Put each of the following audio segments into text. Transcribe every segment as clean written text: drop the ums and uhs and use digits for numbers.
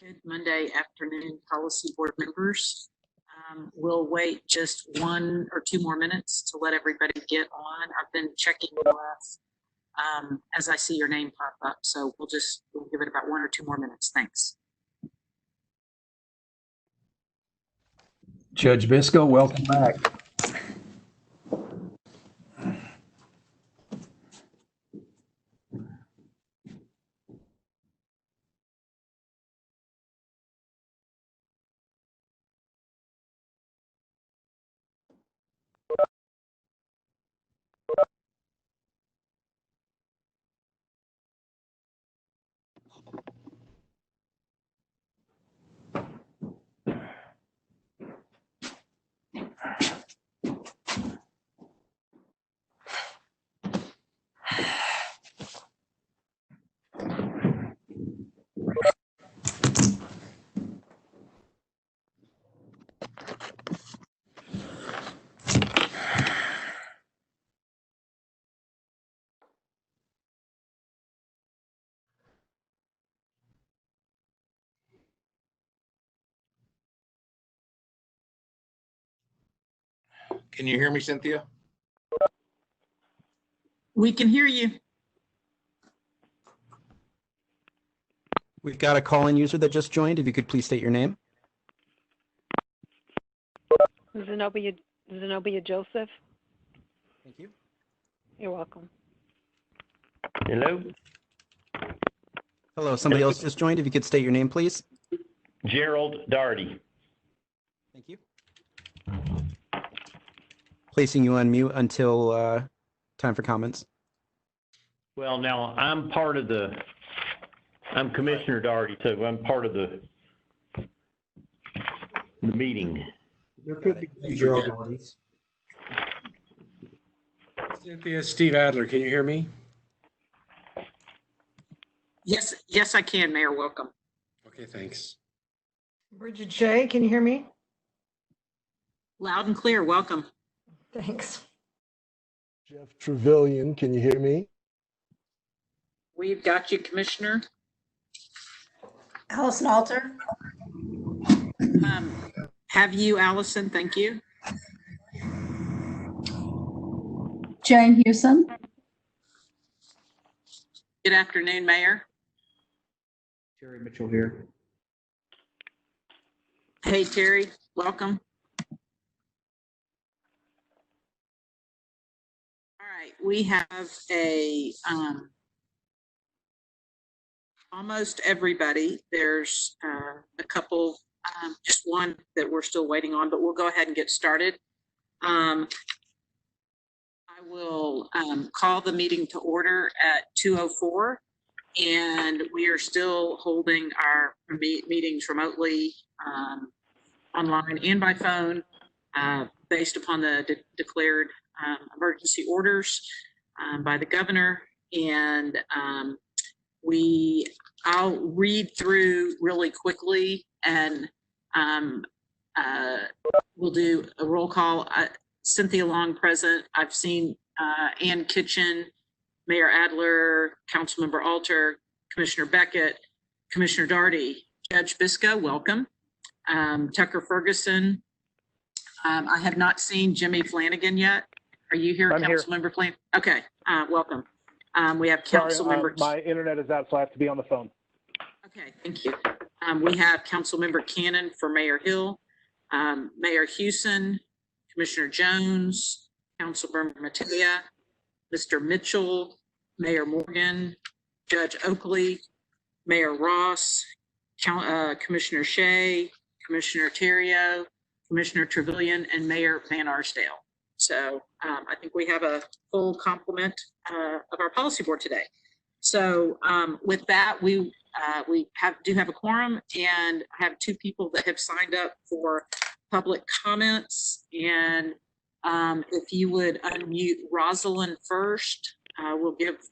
Good Monday afternoon, policy board members. We'll wait just 1 or 2 more minutes to let everybody get on. I've been checking off as I see your name pop up, so we'll give it about 1 or 2 more minutes. Thanks. Judge Biscoe, welcome back. Can you hear me, Cynthia? We can hear you. We've got a call-in user that just joined. If you could please state your name. Zenobia Joseph. Thank you. You're welcome. Hello, Hello, somebody else just joined. If you could state your name, please. Gerald Doherty. Thank you. Placing you on mute until time for comments. Well, now I'm Commissioner Doherty too. I'm part of the meeting. Cynthia, Steve Adler, can you hear me? Yes, I can, Mayor. Welcome. Okay, thanks. Bridget Shea, can you hear me? Loud and clear. Welcome. Thanks. Jeff Trevelyan, can you hear me? We've got you, Commissioner. Allison Alter. Have you, Allison? Thank you. Jane Hewson. Good afternoon, Mayor. Terry Mitchell here. Hey, Terry. Welcome. All right, we have almost everybody. There's a couple, just one that we're still waiting on, but we'll go ahead and get started. I will call the meeting to order at 2:04, and we are still holding our meetings remotely, online and by phone, based upon the declared emergency orders by the governor. And I'll read through really quickly, and we'll do a roll call. Cynthia Long present. I've seen Ann Kitchen, Mayor Adler, Councilmember Alter, Commissioner Beckett, Commissioner Doherty, Judge Biscoe, welcome. Tucker Ferguson. I have not seen Jimmy Flanagan yet. Are you here, Councilmember Flanagan? Okay, welcome. We have Councilmember. My internet is out, so I have to be on the phone. Okay, thank you. We have Councilmember Cannon for Mayor Hill, Mayor Hewson, Commissioner Jones, Councilmember Matea, Mr. Mitchell, Mayor Morgan, Judge Oakley, Mayor Ross, Commissioner Shea, Commissioner Terrio, Commissioner Trevelyan, and Mayor Van Arsdale. So I think we have a full complement of our policy board today. So with that, we do have a quorum, and have 2 people that have signed up for public comments. And if you would unmute Rosalind first,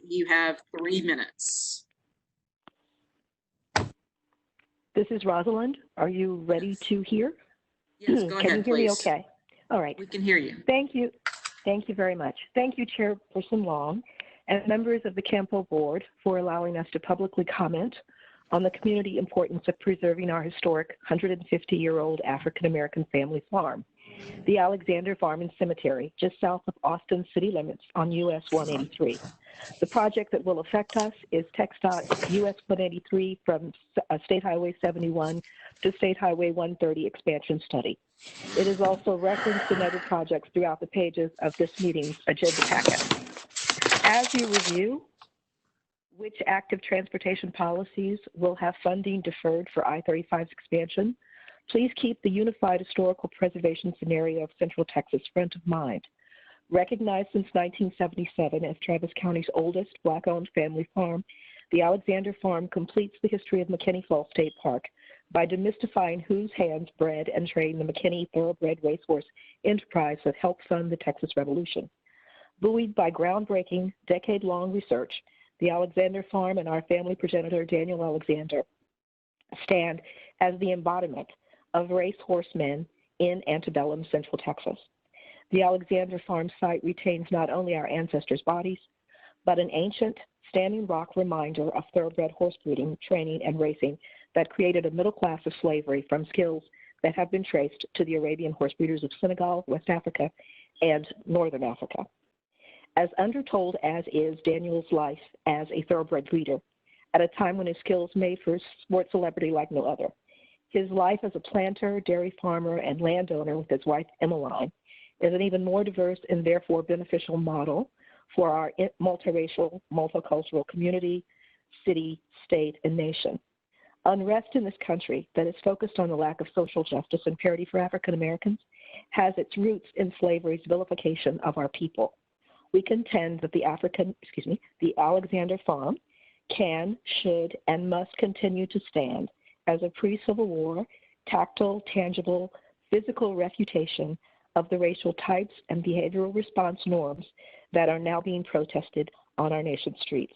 you have 3 minutes. This is Rosalind. Are you ready to hear? Yes, go ahead, Can you hear me okay? All right. We can hear you. Thank you. Thank you very much. Thank you, Chairperson Long, and members of the Campo Board for allowing us to publicly comment on the community importance of preserving our historic 150-year-old African-American family farm, the Alexander Farm and Cemetery, just south of Austin city limits on US 183. The project that will affect us is TxDOT US 183 from State Highway 71 to State Highway 130 expansion study. It is also referenced in other projects throughout the pages of this meeting's agenda packet. As you review which active transportation policies will have funding deferred for I-35's expansion, please keep the unified historical preservation scenario of Central Texas front of mind. Recognized since 1977 as Travis County's oldest Black-owned family farm, the Alexander Farm completes the history of McKinney Falls State Park by demystifying whose hands bred and trained the McKinney Thoroughbred Racehorse enterprise that helped fund the Texas Revolution. Buoyed by groundbreaking, decade-long research, the Alexander Farm and our family progenitor, Daniel Alexander, stand as the embodiment of racehorsemen in antebellum Central Texas. The Alexander Farm site retains not only our ancestors' bodies, but an ancient standing rock reminder of thoroughbred horse breeding, training, and racing that created a middle class of slavery from skills that have been traced to the Arabian horse breeders of Senegal, West Africa, and Northern Africa. As undertold as is Daniel's life as a thoroughbred breeder, at a time when his skills made for sports celebrity like no other. His life as a planter, dairy farmer, and landowner with his wife Emmeline is an even more diverse and therefore beneficial model for our multiracial, multicultural community, city, state, and nation. Unrest in this country that is focused on the lack of social justice and parity for African Americans has its roots in slavery's vilification of our people. We contend that the Alexander Farm can, should, and must continue to stand as a pre-Civil War, tactile, tangible, physical refutation of the racial types and behavioral response norms that are now being protested on our nation's streets.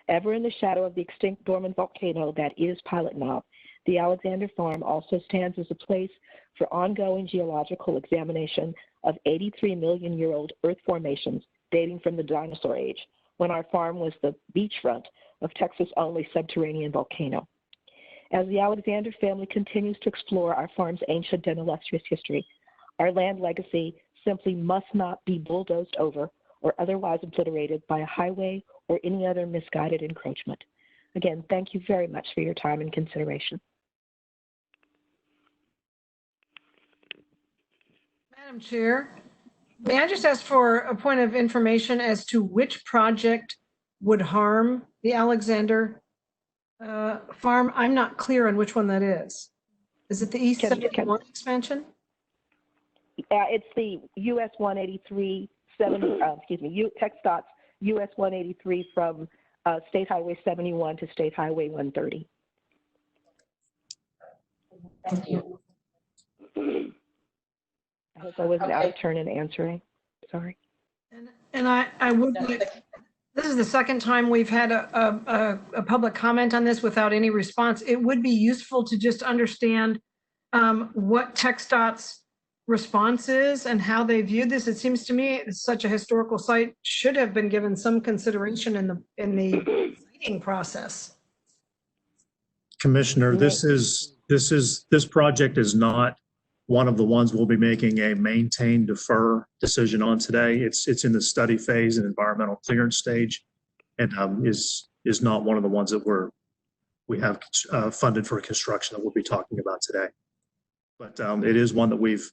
Ever in the shadow of the extinct dormant volcano that is Pilot Knob, the Alexander Farm also stands as a place for ongoing geological examination of 83-million-year-old earth formations dating from the dinosaur age, when our farm was the beachfront of Texas' only subterranean volcano. As the Alexander family continues to explore our farm's ancient and illustrious history, our land legacy simply must not be bulldozed over or otherwise obliterated by a highway or any other misguided encroachment. Again, thank you very much for your time and consideration. Madam Chair, may I just ask for a point of information as to which project would harm the Alexander Farm? I'm not clear on which one that is. Is it the East 71 expansion? It's the US 183, TxDOT's US 183 from State Highway 71 to State Highway 130. Thank you. I hope I wasn't out of turn in answering. Sorry. And I would like, this is the second time we've had a public comment on this without any response. It would be useful to just understand what TxDOT's response is and how they viewed this. It seems to me it's such a historical site should have been given some consideration in the siting process. Commissioner, this project is not one of the ones we'll be making a maintain defer decision on today. It's in the study phase and environmental clearance stage, and is not one of the ones that we have funded for construction that we'll be talking about today. But it is one that we've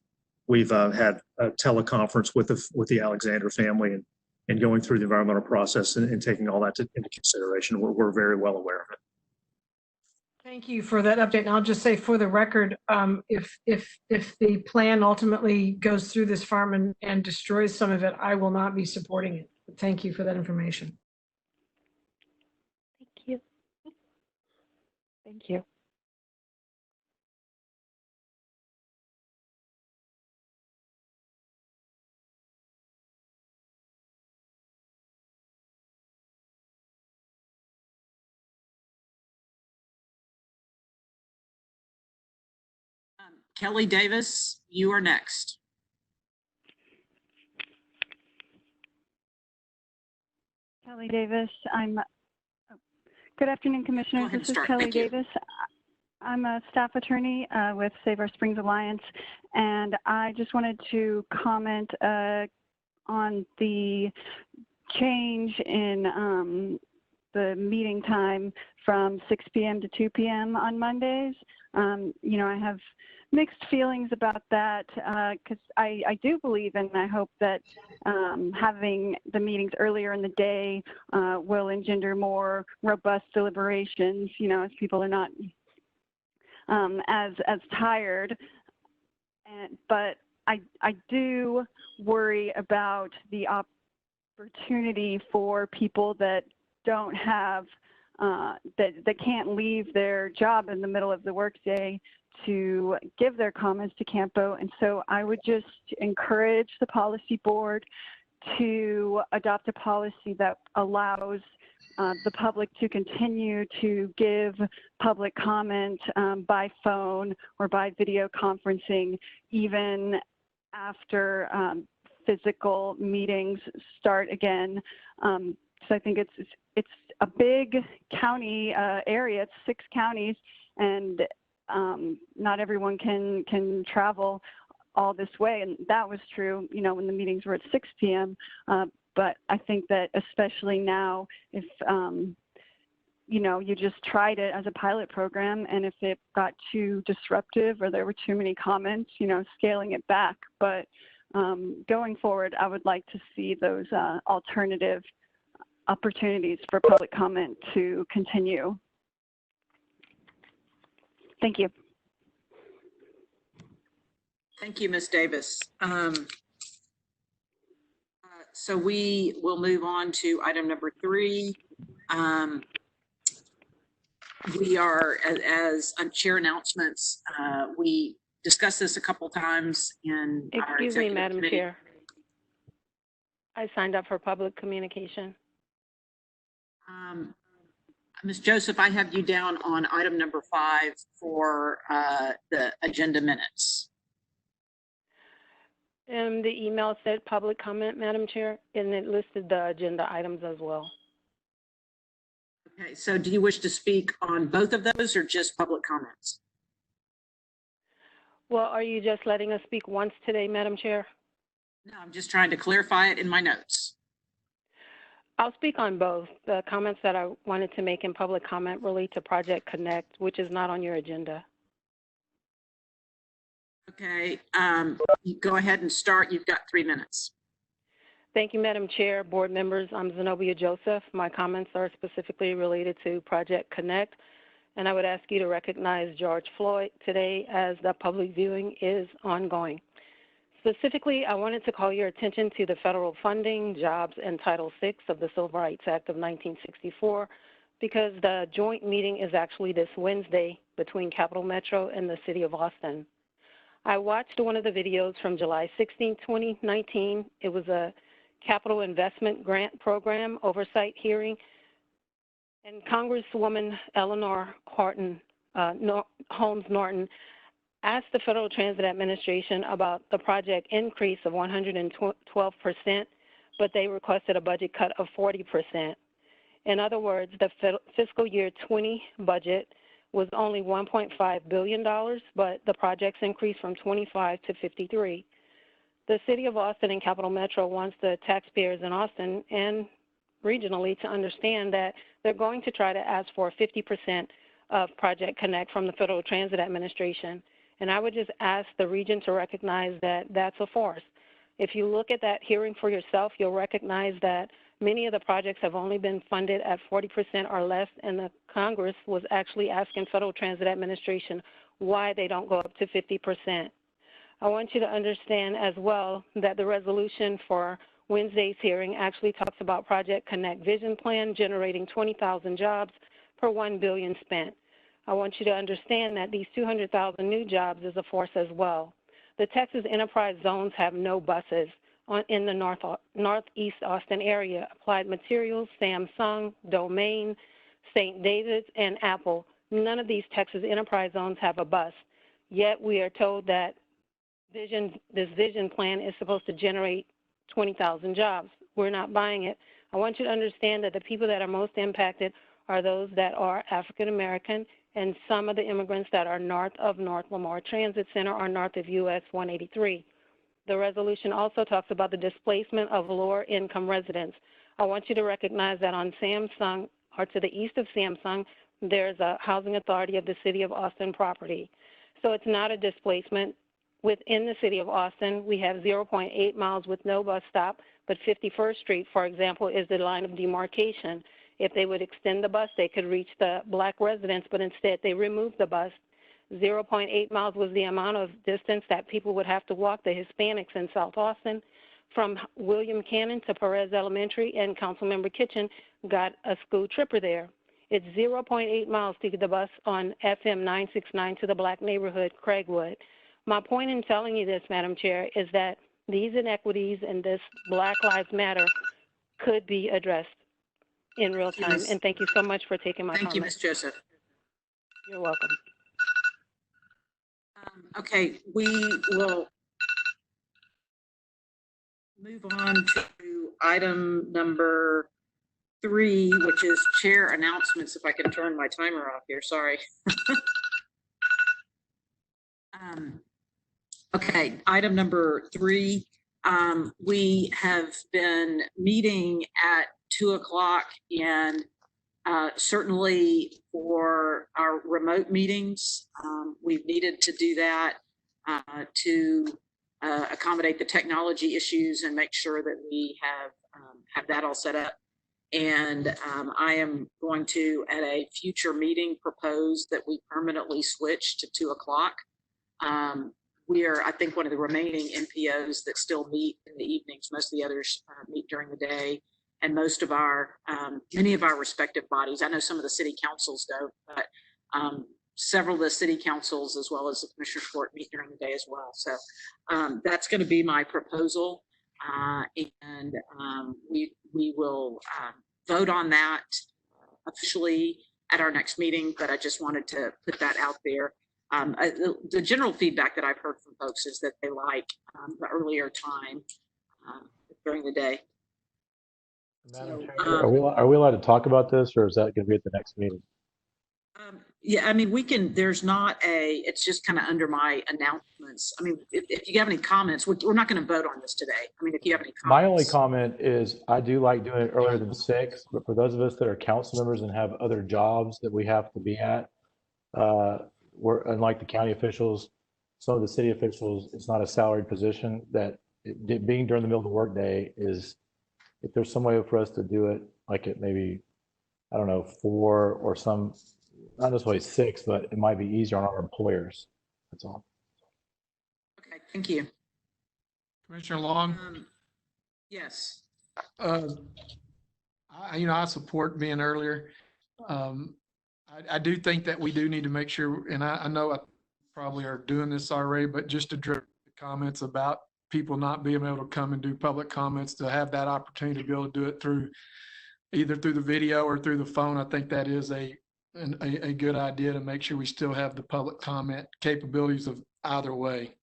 had a teleconference with the Alexander family and going through the environmental process and taking all that into consideration. We're very well aware of it. Thank you for that update. And I'll just say for the record, if the plan ultimately goes through this farm and destroys some of it, I will not be supporting it. But thank you for that information. Thank you. Thank you. Kelly Davis, you are next. Kelly Davis, Good afternoon, Commissioners. ahead and This is start. Kelly Thank you. Davis. I'm a staff attorney with Save Our Springs Alliance, and I just wanted to comment on the change in the meeting time from 6 p.m. to 2 p.m. on Mondays. You know, I have mixed feelings about that because I do believe and I hope that having the meetings earlier in the day will engender more robust deliberations, you know, as people are not as tired. But I do worry about the opportunity for people that don't have, that can't leave their job in the middle of the workday to give their comments to Campo. And so I would just encourage the policy board to adopt a policy that allows the public to continue to give public comment by phone or by video conferencing, even after physical meetings start again. So I think it's a big county area. It's 6 counties, and not everyone can travel all this way. And that was true, you know, when the meetings were at 6 p.m. But I think that especially now, if, you know, you just tried it as a pilot program, and if it got too disruptive or there were too many comments, you know, scaling it back. But going forward, I would like to see those alternative opportunities for public comment to continue. Thank you. Thank you, Ms. Davis. So we will move on to item number 3. We are, as chair announcements, we discussed this a couple times in our Excuse me, executive Madam committee. Chair. I signed up for public communication. Ms. Joseph, I have you down on item number 5 for the agenda minutes. The email said public comment, Madam Chair, and it listed the agenda items as well. Okay, so do you wish to speak on both of those or just public comments? Well, are you just letting us speak once today, Madam Chair? No, I'm just trying to clarify it in my notes. I'll speak on both. The comments that I wanted to make in public comment relate to Project Connect, which is not on your agenda. Okay, you go ahead and start. You've got 3 minutes. Thank you, Madam Chair, board members. I'm Zenobia Joseph. My comments are specifically related to Project Connect, and I would ask you to recognize George Floyd today as the public viewing is ongoing. Specifically, I wanted to call your attention to the federal funding, jobs, and Title VI of the Civil Rights Act of 1964, because the joint meeting is actually this Wednesday between Capital Metro and the City of Austin. I watched one of the videos from July 16, 2019. It was a capital investment grant program oversight hearing, and Congresswoman Eleanor Holmes Norton asked the Federal Transit Administration about the project increase of 112%, but they requested a budget cut of 40%. In other words, the fiscal year 20 budget was only $1.5 billion, but the project's increased from 25 to 53. The City of Austin and Capital Metro wants the taxpayers in Austin and regionally to understand that they're going to try to ask for 50% of Project Connect from the Federal Transit Administration. And I would just ask the region to recognize that that's a force. If you look at that hearing for yourself, you'll recognize that many of the projects have only been funded at 40% or less, and the Congress was actually asking Federal Transit Administration why they don't go up to 50%. I want you to understand as well that the resolution for Wednesday's hearing actually talks about Project Connect Vision Plan generating 20,000 jobs per $1 billion spent. I want you to understand that these 200,000 new jobs is a force as well. The Texas Enterprise Zones have no buses in the Northeast Austin area. Applied Materials, Samsung, Domain, St. David's, and Apple. None of these Texas Enterprise Zones have a bus. Yet we are told that this vision plan is supposed to generate 20,000 jobs. We're not buying it. I want you to understand that the people that are most impacted are those that are African American, and some of the immigrants that are north of North Lamar Transit Center or north of US 183. The resolution also talks about the displacement of lower income residents. I want you to recognize that on Samsung, or to the east of Samsung, there's a housing authority of the City of Austin property. So it's not a displacement. Within the City of Austin, we have 0.8 miles with no bus stop, but 51st Street, for example, is the line of demarcation. If they would extend the bus, they could reach the Black residents, but instead they removed the bus. 0.8 miles was the amount of distance that people would have to walk, the Hispanics in South Austin, from William Cannon to Perez Elementary, and Councilmember Kitchen got a school tripper there. It's 0.8 miles to get the bus on FM 969 to the Black neighborhood, Craigwood. My point in telling you this, Madam Chair, is that these inequities and this Black Lives Matter could be addressed in real time. And thank you so much for taking my comment. Thank you, Ms. Joseph. You're welcome. Okay, we will move on to item number 3, which is chair announcements. If I can turn my timer off here, sorry. Okay, item number 3. We have been meeting at 2 o'clock, and certainly for our remote meetings, we've needed to do that to accommodate the technology issues and make sure that we have that all set up. And I am going to, at a future meeting, propose that we permanently switch to 2 o'clock. We are, I think, one of the remaining NPOs that still meet in the evenings. Most of the others meet during the day. And most of our, many of our respective bodies, I know some of the city councils don't, but several of the city councils, as well as the Commissioner's Court, meet during the day as well. So that's going to be my proposal. And we will vote on that officially at our next meeting, but I just wanted to put that out there. The general feedback that I've heard from folks is that they like the earlier time during the day. Madam Chair, are we allowed to talk about this, or is that going to be at the next meeting? Yeah, I mean, we can, there's not a, it's just kind of under my announcements. I mean, if you have any comments, we're not going to vote on this today. I mean, if you have any comments. My only comment is I do like doing it earlier than 6, but for those of us that are council members and have other jobs that we have to be at, we're unlike the county officials, some of the city officials, it's not a salaried position, that being during the middle of the workday is, if there's some way for us to do it, like it maybe, I don't know, 4 or some, not necessarily 6, but it might be easier on our employers. That's all. Okay, thank you. Commissioner Long? Yes. I support being earlier. I do think that we do need to make sure, and I know I probably are doing this already, but just to address the comments about people not being able to come and do public comments, to have that opportunity to be able to do it through either through the video or through the phone. I think that is a good idea to make sure we still have the public comment capabilities of either way.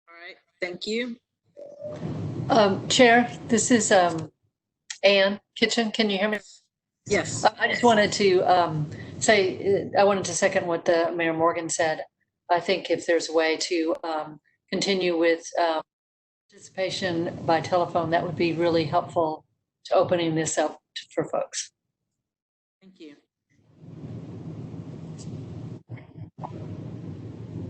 All right, thank you. Chair, this is Ann Kitchen. Can you hear me? Yes. I just wanted to say, I wanted to second what Mayor Morgan said. I think if there's a way to continue with participation by telephone, that would be really helpful to opening this up for folks. Thank you. All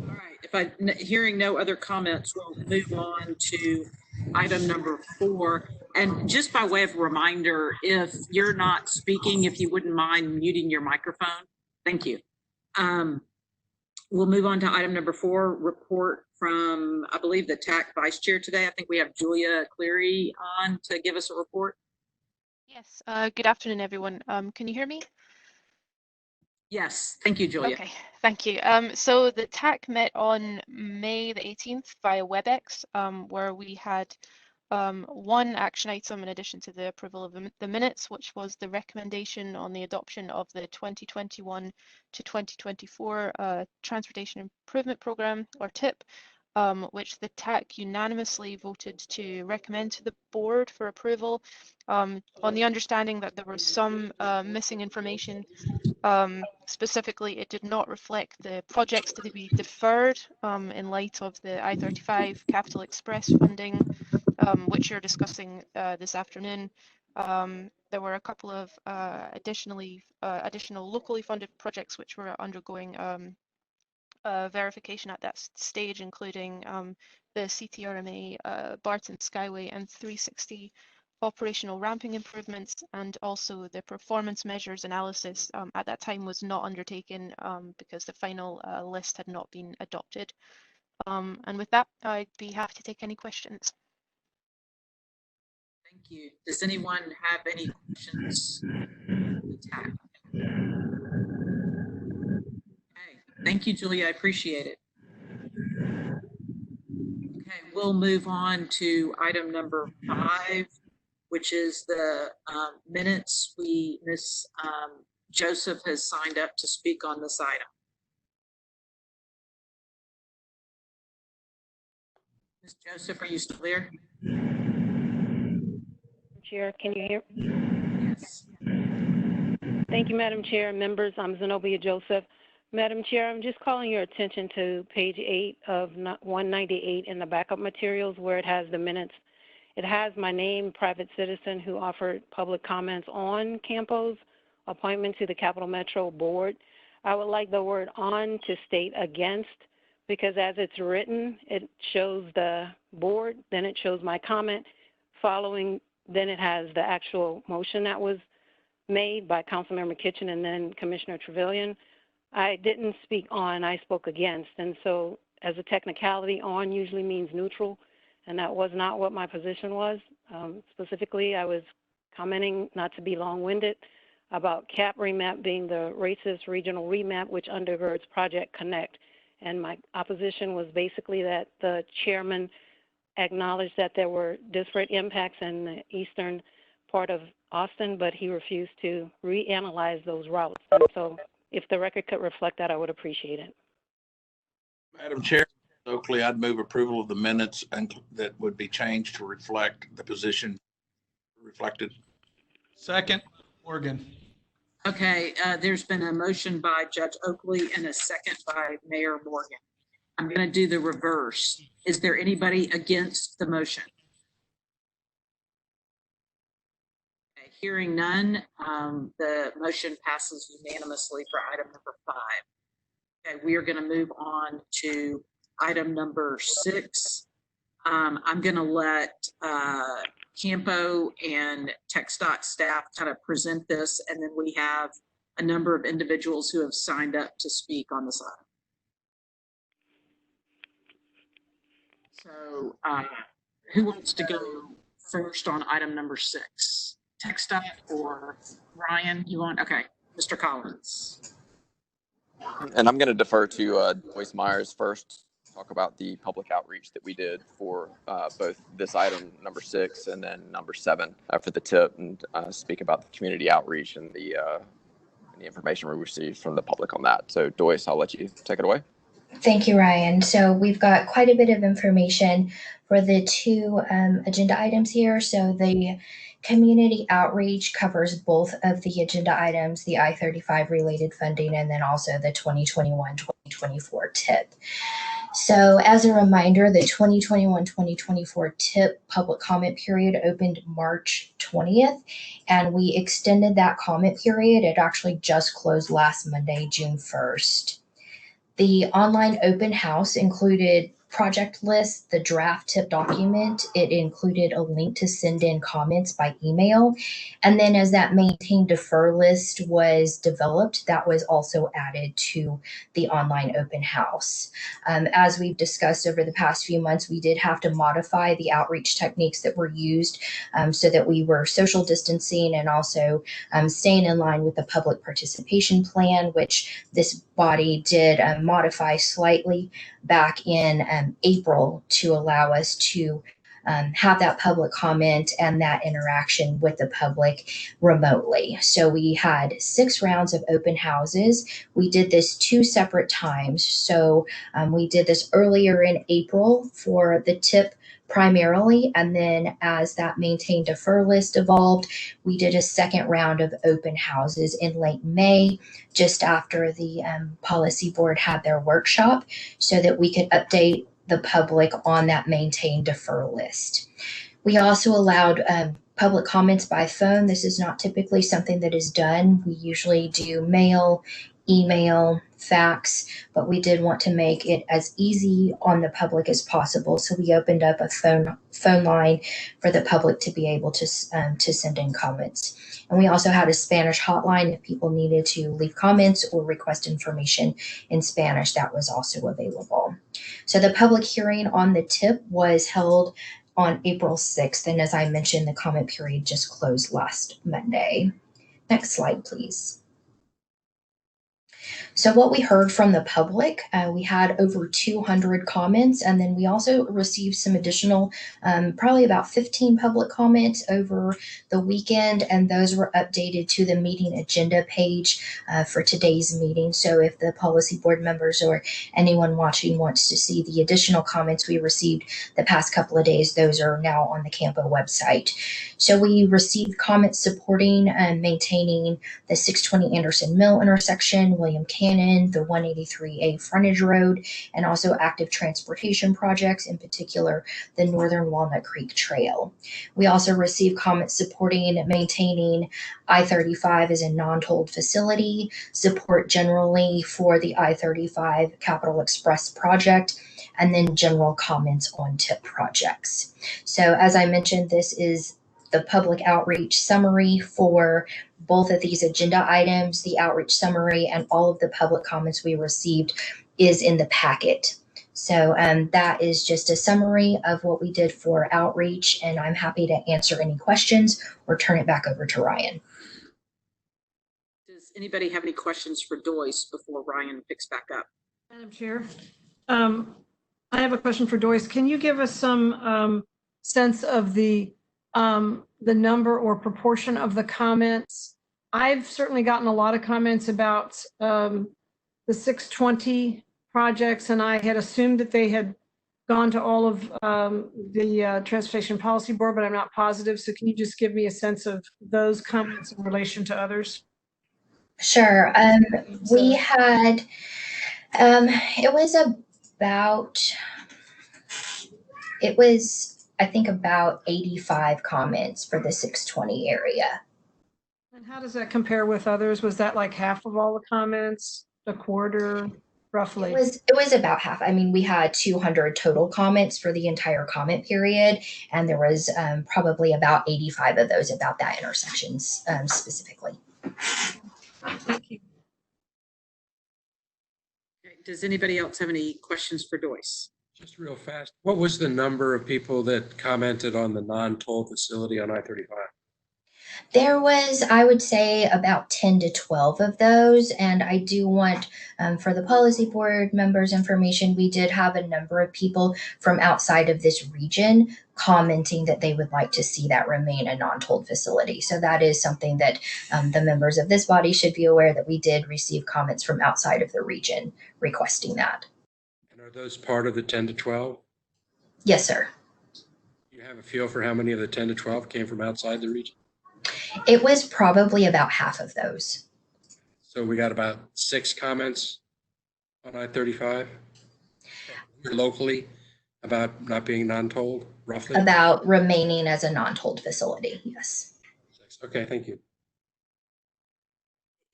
right, if I'm hearing no other comments, we'll move on to item number 4. And just by way of reminder, if you're not speaking, if you wouldn't mind muting your microphone, thank you. We'll move on to item number 4, report from, I believe, the TAC Vice Chair today. I think we have Julia Cleary on to give us a report. Yes, good afternoon, everyone. Can you hear me? Yes, thank you, Julia. Okay, thank you. So the TAC met on May the 18th via WebEx, where we had one action item in addition to the approval of the minutes, which was the recommendation on the adoption of the 2021 to 2024 Transportation Improvement Program, or TIP. which the TAC unanimously voted to recommend to the board for approval, on the understanding that there was some missing information. Specifically, it did not reflect the projects to be deferred in light of the I-35 Capital Express funding, which you're discussing this afternoon. There were a couple of additional locally funded projects which were undergoing verification at that stage, including the CTRMA Barton Skyway and 360 operational ramping improvements, and also the performance measures analysis at that time was not undertaken because the final list had not been adopted. And with that, I'd be happy to take any questions. Thank you. Does anyone have any questions? Okay. Thank you, Julia. I appreciate it. Okay, we'll move on to item number 5, which is the minutes. Ms. Joseph has signed up to speak on this item. Ms. Joseph, are you still there? Chair, can you hear? Yes. Thank you, Madam Chair. Members, I'm Zenobia Joseph. Madam Chair, I'm just calling your attention to page 8 of 198 in the backup materials where it has the minutes. It has my name, private citizen who offered public comments on Campo's appointment to the Capital Metro Board. I would like the word on to state against, because as it's written, it shows the board, then it shows my comment. Following, then it has the actual motion that was made by Councilmember Kitchen and then Commissioner Trevelyan. I didn't speak on, I spoke against. And so as a technicality, on usually means neutral, and that was not what my position was. Specifically, I was commenting, not to be long-winded, about CAP remap being the racist regional remap, which undergirds Project Connect. And my opposition was basically that the chairman acknowledged that there were disparate impacts in the eastern part of Austin, but he refused to reanalyze those routes. And so if the record could reflect that, I would appreciate it. Madam Chair, Oakley, I'd move approval of the minutes and that would be changed to reflect the position reflected. Second, Morgan. Okay, there's been a motion by Judge Oakley and a second by Mayor Morgan. I'm going to do the reverse. Is there anybody against the motion? Okay, hearing none, the motion passes unanimously for item number 5. Okay, we are going to move on to item number 6. I'm going to let Campo and TxDOT staff kind of present this, and then we have a number of individuals who have signed up to speak on this item. So who wants to go first on item number 6? TxDOT or Ryan? You want? Okay, Mr. Collins. And I'm going to defer to Joyce Myers first, talk about the public outreach that we did for both this item, number 6, and then number 7 for the tip, and speak about the community outreach and the information we received from the public on that. So Joyce, I'll let you take it away. Thank you, Ryan. So we've got quite a bit of information for the 2 agenda items here. So the community outreach covers both of the agenda items, the I-35 related funding, and then also the 2021-2024 TIP. So as a reminder, the 2021-2024 TIP public comment period opened March 20th, and we extended that comment period. It actually just closed last Monday, June 1st. The online open house included project lists, the draft tip document. It included a link to send in comments by email. And then as that maintain defer list was developed, that was also added to the online open house. As we've discussed over the past few months, we did have to modify the outreach techniques that were used so that we were social distancing and also staying in line with the public participation plan, which this body did modify slightly back in April to allow us to have that public comment and that interaction with the public remotely. So we had 6 rounds of open houses. We did this 2 separate times. So we did this earlier in April for the TIP primarily, and then as that maintain defer list evolved, we did a second round of open houses in late May, just after the policy board had their workshop, so that we could update the public on that maintain defer list. We also allowed public comments by phone. This is not typically something that is done. We usually do mail, email, fax, but we did want to make it as easy on the public as possible. So we opened up a phone line for the public to be able to send in comments. And we also had a Spanish hotline if people needed to leave comments or request information in Spanish, that was also available. So the public hearing on the TIP was held on April 6th. And as I mentioned, the comment period just closed last Monday. Next slide, please. So what we heard from the public, we had over 200 comments, and then we also received some additional, probably about 15 public comments over the weekend, and those were updated to the meeting agenda page for today's meeting. So if the policy board members or anyone watching wants to see the additional comments we received the past couple of days, those are now on the Campo website. So we received comments supporting and maintaining the 620 Anderson Mill intersection, William Cannon, the 183A frontage road, and also active transportation projects, in particular the Northern Walnut Creek Trail. We also received comments supporting maintaining I-35 as a non-tolled facility, support generally for the I-35 Capital Express project, and then general comments on TIP projects. So as I mentioned, this is the public outreach summary for both of these agenda items. The outreach summary and all of the public comments we received is in the packet. So that is just a summary of what we did for outreach, and I'm happy to answer any questions or turn it back over to Ryan. Does anybody have any questions for Joyce before Ryan picks back up? Madam Chair, I have a question for Joyce. Can you give us some sense of the number or proportion of the comments? I've certainly gotten a lot of comments about the 620 projects, and I had assumed that they had gone to all of the Transportation Policy Board, but I'm not positive. So can you just give me a sense of those comments in relation to others? Sure. We had, it was I think about 85 comments for the 620 area. And how does that compare with others? Was that like half of all the comments, a quarter, roughly? It was about half. I mean, we had 200 total comments for the entire comment period, and there was probably about 85 of those about that intersection specifically. Thank you. Does anybody else have any questions for Joyce? Just real fast, what was the number of people that commented on the non-toll facility on I-35? There was, I would say, about 10 to 12 of those. And I do want, for the policy board members' information, we did have a number of people from outside of this region commenting that they would like to see that remain a non-tolled facility. So that is something that the members of this body should be aware that we did receive comments from outside of the region requesting that. And are those part of the 10 to 12? Yes, sir. Do you have a feel for how many of the 10 to 12 came from outside the region? It was probably about half of those. So we got about 6 comments on I-35 locally about not being non-tolled, roughly? About remaining as a non-tolled facility, yes. Okay, thank you.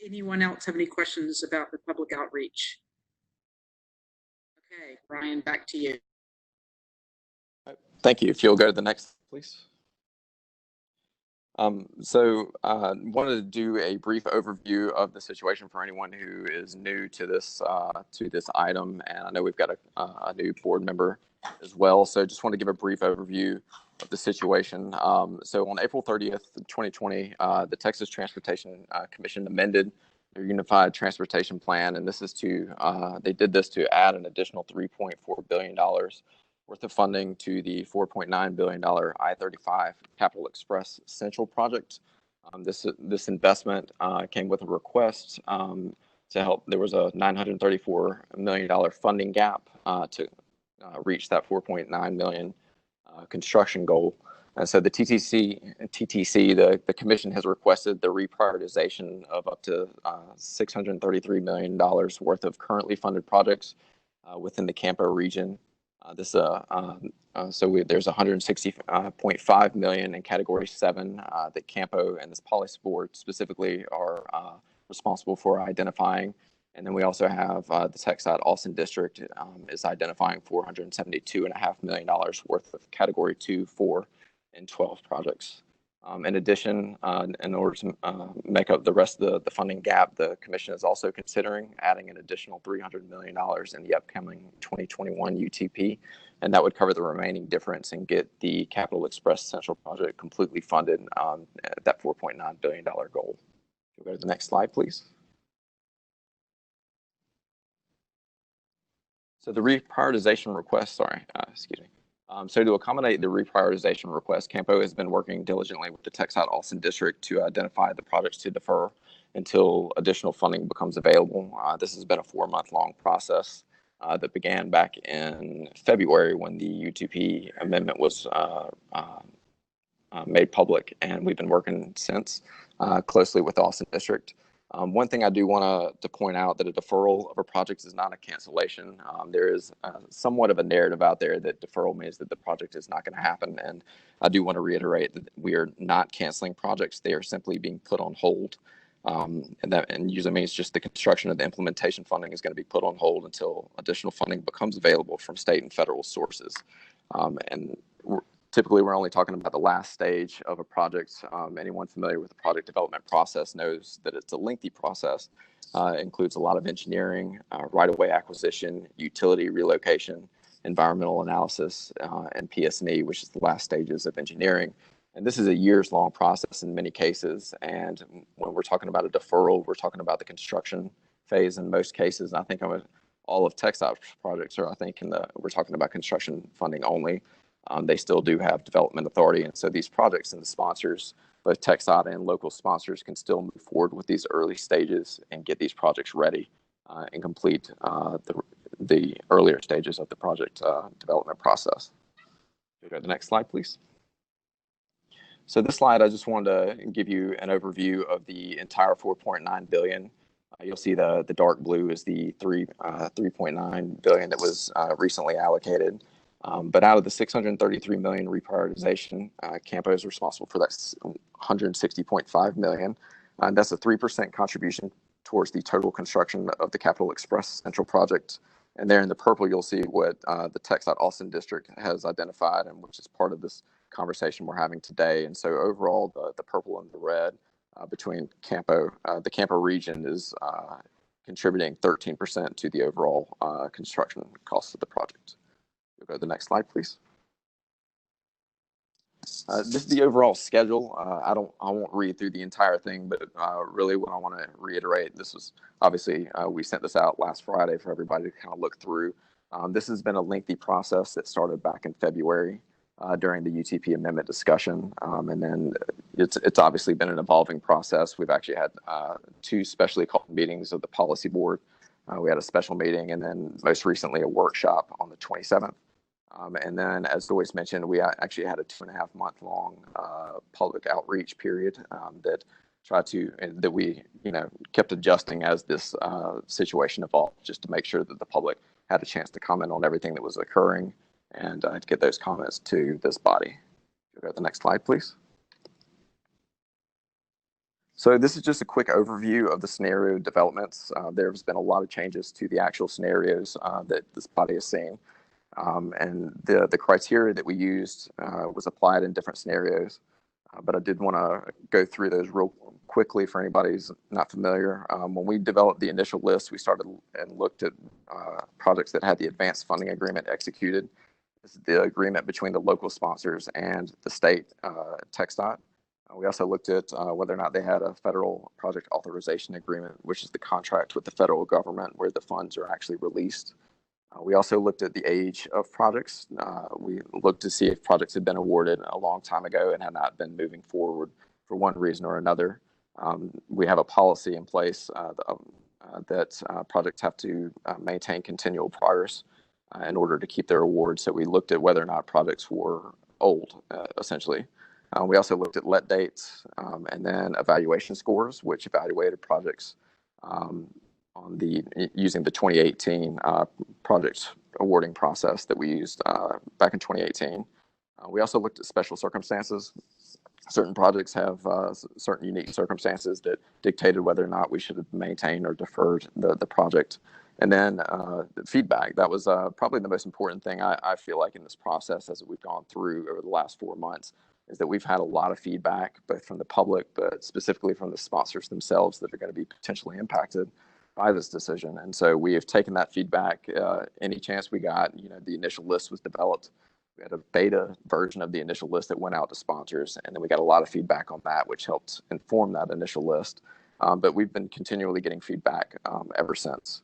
Anyone else have any questions about the public outreach? Okay, Ryan, back to you. Thank you. If you'll go to the next, please. Wanted to do a brief overview of the situation for anyone who is new to this item, and I know we've got a new board member as well. So just want to give a brief overview of the situation. So on April 30th, 2020, the Texas Transportation Commission amended their Unified Transportation Plan, and this is to they did this to add an additional $3.4 billion worth of funding to the $4.9 billion I-35 Capital Express Central project. This investment came with a request to help. There was a $934 million funding gap to reach that 4.9 million construction goal. And so the TTC, the commission has requested the reprioritization of up to $633 million worth of currently funded projects within the Campo region. There's 160.5 million in Category 7 that Campo and this policy board specifically are responsible for identifying. And then we also have the TxDOT Austin District is identifying $472.5 million worth of Category 2, 4, and 12 projects. In addition, in order to make up the rest of the funding gap, the commission is also considering adding an additional $300 million in the upcoming 2021 UTP, and that would cover the remaining difference and get the Capital Express Central project completely funded at that $4.9 billion goal. We'll go to the next slide, please. So the reprioritization request, so to accommodate the reprioritization request, Campo has been working diligently with the TxDOT Austin District to identify the projects to defer until additional funding becomes available. This has been a 4-month-long process that began back in February when the UTP amendment was made public, and we've been working since closely with the Austin District. One thing I do want to point out that a deferral of a project is not a cancellation. There is somewhat of a narrative out there that deferral means that the project is not going to happen. And I do want to reiterate that we are not canceling projects. They are simply being put on hold. And usually means just the construction of the implementation funding is going to be put on hold until additional funding becomes available from state and federal sources. Typically, we're only talking about the last stage of a project. Anyone familiar with the project development process knows that it's a lengthy process. It includes a lot of engineering, right-of-way acquisition, utility relocation, environmental analysis, and PS&E, which is the last stages of engineering. And this is a years-long process in many cases. And when we're talking about a deferral, we're talking about the construction phase in most cases. I think all of TxDOT's projects are, we're talking about construction funding only. They still do have development authority. And so these projects and the sponsors, both TxDOT and local sponsors, can still move forward with these early stages and get these projects ready and complete the earlier stages of the project development process. Go to the next slide, please. So this slide, I just wanted to give you an overview of the entire $4.9 billion. You'll see the dark blue is the $3.9 billion that was recently allocated. But out of the $633 million reprioritization, Campo is responsible for that $160.5 million. That's a 3% contribution towards the total construction of the Capital Express Central project. And there in the purple, you'll see what the TxDOT Austin District has identified, and which is part of this conversation we're having today. And so overall, the purple and the red between Campo, the Campo region is contributing 13% to the overall construction costs of the project. We'll go to the next slide, please. This is the overall schedule. I won't read through the entire thing, but really what I want to reiterate, this was obviously, we sent this out last Friday for everybody to kind of look through. This has been a lengthy process that started back in February during the UTP amendment discussion. And then it's obviously been an evolving process. We've actually had 2 specially called meetings of the policy board. We had a special meeting and then most recently a workshop on the 27th. And then, as Joyce mentioned, we actually had a 2.5-month-long public outreach period that we kept adjusting as this situation evolved, just to make sure that the public had a chance to comment on everything that was occurring and to get those comments to this body. Go to the next slide, please. So this is just a quick overview of the scenario developments. There's been a lot of changes to the actual scenarios that this body has seen. And the criteria that we used was applied in different scenarios. But I did want to go through those real quickly for anybody who's not familiar. When we developed the initial list, we started and looked at projects that had the advanced funding agreement executed. This is the agreement between the local sponsors and the state TxDOT. We also looked at whether or not they had a federal project authorization agreement, which is the contract with the federal government where the funds are actually released. We also looked at the age of projects. We looked to see if projects had been awarded a long time ago and had not been moving forward for one reason or another. We have a policy in place that projects have to maintain continual progress in order to keep their awards. So we looked at whether or not projects were old, essentially. We also looked at let dates and then evaluation scores, which evaluated projects using the 2018 project awarding process that we used back in 2018. We also looked at special circumstances. Certain projects have certain unique circumstances that dictated whether or not we should have maintained or deferred the project. And then feedback, that was probably the most important thing I feel like in this process as we've gone through over the last 4 months, is that we've had a lot of feedback, both from the public, but specifically from the sponsors themselves that are going to be potentially impacted by this decision. And so we have taken that feedback any chance we got. The initial list was developed. We had a beta version of the initial list that went out to sponsors, and then we got a lot of feedback on that, which helped inform that initial list. But we've been continually getting feedback ever since.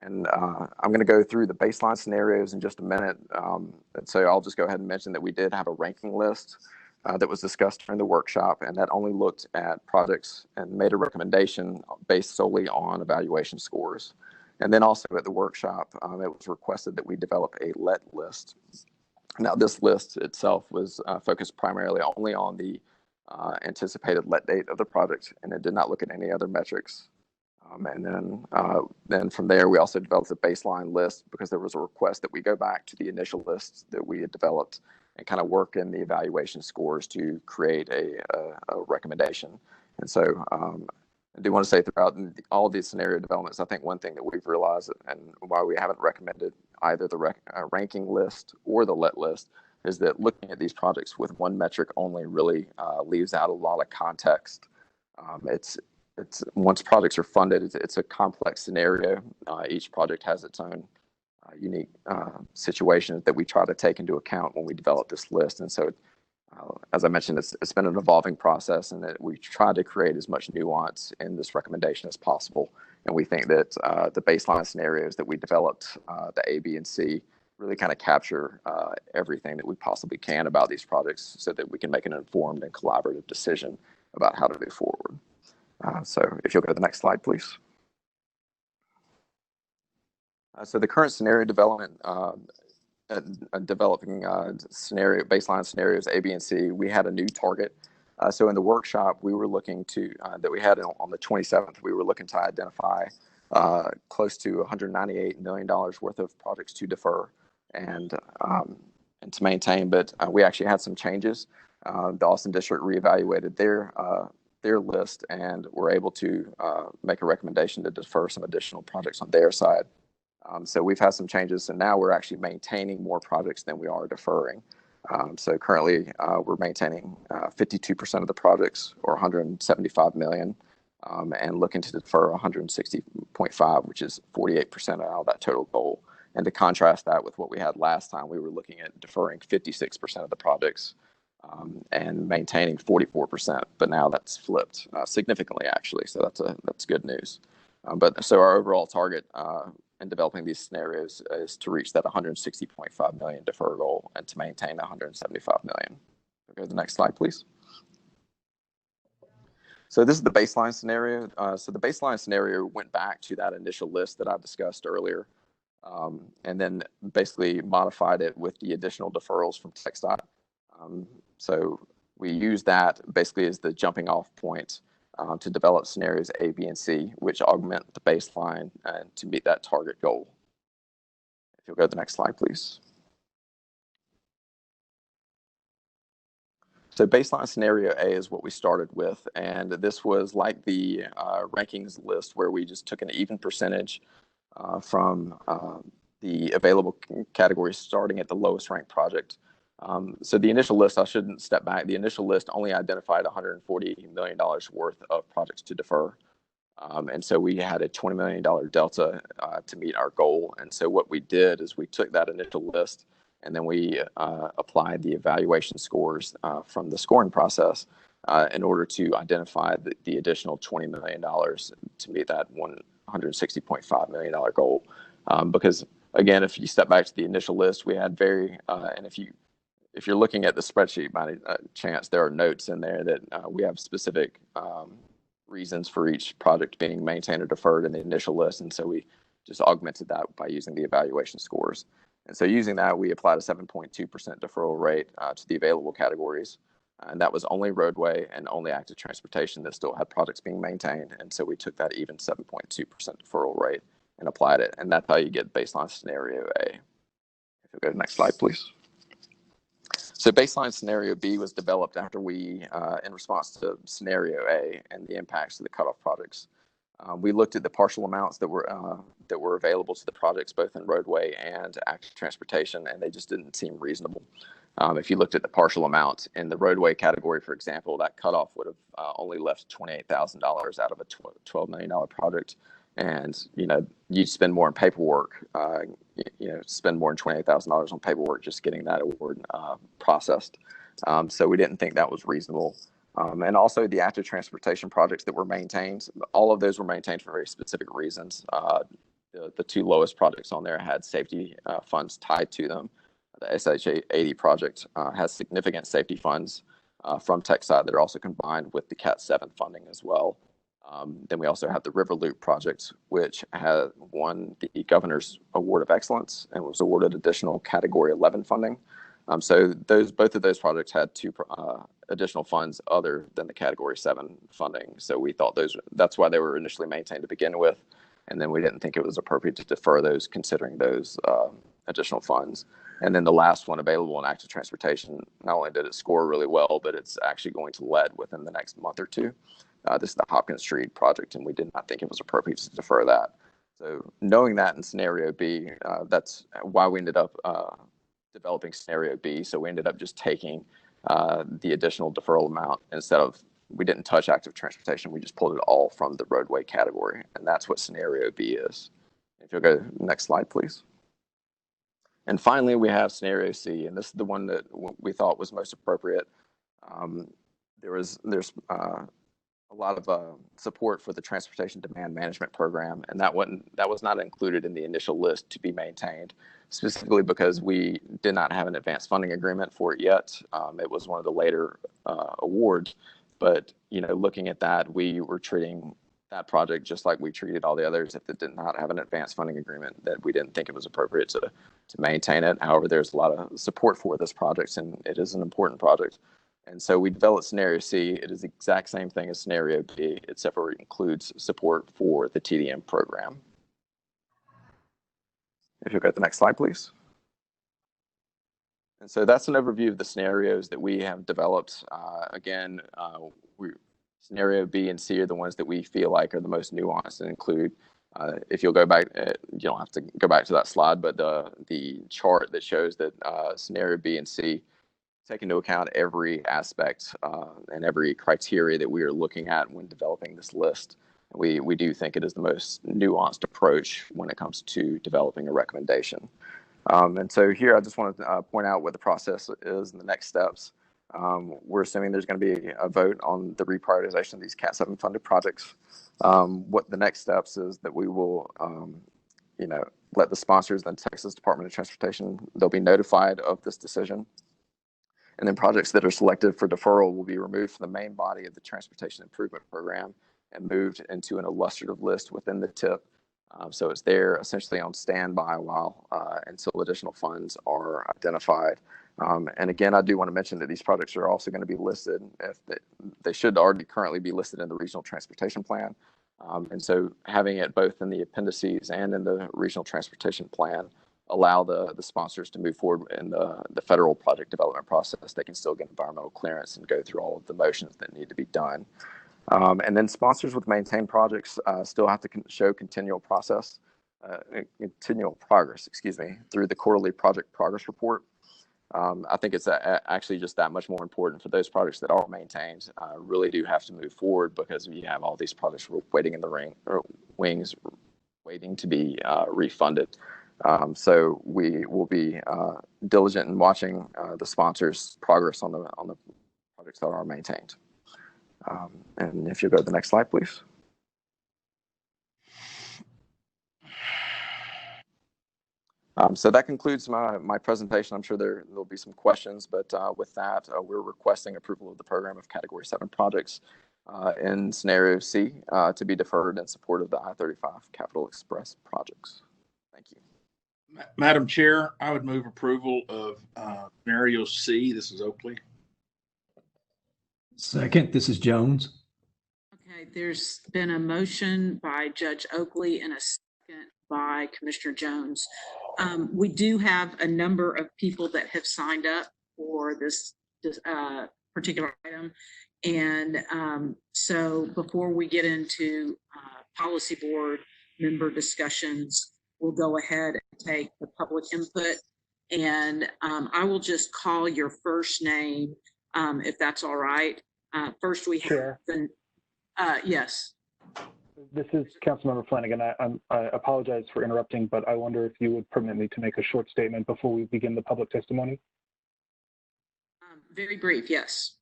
And I'm going to go through the baseline scenarios in just a minute. And so I'll just go ahead and mention that we did have a ranking list that was discussed during the workshop, and that only looked at projects and made a recommendation based solely on evaluation scores. And then also at the workshop, it was requested that we develop a let list. Now, this list itself was focused primarily only on the anticipated let date of the project, and it did not look at any other metrics. And then from there, we also developed a baseline list because there was a request that we go back to the initial list that we had developed and kind of work in the evaluation scores to create a recommendation. And so I do want to say throughout all of these scenario developments, I think one thing that we've realized and why we haven't recommended either the ranking list or the let list is that looking at these projects with one metric only really leaves out a lot of context. It's once projects are funded, it's a complex scenario. Each project has its own unique situations that we try to take into account when we develop this list. And so, as I mentioned, it's been an evolving process, and that we try to create as much nuance in this recommendation as possible. And we think that the baseline scenarios that we developed, the A, B, and C, really kind of capture everything that we possibly can about these projects so that we can make an informed and collaborative decision about how to move forward. So if you'll go to the next slide, please. So the current scenario development, developing baseline scenarios A, B, and C, we had a new target. So in the workshop, we were looking to, that we had on the 27th, we were looking to identify close to $198 million worth of projects to defer and to maintain, but we actually had some changes. The Austin District reevaluated their list and were able to make a recommendation to defer some additional projects on their side. So we've had some changes, and now we're actually maintaining more projects than we are deferring. So currently, we're maintaining 52% of the projects, or 175 million, and looking to defer 160.5, which is 48% out of that total goal. And to contrast that with what we had last time, we were looking at deferring 56% of the projects and maintaining 44%. But now that's flipped significantly, actually. So that's good news. But so our overall target in developing these scenarios is to reach that 160.5 million defer goal and to maintain 175 million. Go to the next slide, please. So this is the baseline scenario. So the baseline scenario went back to that initial list that I discussed earlier, and then basically modified it with the additional deferrals from TxDOT. So we use that basically as the jumping off point to develop scenarios A, B, and C, which augment the baseline to meet that target goal. If you'll go to the next slide, please. So baseline scenario A is what we started with, and this was like the rankings list where we just took an even percentage from the available categories starting at the lowest ranked project. So the initial list, I shouldn't step back, the initial list only identified $140 million worth of projects to defer. And so we had a $20 million delta to meet our goal. And so what we did is we took that initial list and then we applied the evaluation scores from the scoring process in order to identify the additional $20 million to meet that $160.5 million goal. Because again, if you step back to the initial list, we had and if you're looking at the spreadsheet by chance, there are notes in there that we have specific reasons for each project being maintained or deferred in the initial list. And so we just augmented that by using the evaluation scores. And so using that, we applied a 7.2% deferral rate to the available categories. And that was only roadway and only active transportation that still had projects being maintained. And so we took that even 7.2% deferral rate and applied it. And that's how you get baseline scenario A. If you go to the next slide, please. So baseline scenario B was developed after we, in response to scenario A and the impacts to the cutoff projects. We looked at the partial amounts that were available to the projects, both in roadway and active transportation, and they just didn't seem reasonable. If you looked at the partial amounts in the roadway category, for example, that cutoff would have only left $28,000 out of a $12 million project. And, you'd spend more on paperwork, spend more than $28,000 on paperwork just getting that award processed. So we didn't think that was reasonable. And also the active transportation projects that were maintained, all of those were maintained for very specific reasons. The two lowest projects on there had safety funds tied to them. The SH 80 project has significant safety funds from TechSide that are also combined with the Cat 7 funding as well. Then we also have the River Loop project, which had won the Governor's Award of Excellence and was awarded additional Category 11 funding. So both of those projects had two additional funds other than the Category 7 funding. So we thought that's why they were initially maintained to begin with. And then we didn't think it was appropriate to defer those, considering those additional funds. And then the last one, available in active transportation, not only did it score really well, but it's actually going to lead within the next month or two. This is the Hopkins Street project, and we did not think it was appropriate to defer that. So knowing that in scenario B, that's why we ended up developing scenario B. So we ended up just taking the additional deferral amount we didn't touch active transportation. We just pulled it all from the roadway category. And that's what scenario B is. If you'll go to the next slide, please. And finally, we have scenario C, and this is the one that we thought was most appropriate. There's a lot of support for the Transportation Demand Management Program, and that was not included in the initial list to be maintained, specifically because we did not have an advanced funding agreement for it yet. It was one of the later awards, but looking at that, we were treating that project just like we treated all the others. If it did not have an advanced funding agreement, that we didn't think it was appropriate to maintain it. However, there's a lot of support for this project, and it is an important project. And so we developed scenario C. It is the exact same thing as scenario B, except for it includes support for the TDM program. If you'll go to the next slide, please. And so that's an overview of the scenarios that we have developed. Again, scenario B and C are the ones that we feel like are the most nuanced and include, if you'll go back, you don't have to go back to that slide, but the chart that shows that scenario B and C take into account every aspect and every criteria that we are looking at when developing this list. We do think it is the most nuanced approach when it comes to developing a recommendation. And so here I just want to point out what the process is and the next steps. We're assuming there's going to be a vote on the reprioritization of these Cat 7 funded projects. What the next steps is that we will, let the sponsors and the Texas Department of Transportation, they'll be notified of this decision. And then projects that are selected for deferral will be removed from the main body of the Transportation Improvement Program and moved into an illustrative list within the TIP. So it's there essentially on standby until additional funds are identified. And again, I do want to mention that these projects are also going to be listed. They should already currently be listed in the Regional Transportation Plan. And so having it both in the appendices and in the Regional Transportation Plan allow the sponsors to move forward in the federal project development process. They can still get environmental clearance and go through all of the motions that need to be done. And then sponsors with maintained projects still have to show continual progress, through the quarterly project progress report. I think it's actually just that much more important for those projects that are maintained. Really do have to move forward because we have all these projects waiting in the wings, waiting to be refunded. So we will be diligent in watching the sponsors' progress on the projects that are maintained. And if you go to the next slide, please. So that concludes my presentation. I'm sure there'll be some questions, but with that, we're requesting approval of the program of Category 7 projects in Scenario C to be deferred in support of the I-35 Capital Express projects. Thank you. Madam Chair, I would move approval of Scenario C. This is Oakley. Second, this is Jones. Okay, there's been a motion by Judge Oakley and a second by Commissioner Jones. We do have a number of people that have signed up for this particular item. And so before we get into policy board member discussions, we'll go ahead and take the public input. And I will just call your first name if that's all right. First we have the, yes. This is Councilmember Flanagan. I apologize for interrupting, but I wonder if you would permit me to make a short statement before we begin the public testimony. Very brief, yes.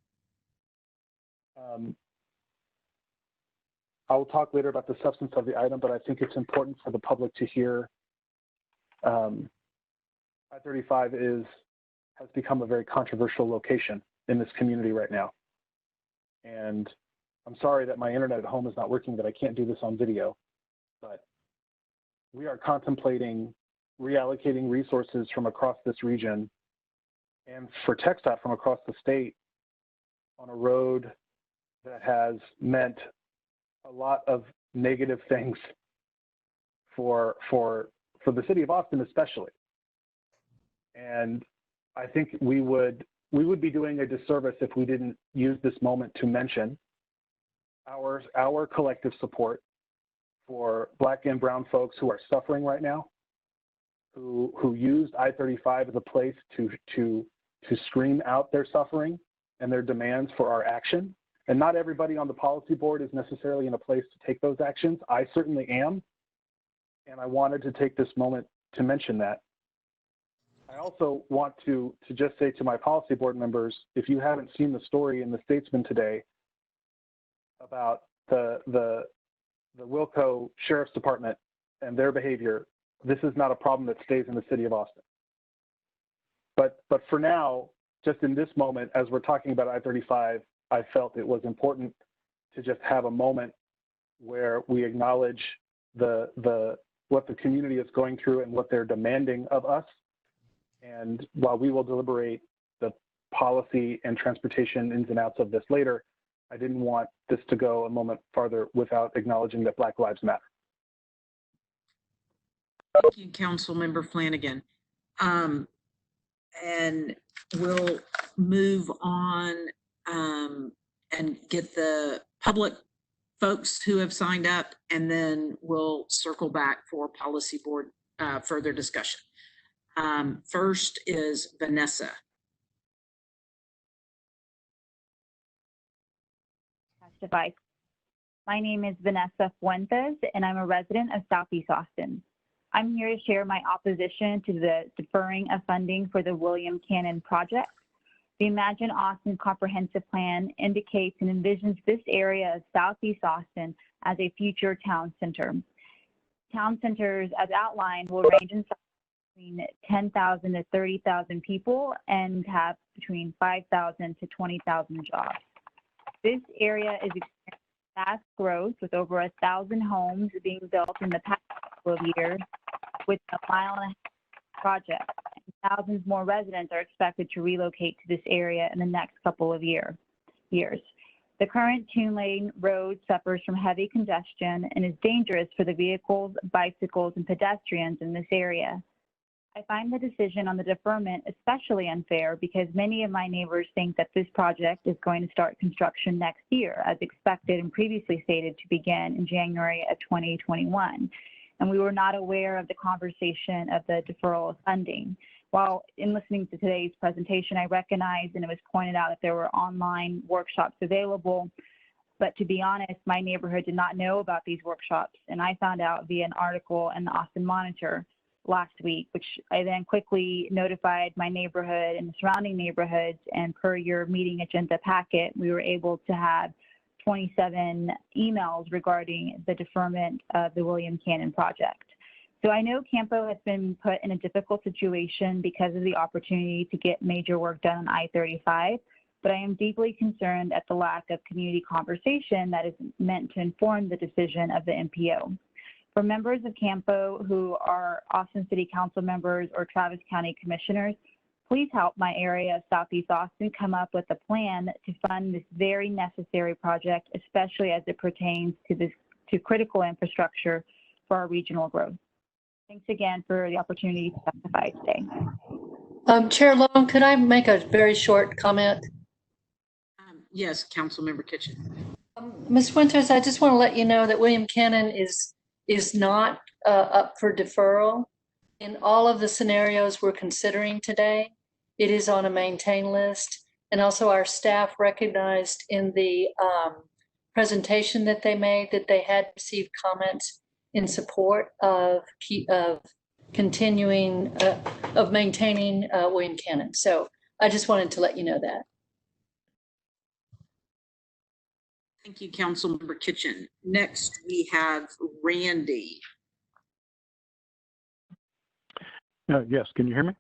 I will talk later about the substance of the item, but I think it's important for the public to hear I-35 has become a very controversial location in this community right now. And I'm sorry that my internet at home is not working, that I can't do this on video, but we are contemplating reallocating resources from across this region and for TxDOT from across the state on a road that has meant a lot of negative things for the city of Austin especially. And I think we would be doing a disservice if we didn't use this moment to mention our collective support for Black and brown folks who are suffering right now, who used I-35 as a place to scream out their suffering and their demands for our action. And not everybody on the policy board is necessarily in a place to take those actions. I certainly am. And I wanted to take this moment to mention that. I also want to just say to my policy board members, if you haven't seen the story in the Statesman today about the Wilco Sheriff's Department and their behavior, this is not a problem that stays in the city of Austin. But for now, just in this moment, as we're talking about I-35, I felt it was important to just have a moment where we acknowledge what the community is going through and what they're demanding of us. And while we will deliberate the policy and transportation ins and outs of this later, I didn't want this to go a moment farther without acknowledging that Black Lives Matter. Thank you, Councilmember Flanagan. And we'll move on and get the public folks who have signed up, and then we'll circle back for policy board further discussion. First is Vanessa. Device. My name is Vanessa Fuentes, and I'm a resident of Southeast Austin. I'm here to share my opposition to the deferring of funding for the William Cannon project. The Imagine Austin Comprehensive Plan indicates and envisions this area of Southeast Austin as a future town center. Town centers, as outlined, will range in size between 10,000 to 30,000 people and have between 5,000 to 20,000 jobs. This area is experiencing fast growth with over 1,000 homes being built in the past couple of years with a mile-and-a-half project. Thousands more residents are expected to relocate to this area in the next couple of years. The current two-lane road suffers from heavy congestion and is dangerous for the vehicles, bicycles, and pedestrians in this area. I find the decision on the deferment especially unfair because many of my neighbors think that this project is going to start construction next year, as expected and previously stated to begin in January of 2021. And we were not aware of the conversation of the deferral of funding. While in listening to today's presentation, I recognized and it was pointed out that there were online workshops available. But to be honest, my neighborhood did not know about these workshops. And I found out via an article in the Austin Monitor last week, which I then quickly notified my neighborhood and the surrounding neighborhoods. And per your meeting agenda packet, we were able to have 27 emails regarding the deferment of the William Cannon project. So I know Campo has been put in a difficult situation because of the opportunity to get major work done on I-35, but I am deeply concerned at the lack of community conversation that is meant to inform the decision of the MPO. For members of Campo who are Austin City Council members or Travis County Commissioners, please help my area of Southeast Austin come up with a plan to fund this very necessary project, especially as it pertains to critical infrastructure for our regional growth. Thanks again for the opportunity to testify today. Chair Long, could I make a very short comment? Yes, Councilmember Kitchen. Ms. Winters, I just want to let you know that William Cannon is not up for deferral. In all of the scenarios we're considering today, it is on a maintain list. And also our staff recognized in the presentation that they made that they had received comments in support of continuing, of maintaining William Cannon. So I just wanted to let you know that. Thank you, Councilmember Kitchen. Next, we have Randy. Yes, can you hear me?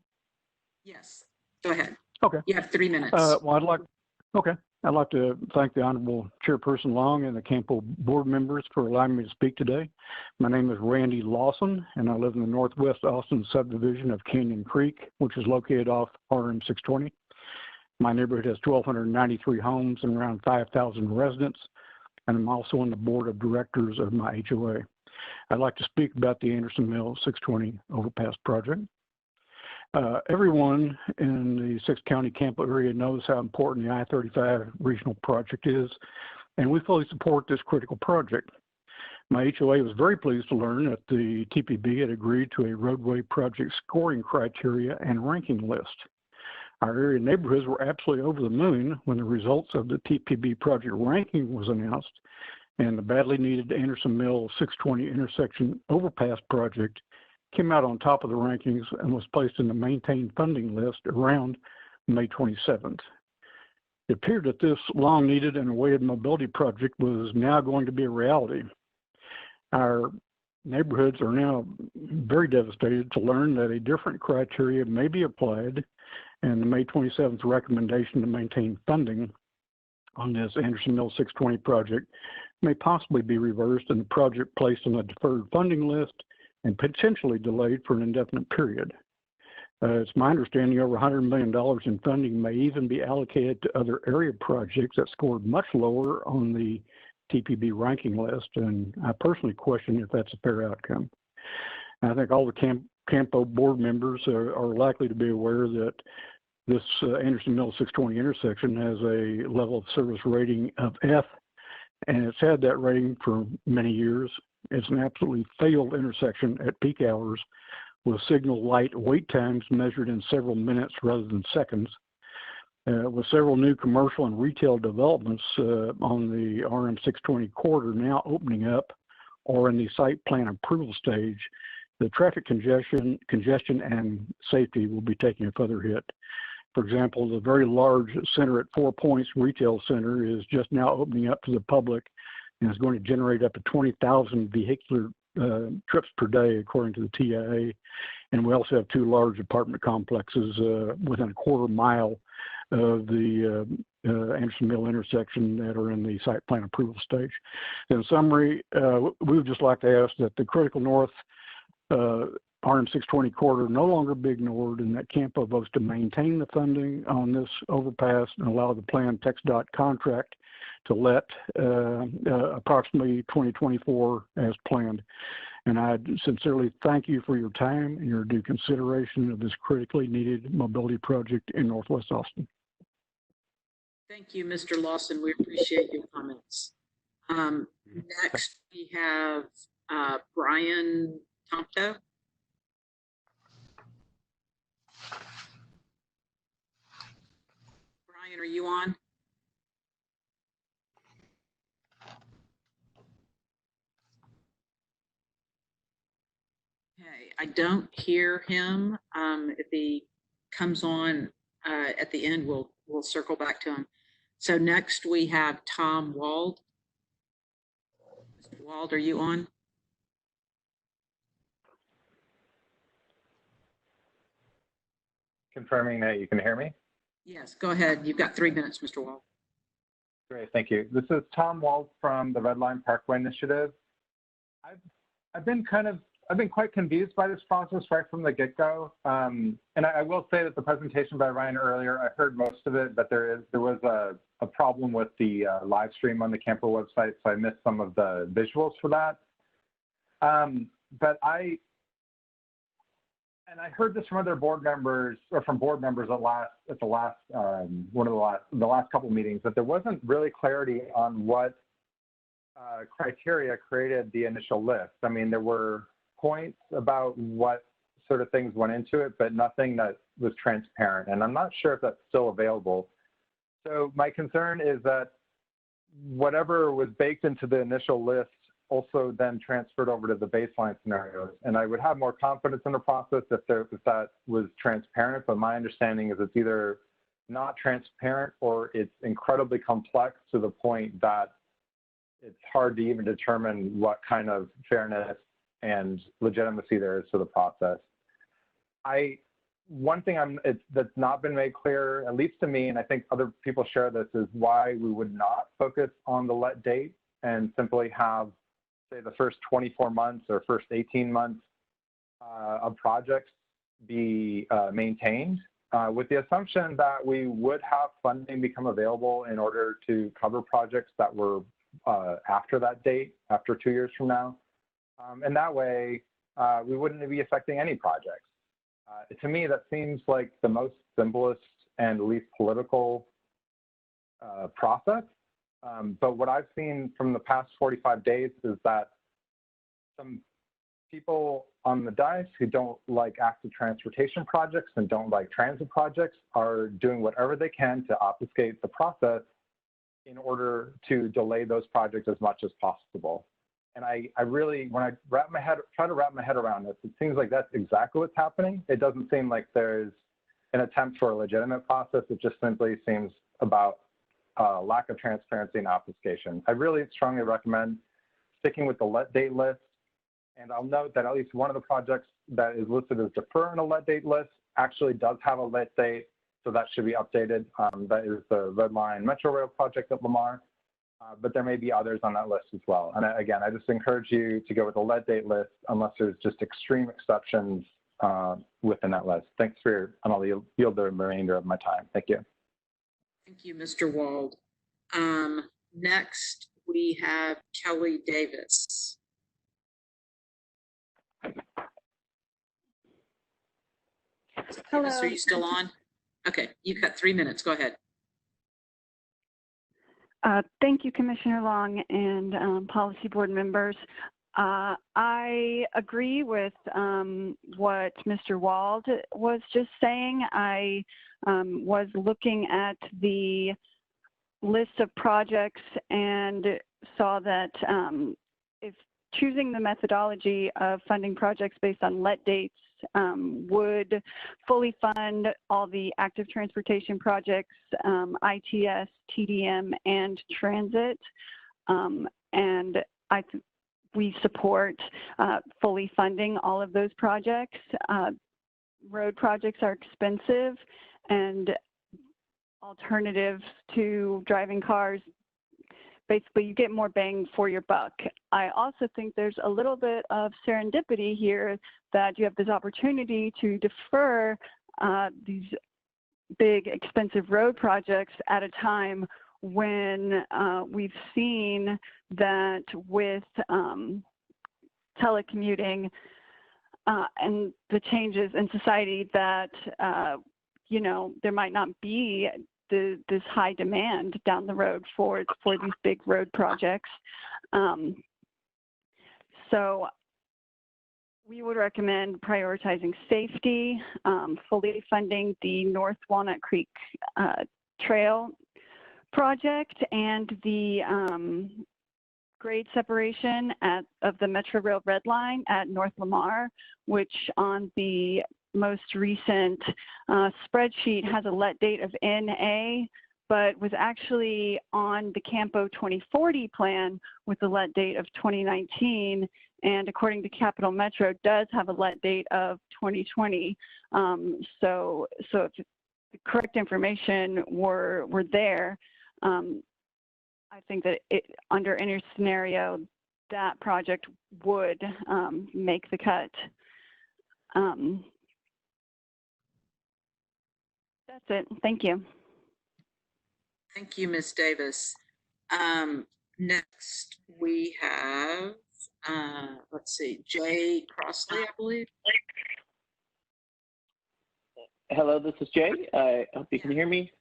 Yes, go ahead. Okay. You have 3 minutes. Well, I'd like to thank the Honorable Chairperson Long and the Campo board members for allowing me to speak today. My name is Randy Lawson, and I live in the Northwest Austin subdivision of Canyon Creek, which is located off RM 620. My neighborhood has 1,293 homes and around 5,000 residents, and I'm also on the board of directors of my HOA. I'd like to speak about the Anderson Mill 620 overpass project. Everyone in the six-county Campo area knows how important the I-35 regional project is, and we fully support this critical project. My HOA was very pleased to learn that the TPB had agreed to a roadway project scoring criteria and ranking list. Our area neighborhoods were absolutely over the moon when the results of the TPB project ranking was announced, and the badly needed Anderson Mill 620 intersection overpass project came out on top of the rankings and was placed in the maintained funding list around May 27th. It appeared that this long needed and awaited mobility project was now going to be a reality. Our neighborhoods are now very devastated to learn that a different criteria may be applied, and the May 27th recommendation to maintain funding on this Anderson Mill 620 project may possibly be reversed and the project placed on a deferred funding list and potentially delayed for an indefinite period. It's my understanding over $100 million in funding may even be allocated to other area projects that scored much lower on the TPB ranking list, and I personally question if that's a fair outcome. I think all the Campo board members are likely to be aware that this Anderson Mill 620 intersection has a level of service rating of F, and it's had that rating for many years. It's an absolutely failed intersection at peak hours with signal light wait times measured in several minutes rather than seconds. With several new commercial and retail developments on the RM 620 corridor now opening up or in the site plan approval stage, the traffic congestion and safety will be taking a further hit. For example, the very large center at 4 Points Retail Center is just now opening up to the public and is going to generate up to 20,000 vehicular trips per day, according to the TIA. And we also have two large apartment complexes within a quarter mile of the Anderson Mill intersection that are in the site plan approval stage. In summary, we would just like to ask that the critical north RM 620 corridor no longer be ignored, and that Campo votes to maintain the funding on this overpass and allow the planned TxDOT contract to let approximately 2024 as planned. And I sincerely thank you for your time and your due consideration of this critically needed mobility project in Northwest Austin. Thank you, Mr. Lawson. We appreciate your comments. Next, we have Brian Tomto. Brian, are you on? Okay, I don't hear him. If he comes on at the end, we'll circle back to him. So next we have Tom Wald. Mr. Wald, are you on? confirming that you can hear me. Yes, go ahead. You've got 3 minutes, Mr. Wald. Great, thank you. This is Tom Wald from the Red Line Parkway Initiative. I've been quite confused by this process right from the get-go. And I will say that the presentation by Ryan earlier, I heard most of it, but there was a problem with the live stream on the Campo website, so I missed some of the visuals for that. But I heard this from other board members, or from board members at the last couple of meetings, that there wasn't really clarity on what criteria created the initial list. I mean, there were points about what sort of things went into it, but nothing that was transparent. And I'm not sure if that's still available. So my concern is that whatever was baked into the initial list also then transferred over to the baseline scenarios. And I would have more confidence in the process if that was transparent, but my understanding is it's either not transparent or it's incredibly complex to the point that it's hard to even determine what kind of fairness and legitimacy there is to the process. One thing that's not been made clear, at least to me, and I think other people share this, is why we would not focus on the let date and simply have, say, the first 24 months or first 18 months of projects be maintained, with the assumption that we would have funding become available in order to cover projects that were after that date, after 2 years from now. And that way, we wouldn't be affecting any projects. To me, that seems like the most simplest and least political process. But what I've seen from the past 45 days is that some people on the dais who don't like active transportation projects and don't like transit projects are doing whatever they can to obfuscate the process in order to delay those projects as much as possible. And I really, when I try to wrap my head around this, it seems like that's exactly what's happening. It doesn't seem like there's an attempt for a legitimate process. It just simply seems about lack of transparency and obfuscation. I really strongly recommend sticking with the let date list. And I'll note that at least one of the projects that is listed as defer on a let date list actually does have a let date, so that should be updated. That is the Red Line Metro Rail project at Lamar. But there may be others on that list as well. And again, I just encourage you to go with the let date list unless there's just extreme exceptions within that list. Thanks and I'll yield the remainder of my time. Thank you. Thank you, Mr. Wald. Next, we have Kelly Davis. Hello. Davis, are you still on? Okay, you've got 3 minutes. Go ahead. Thank you, Commissioner Long and policy board members. I agree with what Mr. Wald was just saying. I was looking at the list of projects and saw that if choosing the methodology of funding projects based on let dates would fully fund all the active transportation projects, ITS, TDM, and transit. And we support fully funding all of those projects. Road projects are expensive, and alternatives to driving cars, basically you get more bang for your buck. I also think there's a little bit of serendipity here that you have this opportunity to defer these big expensive road projects at a time when we've seen that with telecommuting and the changes in society that, there might not be this high demand down the road for these big road projects. So we would recommend prioritizing safety, fully funding the North Walnut Creek Trail project, and the grade separation of the Metro Rail Red Line at North Lamar, which on the most recent spreadsheet has a let date of NA, but was actually on the Campo 2040 plan with the let date of 2019. and according to Capital Metro, does have a let date of 2020. So if the correct information were there, I think that under any scenario, that project would make the cut. That's it. Thank you. Thank you, Ms. Davis. Next, we have, let's see, Jay Crossley, I believe. Hello, this is Jay. I hope you can hear me.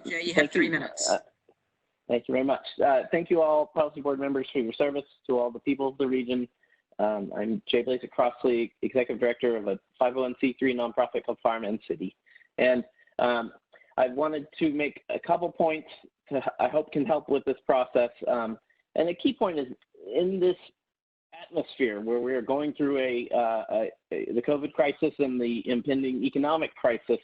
Jay, you have 3 minutes. Thank you very much. Thank you all policy board members for your service to all the people of the region. I'm Jay Blazer Crossley, Executive Director of a 501c3 nonprofit called Farm and City. And I wanted to make a couple points I hope can help with this process. And a key point is in this atmosphere where we are going through the COVID crisis and the impending economic crisis,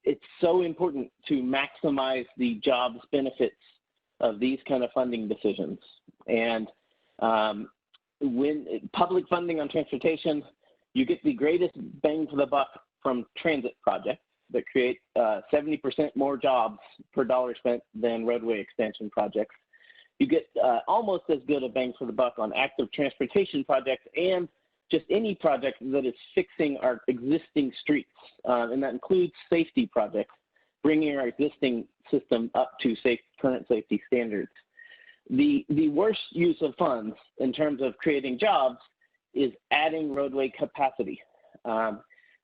it's so important to maximize the jobs benefits of these kind of funding decisions. And when public funding on transportation, you get the greatest bang for the buck from transit projects that create 70% more jobs per dollar spent than roadway expansion projects. You get almost as good a bang for the buck on active transportation projects and just any project that is fixing our existing streets. And that includes safety projects, bringing our existing system up to current safety standards. The worst use of funds in terms of creating jobs is adding roadway capacity.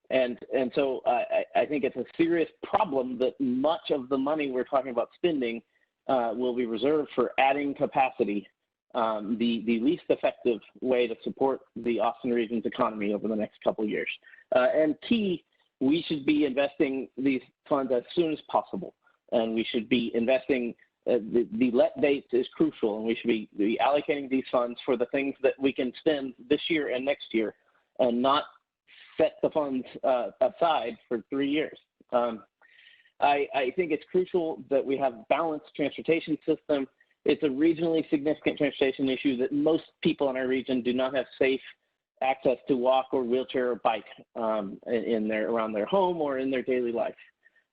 And so I think it's a serious problem that much of the money we're talking about spending will be reserved for adding capacity, the least effective way to support the Austin region's economy over the next couple of years. And we should be investing these funds as soon as possible. And we should be investing, the let date is crucial, and we should be allocating these funds for the things that we can spend this year and next year, and not set the funds aside for 3 years. I think it's crucial that we have a balanced transportation system. It's a regionally significant transportation issue that most people in our region do not have safe access to walk or wheelchair or bike around their home or in their daily life.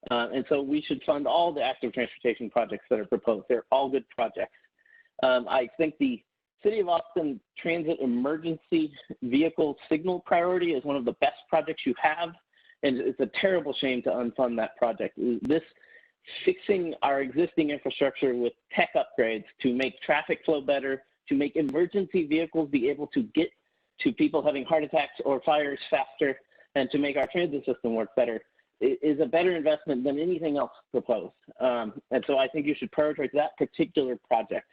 And so we should fund all the active transportation projects that are proposed. They're all good projects. I think the City of Austin Transit Emergency Vehicle Signal Priority is one of the best projects you have, and it's a terrible shame to unfund that project. This fixing our existing infrastructure with tech upgrades to make traffic flow better, to make emergency vehicles be able to get to people having heart attacks or fires faster, and to make our transit system work better is a better investment than anything else proposed. And so I think you should prioritize that particular project.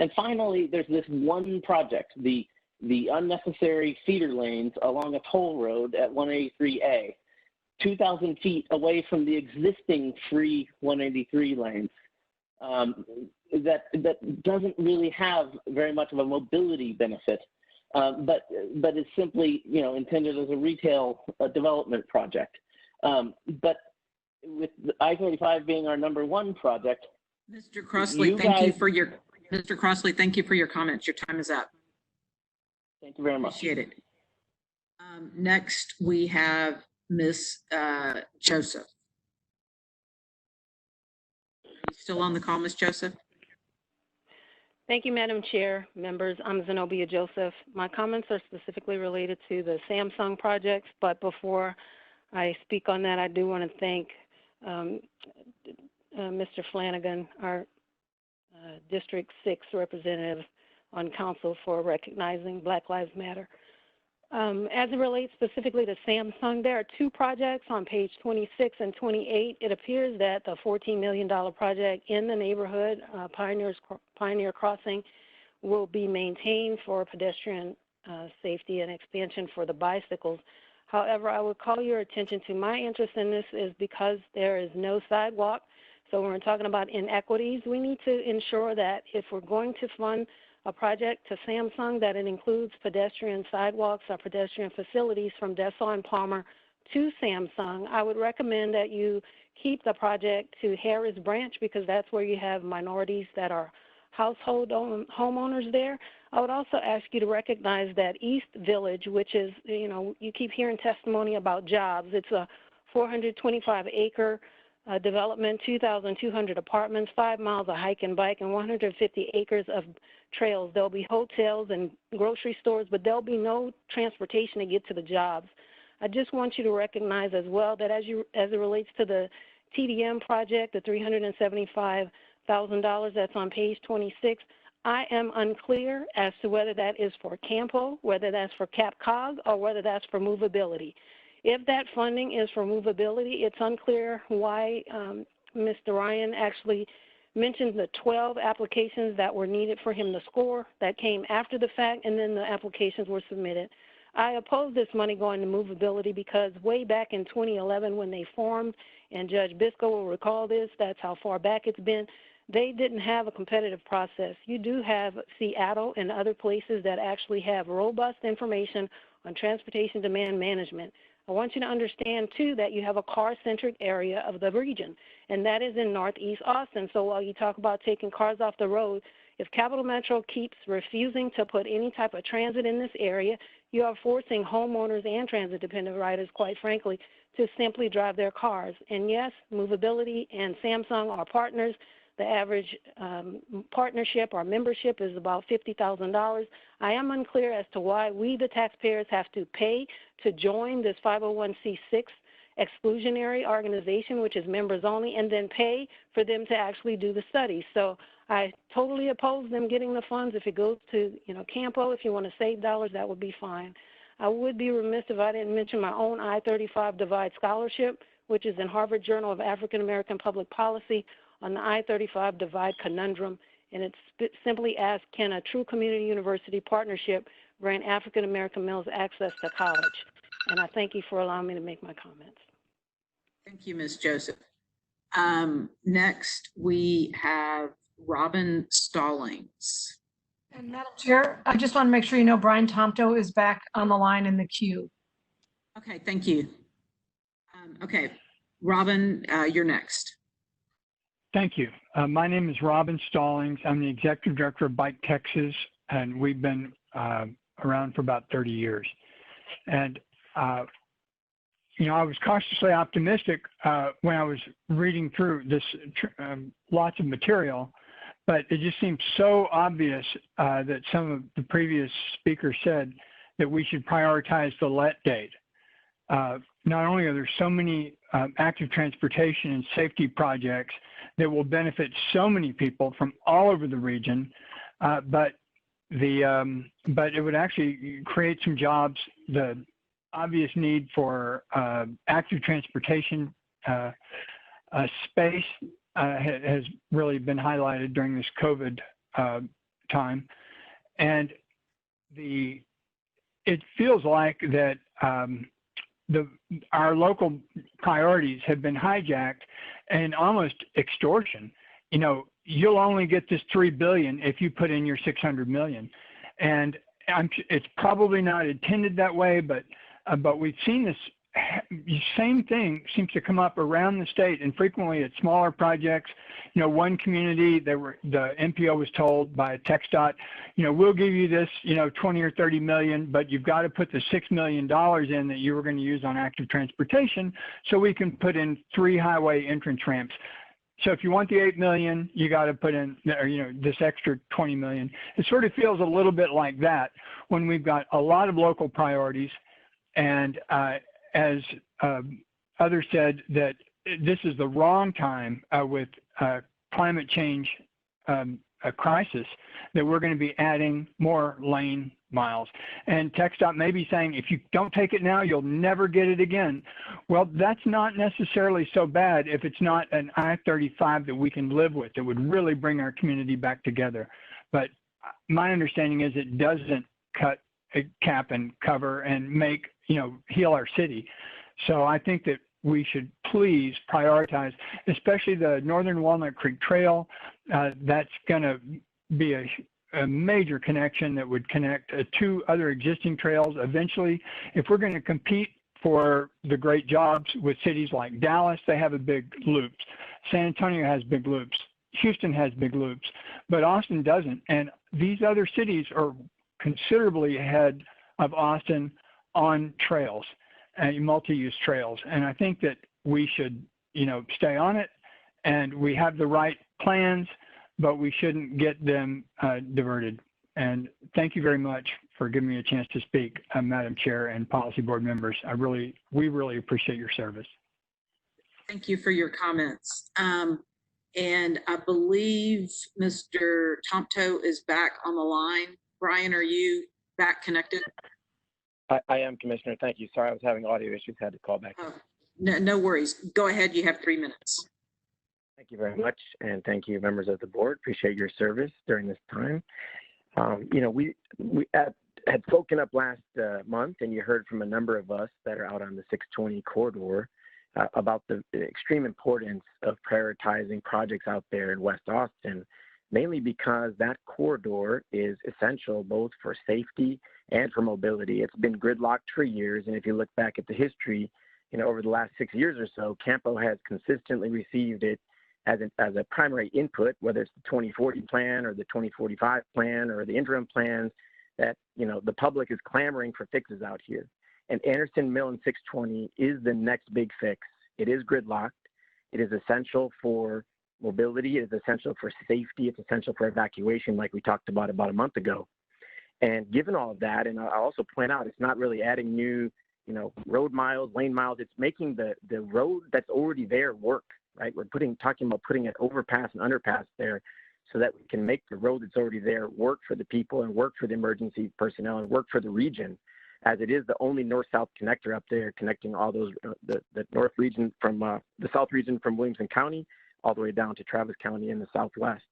And finally, there's this one project, the unnecessary feeder lanes along a toll road at 183A, 2,000 feet away from the existing free 183 lanes. That doesn't really have very much of a mobility benefit, but is simply intended as a retail development project. But with the I-35 being our #1 project, Mr. Crossley, thank you for your comments. Your time is up. Thank you very much. Appreciate it. Next, we have Ms. Joseph. Are you still on the call, Ms. Joseph? Thank you, Madam Chair, members. I'm Zenobia Joseph. My comments are specifically related to the Samsung projects, but before I speak on that, I do want to thank Mr. Flanagan, our District 6 representative on council, for recognizing Black Lives Matter. As it relates specifically to Samsung, there are 2 projects on page 26 and 28. It appears that the $14 million project in the neighborhood, Pioneer Crossing, will be maintained for pedestrian safety and expansion for the bicycles. However, I would call your attention to my interest in this is because there is no sidewalk. So when we're talking about inequities, we need to ensure that if we're going to fund a project to Samsung, that it includes pedestrian sidewalks or pedestrian facilities from Dessau and Palmer to Samsung. I would recommend that you keep the project to Harris Branch, because that's where you have minorities that are household homeowners there. I would also ask you to recognize that East Village, which is, you keep hearing testimony about jobs. It's a 425-acre development, 2,200 apartments, 5 miles of hike and bike, and 150 acres of trails. There'll be hotels and grocery stores, but there'll be no transportation to get to the jobs. I just want you to recognize as well that as it relates to the TDM project, the $375,000 that's on page 26, I am unclear as to whether that is for Campo, whether that's for CapCog, or whether that's for movability. If that funding is for movability, it's unclear why Mr. Ryan actually mentioned the 12 applications that were needed for him to score that came after the fact, and then the applications were submitted. I oppose this money going to movability because way back in 2011 when they formed, and Judge Biscoe will recall this, that's how far back it's been, they didn't have a competitive process. You do have Seattle and other places that actually have robust information on transportation demand management. I want you to understand, too, that you have a car-centric area of the region, and that is in Northeast Austin. So while you talk about taking cars off the road, if Capital Metro keeps refusing to put any type of transit in this area, you are forcing homeowners and transit-dependent riders, quite frankly, to simply drive their cars. And yes, Movability and Samsung are partners. The average partnership or membership is about $50,000. I am unclear as to why we, the taxpayers, have to pay to join this 501c6 exclusionary organization, which is members only, and then pay for them to actually do the study. So I totally oppose them getting the funds. If it goes to, Campo, if you want to save dollars, that would be fine. I would be remiss if I didn't mention my own I-35 Divide Scholarship, which is in Harvard Journal of African American Public Policy on the I-35 Divide Conundrum, and it simply asks, can a true community university partnership grant African American males access to college? And I thank you for allowing me to make my comments. Thank you, Ms. Joseph. Next, we have Robin Stallings. And Madam Chair, I just want to make sure you know Brian Tomto is back on the line in the queue. Okay, thank you. Okay, Robin, you're next. Thank you. My name is Robin Stallings. I'm the Executive Director of Bike Texas, and we've been around for about 30 years. And, I was cautiously optimistic when I was reading through this lots of material, but it just seems so obvious that some of the previous speakers said that we should prioritize the let date. Not only are there so many active transportation and safety projects that will benefit so many people from all over the region, but it would actually create some jobs. The obvious need for active transportation space has really been highlighted during this COVID time, and it feels like that our local priorities have been hijacked and almost extortion. You'll only get this $3 billion if you put in your $600 million, and it's probably not intended that way, but we've seen this same thing seems to come up around the state, and frequently at smaller projects. One community, the MPO was told by TxDOT, we'll give you this, 20 or 30 million, but you've got to put the $6 million in that you were going to use on active transportation so we can put in 3 highway entrance ramps. So if you want the 8 million, you got to put in, this extra 20 million. It sort of feels a little bit like that when we've got a lot of local priorities, and as others said, that this is the wrong time with climate change a crisis, that we're going to be adding more lane miles. And TxDOT may be saying, if you don't take it now, you'll never get it again. Well, that's not necessarily so bad if it's not an I-35 that we can live with, that would really bring our community back together. But my understanding is it doesn't cut, cap and cover and make, heal our city. So I think that we should please prioritize, especially the Northern Walnut Creek Trail. That's going to be a major connection that would connect 2 other existing trails. Eventually, if we're going to compete for the great jobs with cities like Dallas, they have a big loops. San Antonio has big loops. Houston has big loops, but Austin doesn't. And these other cities are considerably ahead of Austin on trails and multi-use trails. And I think that we should, stay on it, and we have the right plans, but we shouldn't get them diverted. And thank you very much for giving me a chance to speak, Madam Chair and Policy Board members. We really appreciate your service. Thank you for your comments. And I believe Mr. Tomto is back on the line. Brian, are you back connected? I am, Commissioner. Thank you. Sorry, I was having audio issues. Had to call back. Oh, no worries. Go ahead. You have 3 minutes. Thank you very much, and thank you, members of the board. Appreciate your service during this time. We had spoken up last month, and you heard from a number of us that are out on the 620 corridor about the extreme importance of prioritizing projects out there in West Austin, mainly because that corridor is essential both for safety and for mobility. It's been gridlocked for years, and if you look back at the history, over the last 6 years or so, Campo has consistently received it as a primary input, whether it's the 2040 plan or the 2045 plan or the interim plans, that the public is clamoring for fixes out here. And Anderson Mill and 620 is the next big fix. It is gridlocked. It is essential for mobility. It is essential for safety. It's essential for evacuation, like we talked about a month ago. And given all of that, and I'll also point out, it's not really adding new, road miles, lane miles. It's making the road that's already there work, right? We're talking about putting an overpass and underpass there so that we can make the road that's already there work for the people and work for the emergency personnel and work for the region, as it is the only north-south connector up there connecting all those, the north region from, the south region from Williamson County all the way down to Travis County in the southwest.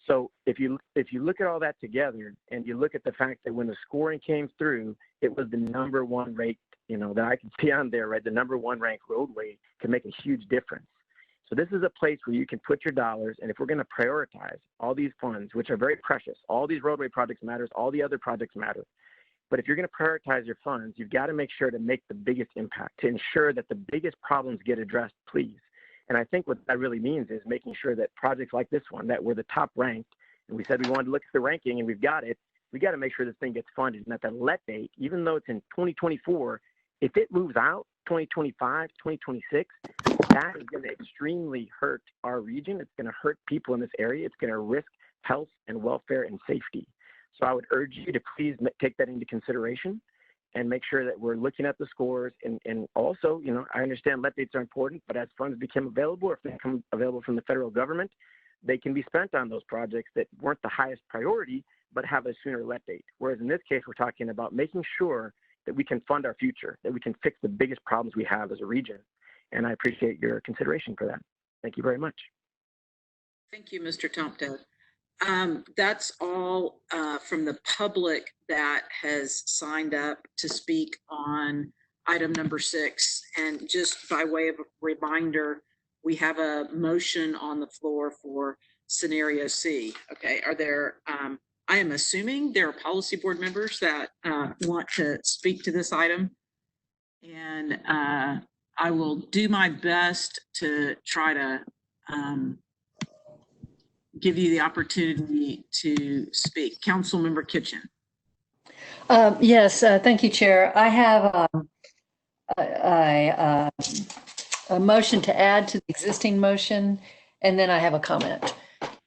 So if you look at all that together and you look at the fact that when the scoring came through, it was the number one rate, that I can see on there, right? The number one ranked roadway can make a huge difference. So this is a place where you can put your dollars, and if we're going to prioritize all these funds, which are very precious, all these roadway projects matters, all the other projects matter. But if you're going to prioritize your funds, you've got to make sure to make the biggest impact, to ensure that the biggest problems get addressed, please. And I think what that really means is making sure that projects like this one, that were the top ranked, and we said we wanted to look at the ranking and we've got it, we got to make sure this thing gets funded, and that the let date, even though it's in 2024, if it moves out 2025, 2026, that is going to extremely hurt our region. It's going to hurt people in this area. It's going to risk health and welfare and safety. So I would urge you to please take that into consideration and make sure that we're looking at the scores. And also, I understand let dates are important, but as funds become available, or if they become available from the federal government, they can be spent on those projects that weren't the highest priority, but have a sooner let date. Whereas in this case, we're talking about making sure that we can fund our future, that we can fix the biggest problems we have as a region. And I appreciate your consideration for that. Thank you very much. Thank you, Mr. Tomto. That's all from the public that has signed up to speak on item number 6. And just by way of a reminder, we have a motion on the floor for scenario C. Okay, are there, I am assuming there are policy board members that want to speak to this item. And I will do my best to try to give you the opportunity to speak. Councilmember Kitchen. Yes, thank you, Chair. I have a motion to add to the existing motion, and then I have a comment.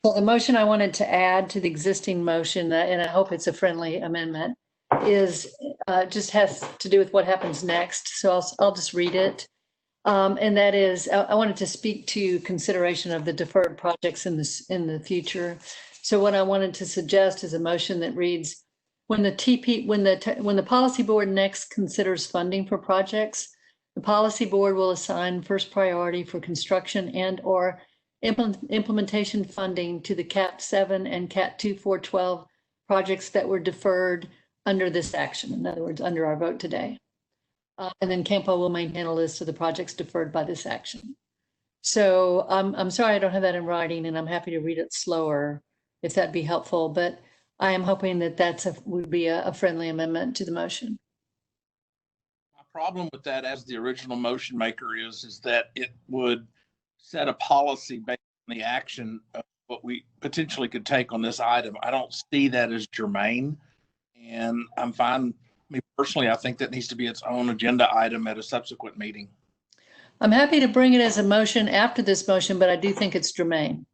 So the motion I wanted to add to the existing motion, and I hope it's a friendly amendment, is just has to do with what happens next. So I'll just read it. And that is, I wanted to speak to consideration of the deferred projects in the future. So what I wanted to suggest is a motion that reads, when the policy board next considers funding for projects, the policy board will assign first priority for construction and/or implementation funding to the CAT 7 and CAT 2412 projects that were deferred under this action. In other words, under our vote today. And then Campo will maintain a list of the projects deferred by this action. So I'm sorry I don't have that in writing, and I'm happy to read it slower if that'd be helpful. But I am hoping that would be a friendly amendment to the motion. My problem with that, as the original motion maker, is that it would set a policy based the action of what we potentially could take on this item. I don't see that as germane, and I'm fine. Me personally, I think that needs to be its own agenda item at a subsequent meeting. I'm happy to bring it as a motion after this motion, but I do think it's germane.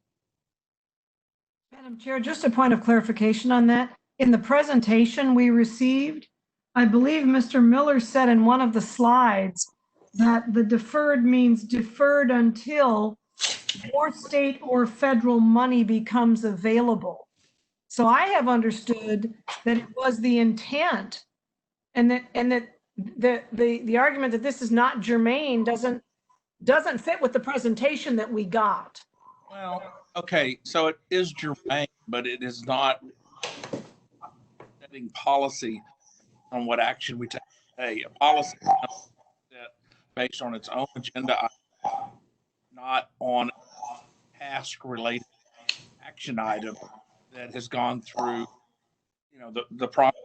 Madam Chair, just a point of clarification on that. In the presentation we received, I believe Mr. Miller said in one of the slides that the deferred means deferred until more state or federal money becomes available. So I have understood that it was the intent, and that the argument that this is not germane doesn't fit with the presentation that we got. Well, okay, so it is germane, but it is not setting policy on what action we take today. A policy is set based on its own agenda, not on a task-related action item that has gone through, the process.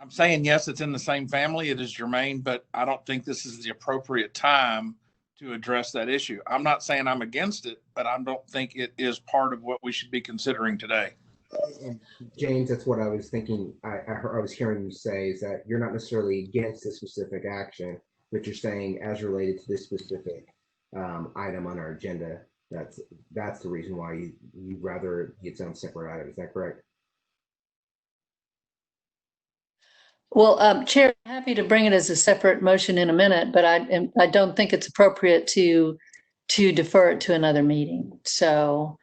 I'm saying, yes, it's in the same family. It is germane, but I don't think this is the appropriate time to address that issue. I'm not saying I'm against it, but I don't think it is part of what we should be considering today. And James, that's what I was thinking. I was hearing you say is that you're not necessarily against this specific action, but you're saying as related to this specific item on our agenda, that's the reason why you'd rather its own separate item. Is that correct? Well, Chair, I'm happy to bring it as a separate motion in a minute, but I don't think it's appropriate to defer it to another meeting. So,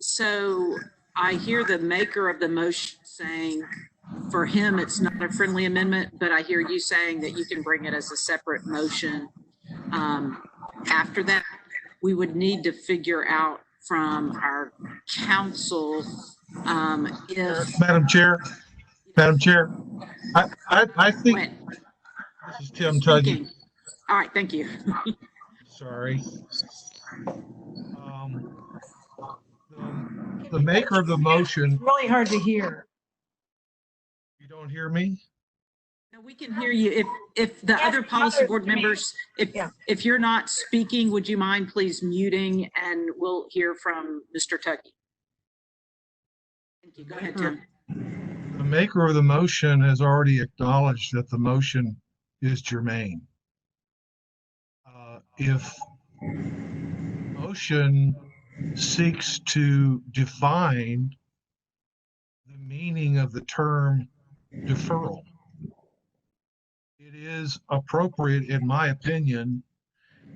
So I hear the maker of the motion saying for him, it's not a friendly amendment, but I hear you saying that you can bring it as a separate motion. After that, we would need to figure out from our council if. Madam Chair, I think this is Tim Tudgy. All right, thank you. Sorry. The maker of the motion. It's really hard to hear. You don't hear me? No, we can hear you. If the other policy board members, if you're not speaking, would you mind please muting, and we'll hear from Mr. Tuckey. Thank you. Go ahead, Tim. The maker of the motion has already acknowledged that the motion is germane. If motion seeks to define the meaning of the term deferral, it is appropriate, in my opinion,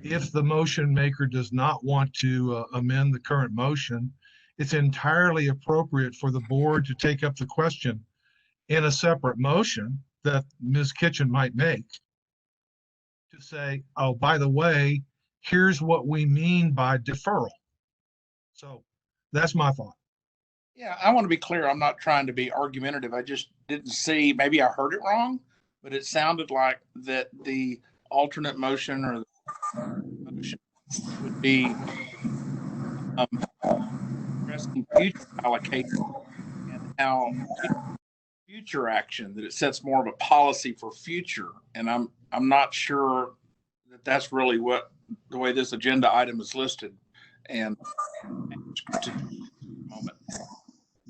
if the motion maker does not want to amend the current motion, it's entirely appropriate for the board to take up the question in a separate motion that Ms. Kitchen might make to say, oh, by the way, here's what we mean by deferral. So that's my thought. Yeah, I want to be clear. I'm not trying to be argumentative. I just didn't see, maybe I heard it wrong, but it sounded like that the alternate motion or the motion would be addressing future allocation and how future action, that it sets more of a policy for future. And I'm not sure that that's really what the way this agenda item is listed. And moment.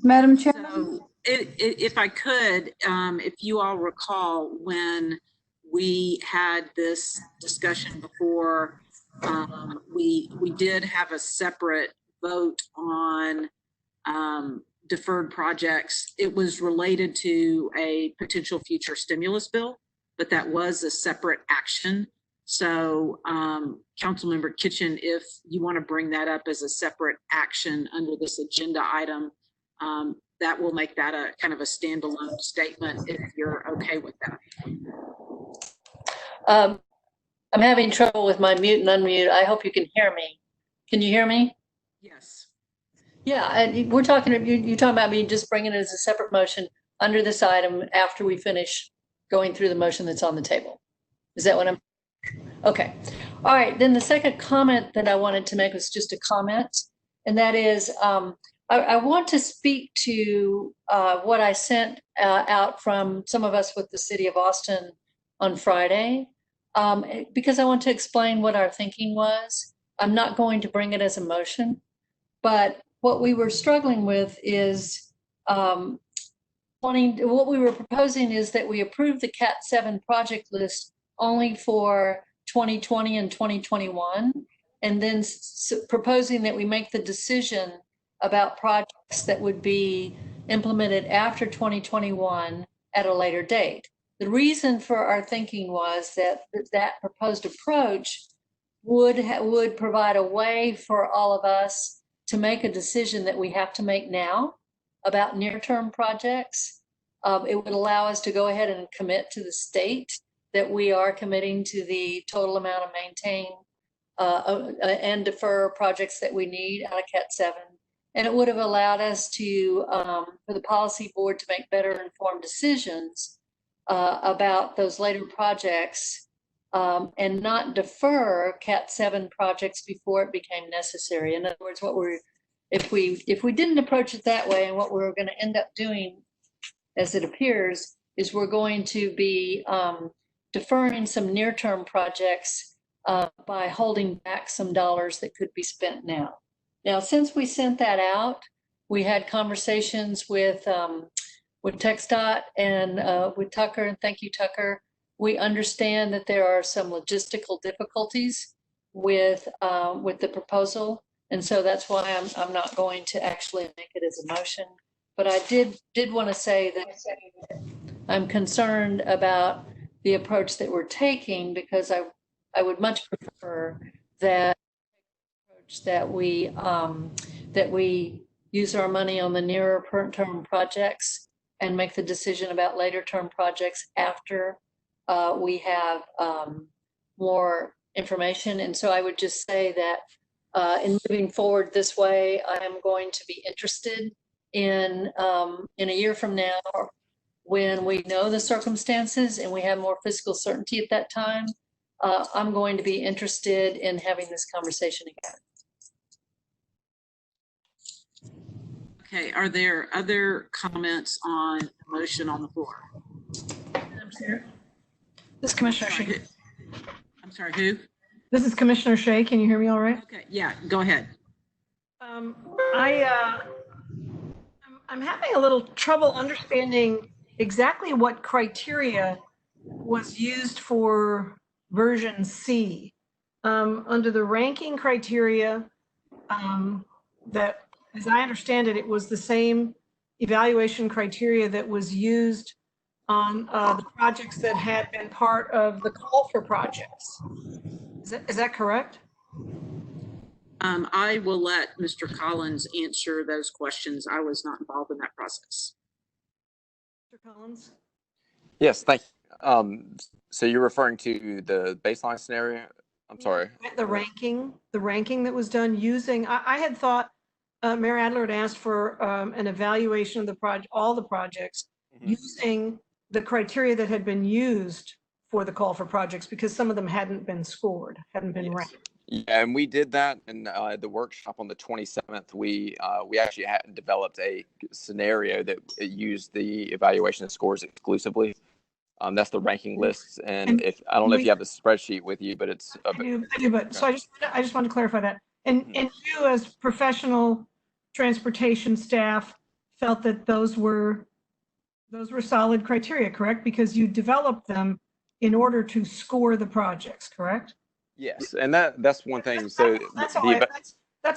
Madam Chair. So if I could, if you all recall when we had this discussion before, we did have a separate vote on deferred projects. It was related to a potential future stimulus bill, but that was a separate action. So Councilmember Kitchen, if you want to bring that up as a separate action under this agenda item, that will make that a kind of a standalone statement if you're okay with that. I'm having trouble with my mute and unmute. I hope you can hear me. Can you hear me? Yes. Yeah, and you're talking about me just bringing it as a separate motion under this item after we finish going through the motion that's on the table. Is that what I'm? Okay. All right. Then the second comment that I wanted to make was just a comment, and that is I want to speak to what I sent out from some of us with the City of Austin on Friday. because I want to explain what our thinking was. I'm not going to bring it as a motion, but what we were struggling with is what we were proposing is that we approve the CAT 7 project list only for 2020 and 2021, and then proposing that we make the decision about projects that would be implemented after 2021 at a later date. The reason for our thinking was that that proposed approach would provide a way for all of us to make a decision that we have to make now about near-term projects. It would allow us to go ahead and commit to the state that we are committing to the total amount of maintain and defer projects that we need out of CAT 7. And it would have allowed us to, for the policy board to make better informed decisions about those later projects and not defer CAT 7 projects before it became necessary. In other words, if we didn't approach it that way, and what we're going to end up doing, as it appears, is we're going to be deferring some near-term projects by holding back some dollars that could be spent now. Now, since we sent that out, we had conversations with TxDOT and with Tucker, and thank you, Tucker. We understand that there are some logistical difficulties with the proposal, and so that's why I'm not going to actually make it as a motion. But I did want to say that I'm concerned about the approach that we're taking, because I would much prefer that we use our money on the nearer term projects and make the decision about later term projects after we have more information. And so I would just say that in moving forward this way, I am going to be interested in a year from now, when we know the circumstances and we have more fiscal certainty at that time. I'm going to be interested in having this conversation again. Okay, are there other comments on the motion on the floor? This is Commissioner Shea. I'm sorry, who? This is Commissioner Shea. Can you hear me all right? Okay, yeah, go ahead. I'm having a little trouble understanding exactly what criteria was used for version C. Under the ranking criteria, that, as I understand it, it was the same evaluation criteria that was used on the projects that had been part of the call for projects. Is that correct? I will let Mr. Collins answer those questions. I was not involved in that process. Mr. Collins? Yes, thank you. So you're referring to the baseline scenario? I'm sorry. The ranking that was done using, I had thought Mayor Adler had asked for an evaluation of the project, all the projects, using the criteria that had been used for the call for projects, because some of them hadn't been scored, hadn't been ranked. Yeah, and we did that in the workshop on the 27th. We actually had developed a scenario that used the evaluation scores exclusively. That's the ranking lists, and if I don't know if you have the spreadsheet with you, but it's. I do, but so I just want to clarify that. And you, as professional transportation staff, felt that those were solid criteria, correct? Because you developed them in order to score the projects, correct? Yes, and that's one thing. So that's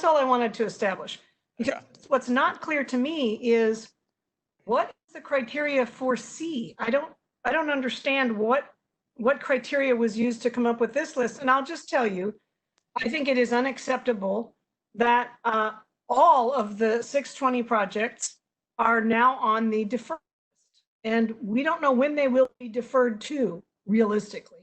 all I wanted to establish. Because what's not clear to me is what is the criteria for C? I don't understand what criteria was used to come up with this list. And I'll just tell you, I think it is unacceptable that all of the 620 projects are now on the deferred list. And we don't know when they will be deferred to, realistically.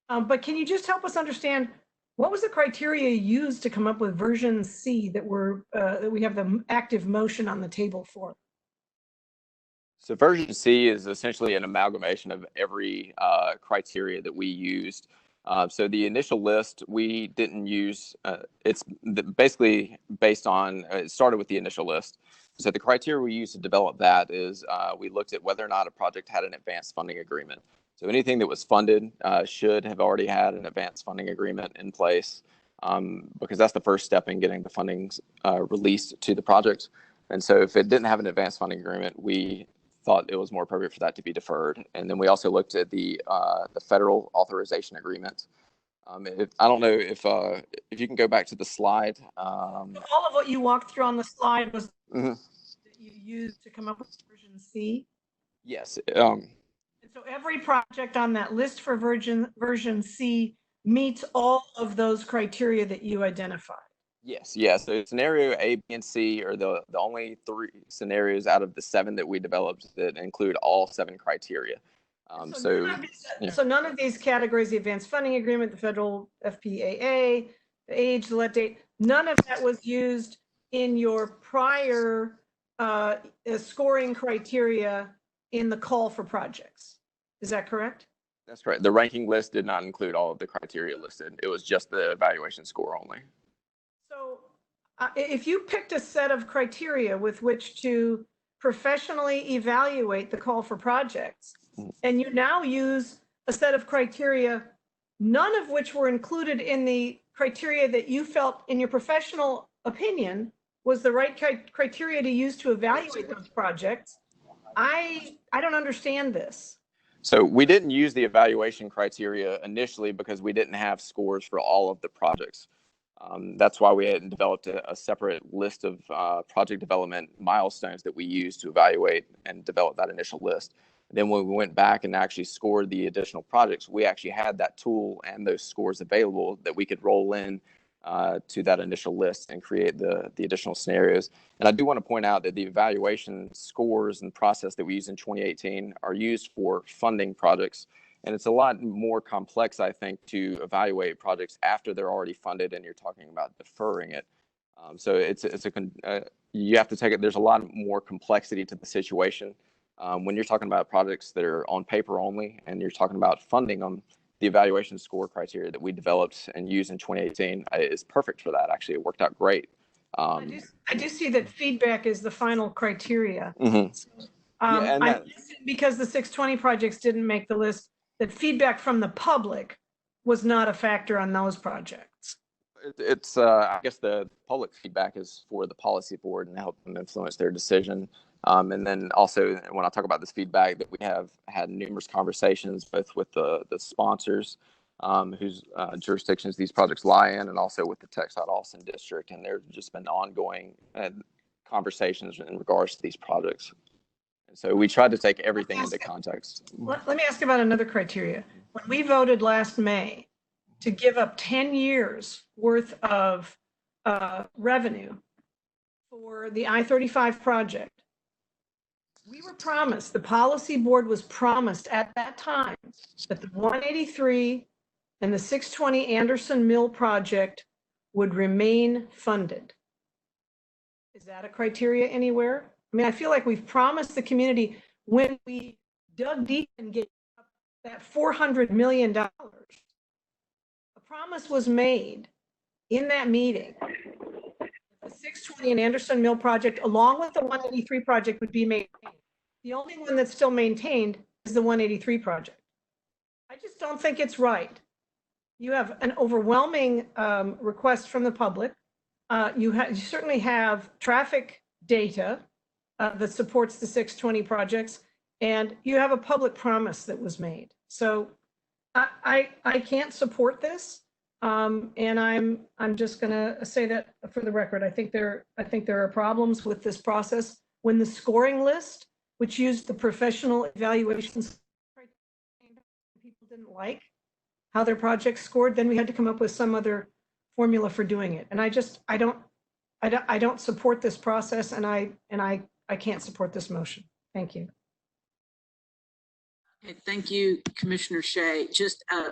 But can you just help us understand what was the criteria used to come up with version C that we have the active motion on the table for? So version C is essentially an amalgamation of every criteria that we used. So the initial list, we didn't use, it's basically based on, it started with the initial list. So the criteria we used to develop that is we looked at whether or not a project had an advanced funding agreement. So anything that was funded should have already had an advanced funding agreement in place, because that's the first step in getting the funding released to the project. And so if it didn't have an advanced funding agreement, we thought it was more appropriate for that to be deferred. And then we also looked at the federal authorization agreement. I don't know if you can go back to the slide. All of what you walked through on the slide was Mhm. that you used to come up with version C. Yes. And so every project on that list for version C meets all of those criteria that you identified. Yes. So scenario A, B, and C are the only 3 scenarios out of the 7 that we developed that include all 7 criteria. So none of these categories, the advanced funding agreement, the federal FPAA, the age, the let date, none of that was used in your prior scoring criteria in the call for projects. Is that correct? That's correct. The ranking list did not include all of the criteria listed. It was just the evaluation score only. So if you picked a set of criteria with which to professionally evaluate the call for projects, and you now use a set of criteria, none of which were included in the criteria that you felt, in your professional opinion, was the right criteria to use to evaluate those projects, I don't understand this. So we didn't use the evaluation criteria initially because we didn't have scores for all of the projects. That's why we hadn't developed a separate list of project development milestones that we used to evaluate and develop that initial list. Then when we went back and actually scored the additional projects, we actually had that tool and those scores available that we could roll in to that initial list and create the additional scenarios. And I do want to point out that the evaluation scores and process that we used in 2018 are used for funding projects. And it's a lot more complex, I think, to evaluate projects after they're already funded and you're talking about deferring it. So you have to take it. There's a lot more complexity to the situation. When you're talking about projects that are on paper only and you're talking about funding them, the evaluation score criteria that we developed and used in 2018 is perfect for that. Actually, it worked out great. I do see that feedback is the final criteria. Mm-hmm. Because the 620 projects didn't make the list, that feedback from the public was not a factor on those projects. It's I guess the public feedback is for the policy board and help them influence their decision. And then also when I talk about this feedback, that we have had numerous conversations both with the sponsors whose jurisdictions these projects lie in, and also with the Texas Austin district. And there's just been ongoing conversations in regards to these projects. And so we tried to take everything into context. Let me ask about another criteria. When we voted last May to give up 10 years worth of revenue for the I-35 project, we were promised, the policy board was promised at that time, that the 183 and the 620 Anderson Mill project would remain funded. Is that a criteria anywhere? I mean, I feel like we've promised the community when we dug deep and gave up that $400 million. A promise was made in that meeting. The 620 and Anderson Mill project, along with the 183 project, would be maintained. The only one that's still maintained is the 183 project. I just don't think it's right. You have an overwhelming request from the public. You certainly have traffic data that supports the 620 projects, and you have a public promise that was made. So I can't support this, and I'm just going to say that for the record. I think there are problems with this process. When the scoring list, which used the professional evaluations, people didn't like how their projects scored, then we had to come up with some other formula for doing it. And I don't support this process, and I can't support this motion. Thank you. Okay, thank you, Commissioner Shea. Just a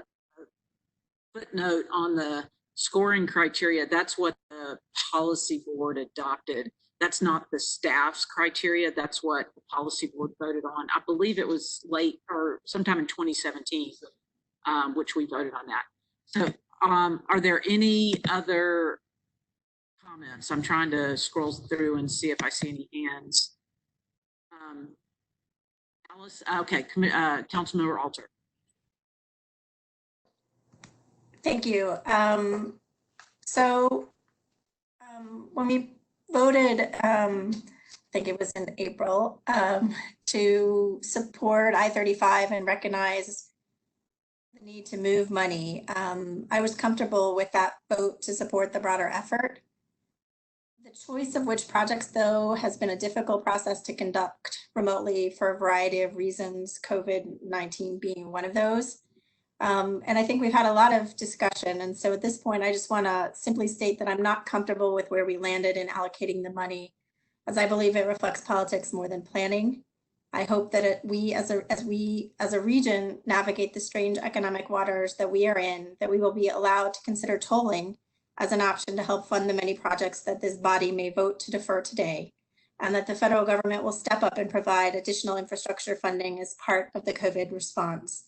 footnote on the scoring criteria. That's what the policy board adopted. That's not the staff's criteria. That's what the policy board voted on. I believe it was late or sometime in 2017, which we voted on that. So are there any other comments? I'm trying to scroll through and see if I see any hands. Alice, okay, Councilmember Alter. Thank you. When we voted, I think it was in April, to support I-35 and recognize the need to move money, I was comfortable with that vote to support the broader effort. The choice of which projects, though, has been a difficult process to conduct remotely for a variety of reasons, COVID-19 being one of those. And I think we've had a lot of discussion. And so at this point, I just want to simply state that I'm not comfortable with where we landed in allocating the money, as I believe it reflects politics more than planning. I hope that we as a region navigate the strange economic waters that we are in, that we will be allowed to consider tolling as an option to help fund the many projects that this body may vote to defer today, and that the federal government will step up and provide additional infrastructure funding as part of the COVID response.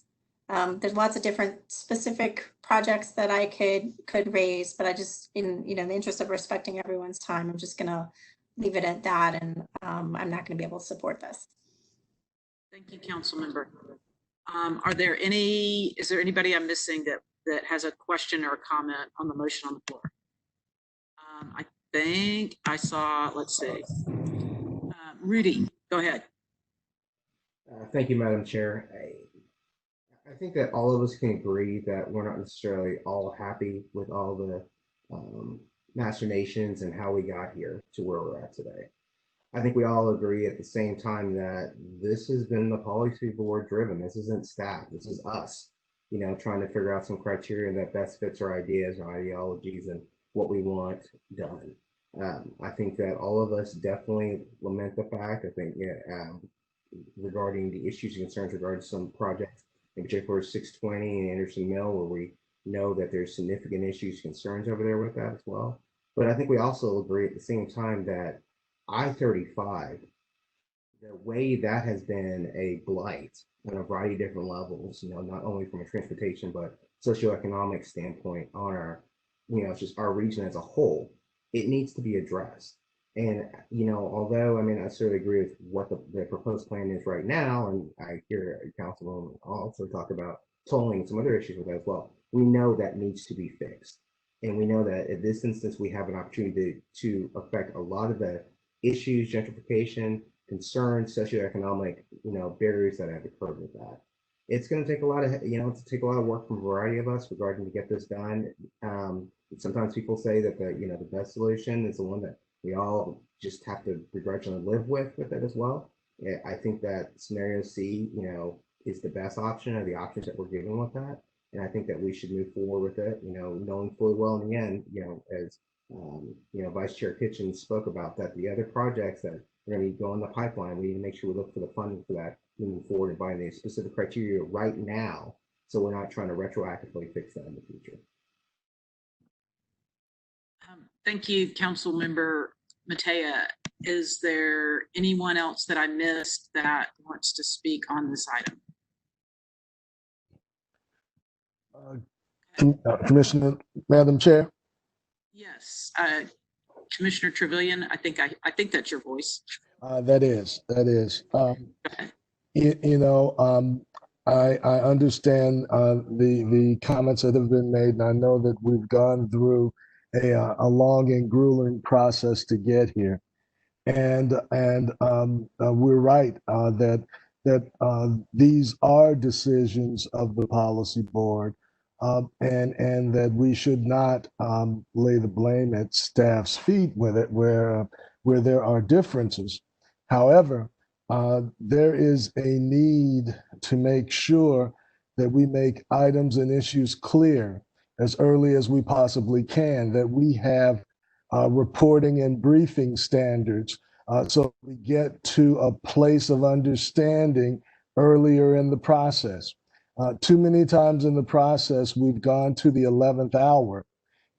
There's lots of different specific projects that I could raise, but I just, in the interest of respecting everyone's time, I'm just gonna leave it at that, and I'm not gonna be able to support this. Thank you, council member. Is there anybody I'm missing that has a question or a comment on the motion on the floor? I think I saw, let's see. Rudy, go ahead. Thank you, Madam Chair. I think that all of us can agree that we're not necessarily all happy with all the machinations and how we got here to where we're at today. I think we all agree at the same time that this has been the policy board driven. This isn't staff. This is us, trying to figure out some criteria that best fits our ideas, our ideologies, and what we want done. I think that all of us definitely lament the fact, I think, regarding the issues and concerns regarding some projects, in particular 620 and Anderson Mill, where we know that there's significant issues, concerns over there with that as well. But I think we also agree at the same time that I-35, the way that has been a blight on a variety of different levels, not only from a transportation, but socioeconomic standpoint on our, just our region as a whole, it needs to be addressed. And, although, I certainly agree with what the proposed plan is right now, and I hear Councilwoman also talk about tolling some other issues with that as well, we know that needs to be fixed. And we know that in this instance, we have an opportunity to affect a lot of the issues, gentrification, concerns, socioeconomic, barriers that have occurred with that. It's going to take a lot of, take a lot of work from a variety of us regarding to get this done. Sometimes people say that the best solution is the one that we all just have to begrudgingly live with it as well. I think that scenario C, is the best option of the options that we're given with that. And I think that we should move forward with it, knowing fully well in the end, as Vice Chair Kitchen spoke about, that the other projects that are going to be going in the pipeline, we need to make sure we look for the funding for that moving forward and by the specific criteria right now, so we're not trying to retroactively fix that in the future. Thank you, Council Member Matea. Is there anyone else that I missed that wants to speak on this item? Commissioner, Madam Chair. Yes, Commissioner Trevelyan. I think that's your voice. That is. I understand the comments that have been made, and I know that we've gone through a long and grueling process to get here, and we're right that these are decisions of the policy board. And that we should not lay the blame at staff's feet with it where there are differences. However, there is a need to make sure that we make items and issues clear as early as we possibly can, that we have reporting and briefing standards so we get to a place of understanding earlier in the process. Too many times in the process, we've gone to the 11th hour.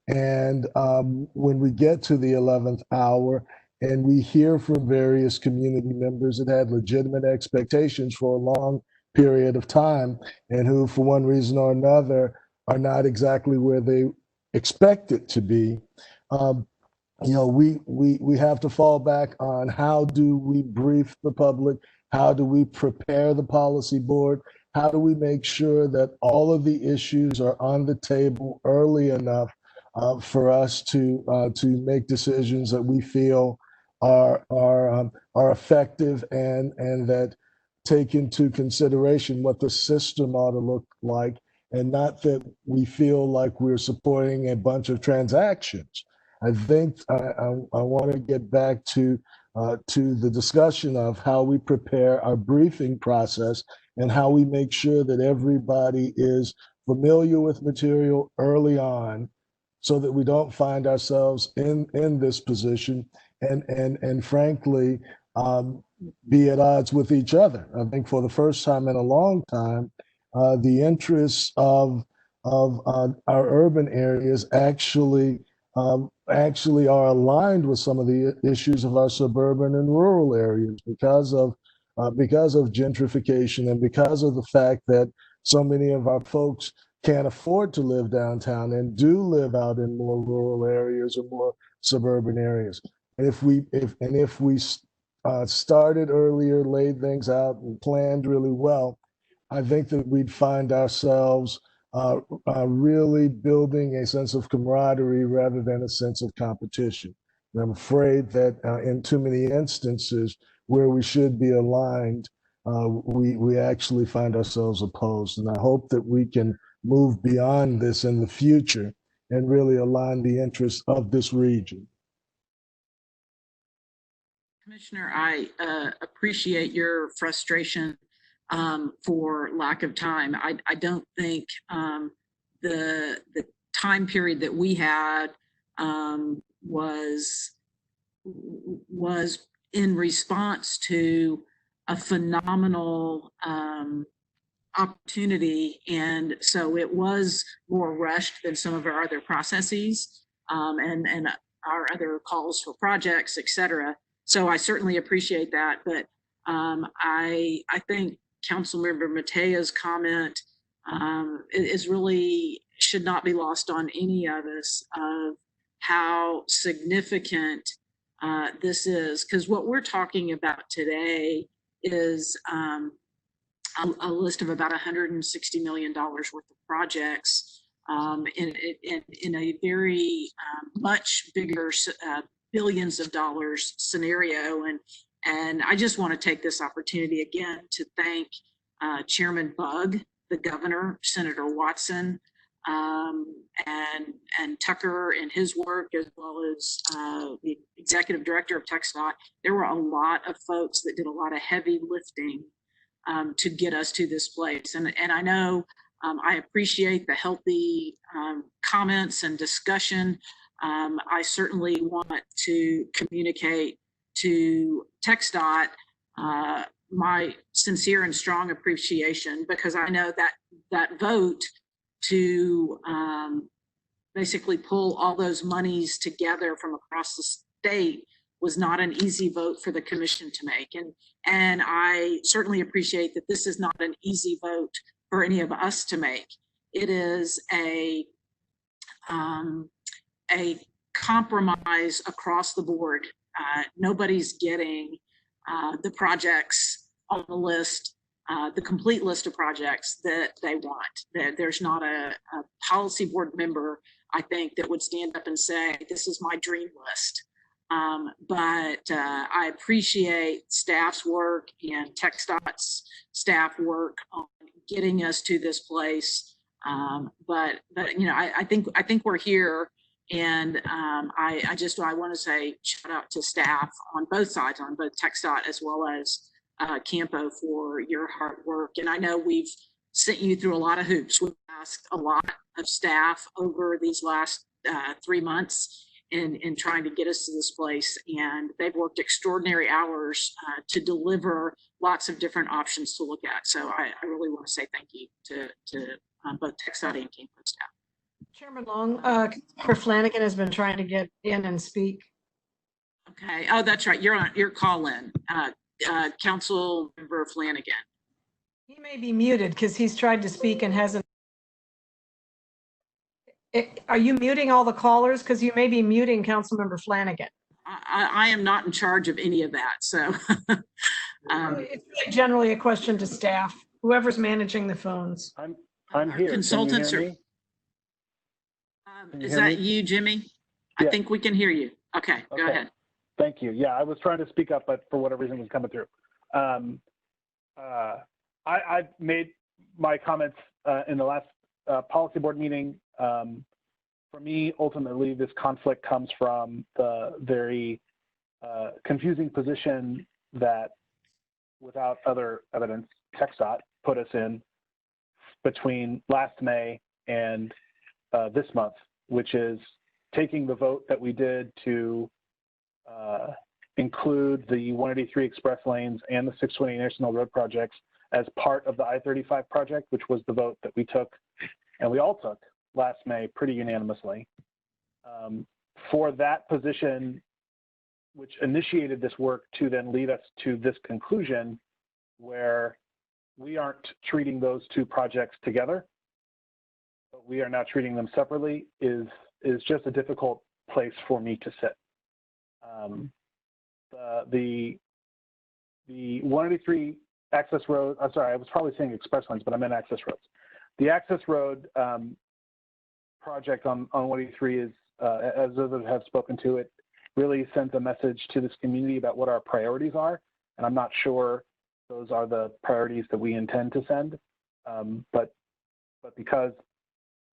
And when we get to the 11th hour and we hear from various community members that had legitimate expectations for a long period of time and who, for one reason or another, are not exactly where they expect it to be, we have to fall back on how do we brief the public, how do we prepare the policy board how do we make sure that all of the issues are on the table early enough for us to make decisions that we feel are effective and that take into consideration what the system ought to look like, and not that we feel like we're supporting a bunch of transactions. I think I want to get back to the discussion of how we prepare our briefing process and how we make sure that everybody is familiar with material early on, so that we don't find ourselves in this position and frankly be at odds with each other. I think for the first time in a long time, the interests of our urban areas actually are aligned with some of the issues of our suburban and rural areas because of gentrification and because of the fact that so many of our folks can't afford to live downtown and do live out in more rural areas or more suburban areas. And if we started earlier, laid things out, and planned really well, I think that we'd find ourselves really building a sense of camaraderie rather than a sense of competition. And I'm afraid that in too many instances where we should be aligned, we actually find ourselves opposed. And I hope that we can move beyond this in the future and really align the interests of this region. Commissioner, I appreciate your frustration for lack of time. I don't think the time period that we had was in response to a phenomenal opportunity, and so it was more rushed than some of our other processes and our other calls for projects, et cetera. So I certainly appreciate that, but I think Councilmember Matea's comment is really should not be lost on any of us of how significant this is, because what we're talking about today is a list of about $160 million worth of projects in a very much bigger billions of dollars scenario. And I just want to take this opportunity again to thank Chairman Bugg, the governor, Senator Watson, and Tucker and his work, as well as the executive director of TxDOT. There were a lot of folks that did a lot of heavy lifting to get us to this place. And I know I appreciate the healthy comments and discussion. I certainly want to communicate to TxDOT my sincere and strong appreciation, because I know that that vote to basically pull all those monies together from across the state was not an easy vote for the commission to make. And I certainly appreciate that this is not an easy vote for any of us to make. It is a compromise across the board. Nobody's getting the projects on the list, the complete list of projects that they want. There's not a policy board member, I think, that would stand up and say, this is my dream list. But I appreciate staff's work and TxDOT's staff work on getting us to this place. But you know, I think we're here, and I want to say shout out to staff on both sides, on both TxDOT as well as Campo, for your hard work. And I know we've sent you through a lot of hoops. We've asked a lot of staff over these last 3 months in trying to get us to this place, and they've worked extraordinary hours to deliver lots of different options to look at. So I really want to say thank you to both TxDOT and Campo staff. Chairman Long, Councilmember Flanagan has been trying to get in and speak. Okay. Oh, that's right. You're on your call in, Councilmember Flanagan. He may be muted because he's tried to speak and hasn't. Are you muting all the callers? Because you may be muting Councilmember Flanagan. I am not in charge of any of that. So it's generally a question to staff. whoever's managing the phones. I'm Our here. consultants Can you are. hear me? Can you Is hear that me? you, Jimmy? I Yeah. think we can hear you. Okay, go Okay. ahead. Thank you. Yeah, I was trying to speak up, but for whatever reason, it was coming through. I've made my comments in the last policy board meeting. For me, ultimately, this conflict comes from the very confusing position that, without other evidence, TxDOT put us in between last May and this month, which is taking the vote that we did to include the 183 express lanes and the 620 National Road projects as part of the I-35 project, which was the vote that we took, and we all took last May pretty unanimously. For that position, which initiated this work to then lead us to this conclusion where we aren't treating those two projects together, but we are now treating them separately, is just a difficult place for me to sit. The 183 access road, I'm sorry, I was probably saying express lanes, but I meant access roads. The access road project on 183 is, as others have spoken to, it really sends a message to this community about what our priorities are. And I'm not sure those are the priorities that we intend to send. But because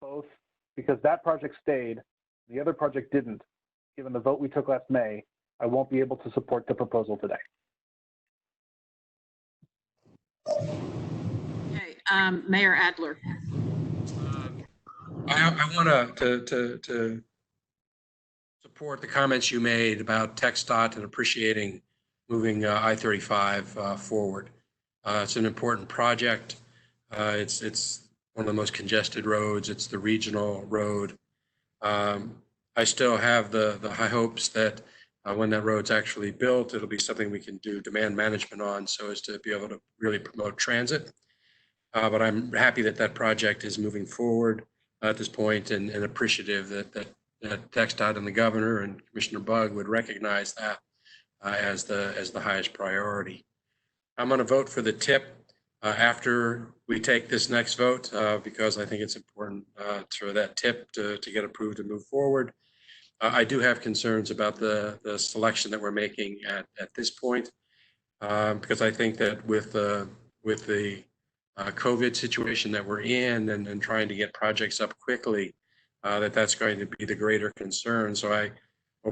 that project stayed, the other project didn't, given the vote we took last May, I won't be able to support the proposal today. Okay, Mayor Adler. I want to support the comments you made about TxDOT and appreciating moving I-35 forward. It's an important project. It's one of the most congested roads. It's the regional road. I still have the high hopes that when that road's actually built, it'll be something we can do demand management on so as to be able to really promote transit. But I'm happy that that project is moving forward at this point, and appreciative that TxDOT and the governor and Commissioner Bug would recognize that as the highest priority. I'm going to vote for the tip after we take this next vote because I think it's important for that tip to get approved and move forward. I do have concerns about the selection that we're making at this point because I think that with the COVID situation that we're in and trying to get projects up quickly, that's going to be the greater concern. So I'm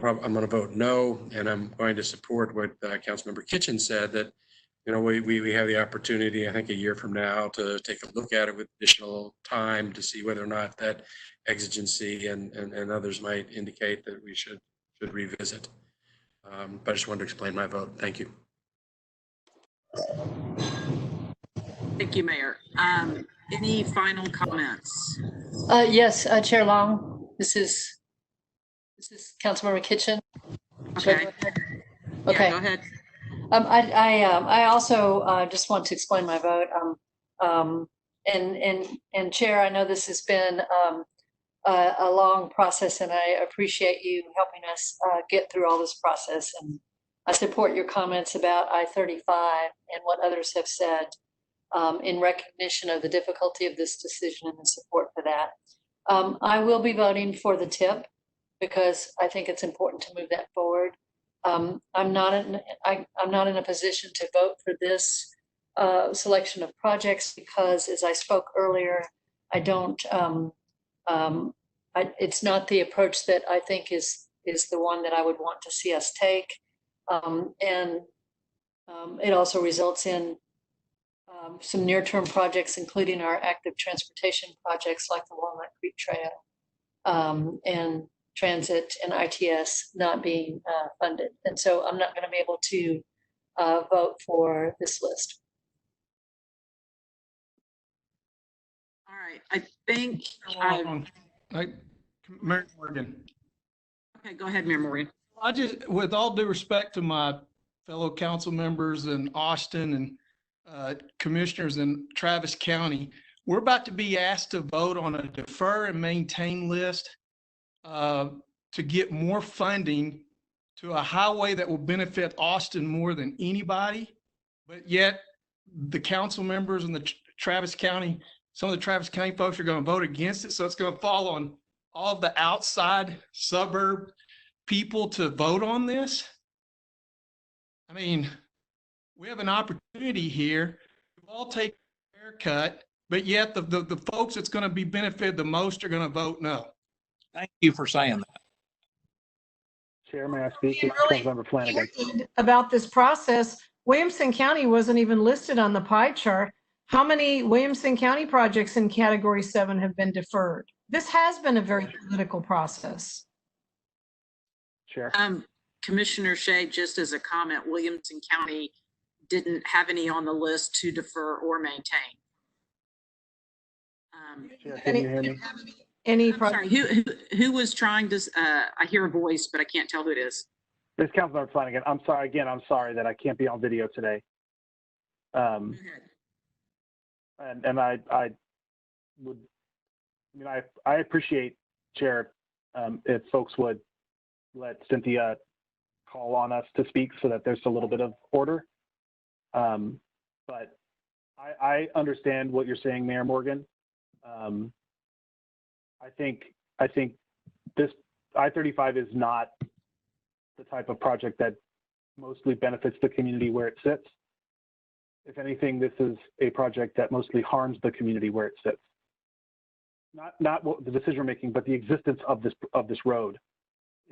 going to vote no, and I'm going to support what Councilmember Kitchen said, that we have the opportunity, I think, a year from now to take a look at it with additional time to see whether or not that exigency and others might indicate that we should revisit. But I just wanted to explain my vote. Thank you. Thank you, Mayor. Any final comments? Yes, Chair Long, this is Councilmember Kitchen. Okay. Okay. Yeah, go ahead. I also just want to explain my vote. And Chair, I know this has been a long process, and I appreciate you helping us get through all this process. And I support your comments about I-35 and what others have said in recognition of the difficulty of this decision and the support for that. I will be voting for the tip because I think it's important to move that forward. I'm not in a position to vote for this selection of projects because, as I spoke earlier, I don't. It's not the approach that I think is the one that I would want to see us take, and it also results in some near-term projects, including our active transportation projects like the Walnut Creek Trail and transit and ITS not being funded. And so I'm not going to be able to vote for this list. All right, I think Mayor Morgan. Okay, go ahead, Mayor Morgan. I just, with all due respect to my fellow council members in Austin and commissioners in Travis County, we're about to be asked to vote on a defer and maintain list to get more funding to a highway that will benefit Austin more than anybody. But yet the council members and the Travis County, some of the Travis County folks are going to vote against it. So it's going to fall on all of the outside suburb people to vote on this. I mean, we have an opportunity here. We'll all take a haircut, but yet the folks that's going to be benefited the most are going to vote no. Thank you for saying that. Chair, may I speak? Really Councilmember Flanagan. about this process, Williamson County wasn't even listed on the pie chart. How many Williamson County projects in category 7 have been deferred? This has been a very political process. Chair. Commissioner Shea, just as a comment, Williamson County didn't have any on the list to defer or maintain. Chair, can you hear me? I'm sorry, who was trying to, I hear a voice, but I can't tell who it is. This is Councilmember Flanagan. I'm sorry, again, I'm sorry that I can't be on video today. And I would, I mean, I appreciate, Chair, if folks would let Cynthia call on us to speak so that there's a little bit of order. But I understand what you're saying, Mayor Morgan. I think this I-35 is not the type of project that mostly benefits the community where it sits. If anything, this is a project that mostly harms the community where it sits. Not what the decision making, but the existence of this road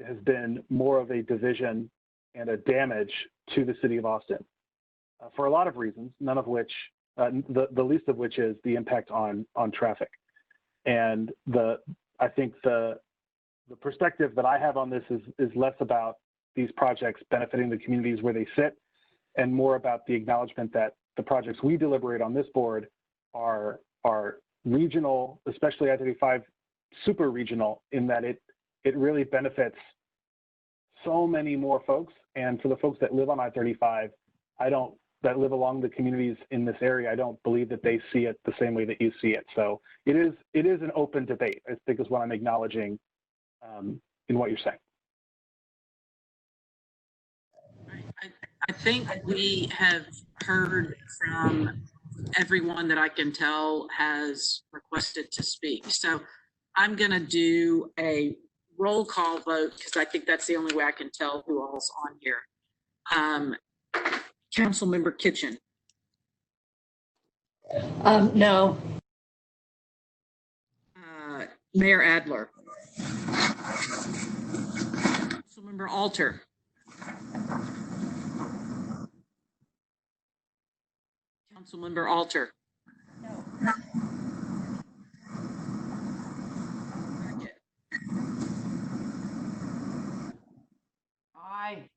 has been more of a division and a damage to the city of Austin for a lot of reasons, none of which, the least of which is the impact on traffic. And I think the perspective that I have on this is less about these projects benefiting the communities where they sit and more about the acknowledgement that the projects we deliberate on this board are regional, especially I-35 super regional, in that it really benefits so many more folks. And for the folks that live on I-35, that live along the communities in this area, I don't believe that they see it the same way that you see it. So it is an open debate, I think, is what I'm acknowledging in what you're saying. I think we have heard from everyone that I can tell has requested to speak. So I'm going to do a roll call vote because I think that's the only way I can tell who all's on here. Councilmember Kitchen. No. Mayor Adler. Councilmember Alter. Councilmember Alter. No. Aye.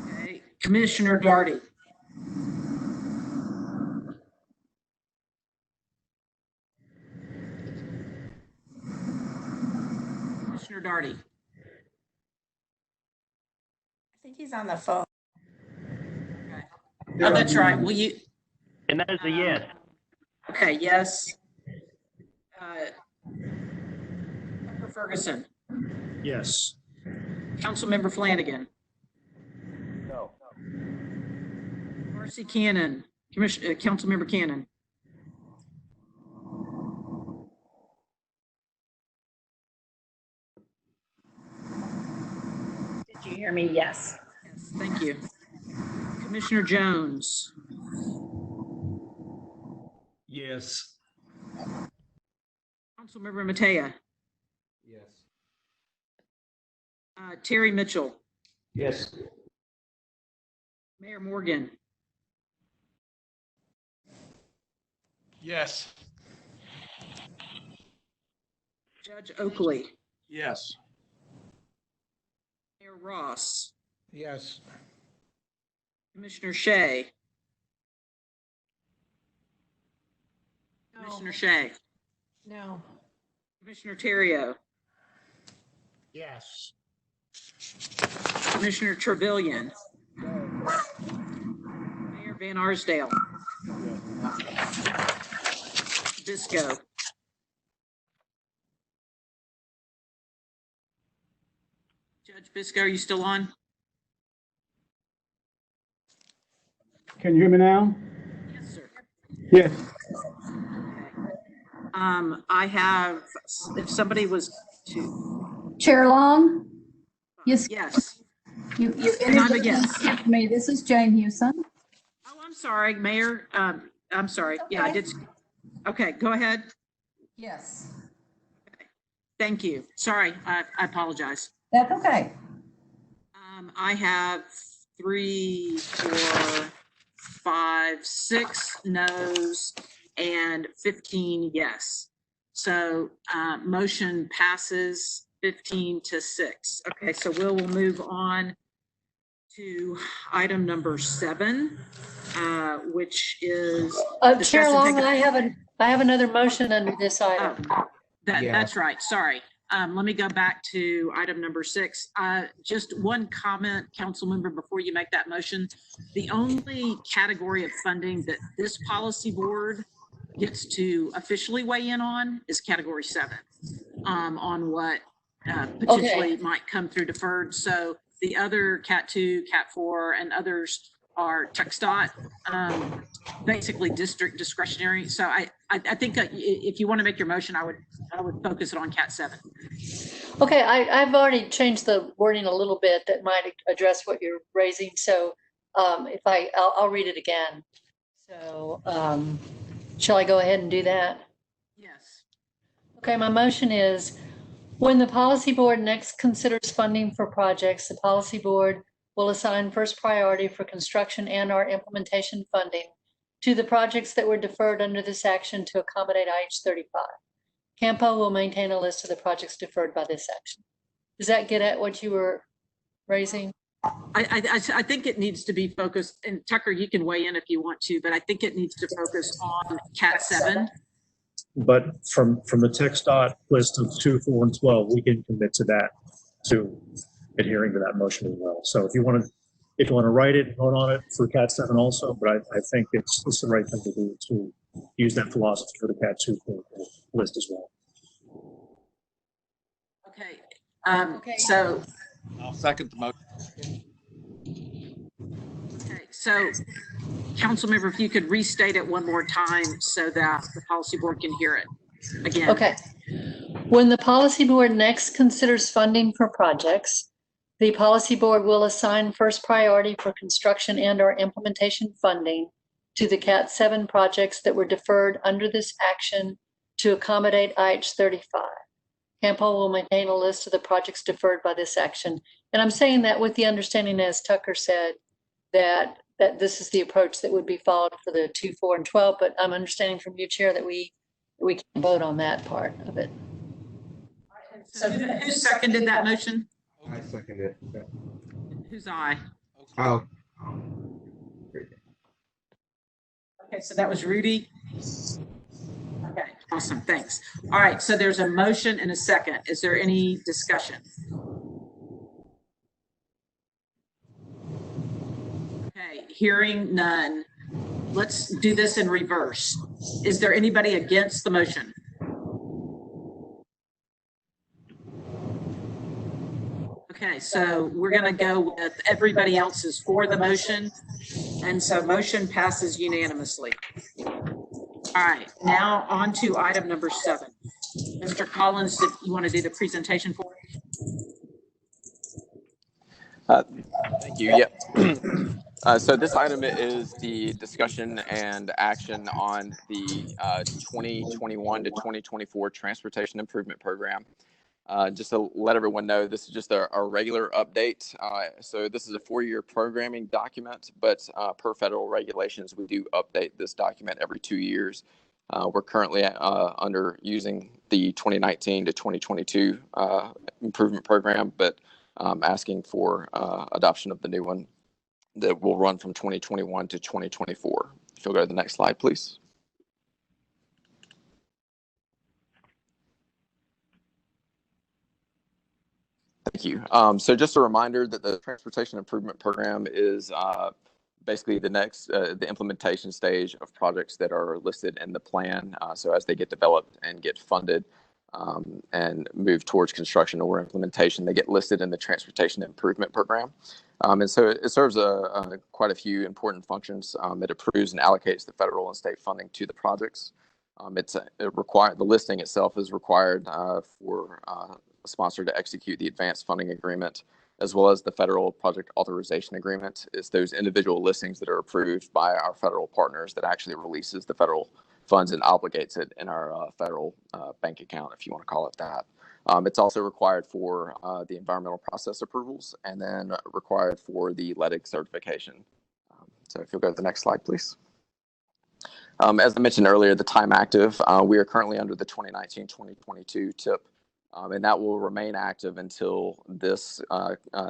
Okay. Commissioner Darty. Commissioner Darty. I think he's on the phone. Okay. Oh, that's right. Will you? And that is a yes. Okay, yes. Member Ferguson. Yes. Councilmember Flanagan. No. Marcy Cannon. Councilmember Cannon. Did you hear me? Yes. Yes, thank you. Commissioner Jones. Yes. Councilmember Matea. Yes. Terry Mitchell. Yes. Mayor Morgan. Yes. Judge Oakley. Yes. Mayor Ross. Yes. Commissioner Shea. No. Commissioner Shea. No. Commissioner Terrio. Yes. Commissioner Trevelyan. Mayor Van Arsdale. Bisco. Judge Bisco, are you still on? Can you hear me now? Yes, sir. Yes. I have, if somebody was to, Chair Long? Yes, yes. you And I'm a yes. skipped me. This is Jane Houston. Oh, I'm sorry, Mayor. I'm sorry. Yeah, I did. Okay, go ahead. Yes. Thank you. Sorry, I apologize. That's okay. I have 3, 4, 5, 6 no's and 15 yes. So motion passes 15-6. Okay, so we'll move on to item number 7, which is Chair Long, I have another motion under this item. That's right. Sorry. Let me go back to item number 6. Just one comment, council member, before you make that motion. The only category of funding that this policy board gets to officially weigh in on is category 7, on what potentially might come through deferred. So the other Cat 2, Cat 4, and others are TxDOT, basically district discretionary. So I think if you want to make your motion, I would focus it on Cat 7. Okay, I've already changed the wording a little bit that might address what you're raising. So I'll read it again. So shall I go ahead and do that? Yes. Okay, my motion is, when the policy board next considers funding for projects, the policy board will assign first priority for construction and/or implementation funding to the projects that were deferred under this action to accommodate IH-35. Campo will maintain a list of the projects deferred by this action. Does that get at what you were raising? I think it needs to be focused, and Tucker, you can weigh in if you want to, but I think it needs to focus on Cat 7. But from the TxDOT list of 2, 4, and 12, we can commit to that, to adhering to that motion as well. So if you want to write it, vote on it for Cat 7 also, but I think it's the right thing to do to use that philosophy for the Cat 2, 4 list as well. Okay. So I'll second the motion. Okay, so council member, if you could restate it one more time so that the policy board can hear it again. Okay. When the policy board next considers funding for projects, the policy board will assign first priority for construction and/or implementation funding to the Cat 7 projects that were deferred under this action to accommodate IH-35. Campo will maintain a list of the projects deferred by this action. And I'm saying that with the understanding, as Tucker said, that this is the approach that would be followed for the 2, 4, and 12, but I'm understanding from you, Chair, that we can vote on that part of it. So who seconded that motion? I seconded it. Who's aye? Oh. Okay, so that was Rudy. Okay, awesome, thanks. All right, so there's a motion and a second. Is there any discussion? Okay, hearing none. Let's do this in reverse. Is there anybody against the motion? Okay, so we're going to go with everybody else is for the motion. And so motion passes unanimously. All right, now on to item number 7. Mr. Collins, if you want to do the presentation for us? Thank you. Yeah. So this item is the discussion and action on the 2021 to 2024 Transportation Improvement Program. Just to let everyone know, this is just a regular update. So this is a 4-year programming document, but per federal regulations, we do update this document every 2 years. We're currently under using the 2019 to 2022 improvement program, but asking for adoption of the new one that will run from 2021 to 2024. If you'll go to the next slide, please. Thank you. So just a reminder that the Transportation Improvement Program is basically the implementation stage of projects that are listed in the plan. So as they get developed and get funded and move towards construction or implementation, they get listed in the Transportation Improvement Program. And so it serves quite a few important functions. It approves and allocates the federal and state funding to the projects. The listing itself is required for a sponsor to execute the advanced funding agreement, as well as the federal project authorization agreement. It's those individual listings that are approved by our federal partners that actually releases the federal funds and obligates it in our federal bank account, if you want to call it that. It's also required for the environmental process approvals, and then required for the LEDIC certification. So if you'll go to the next slide, please. As I mentioned earlier, the time active, we are currently under the 2019-2022 TIP, and that will remain active until this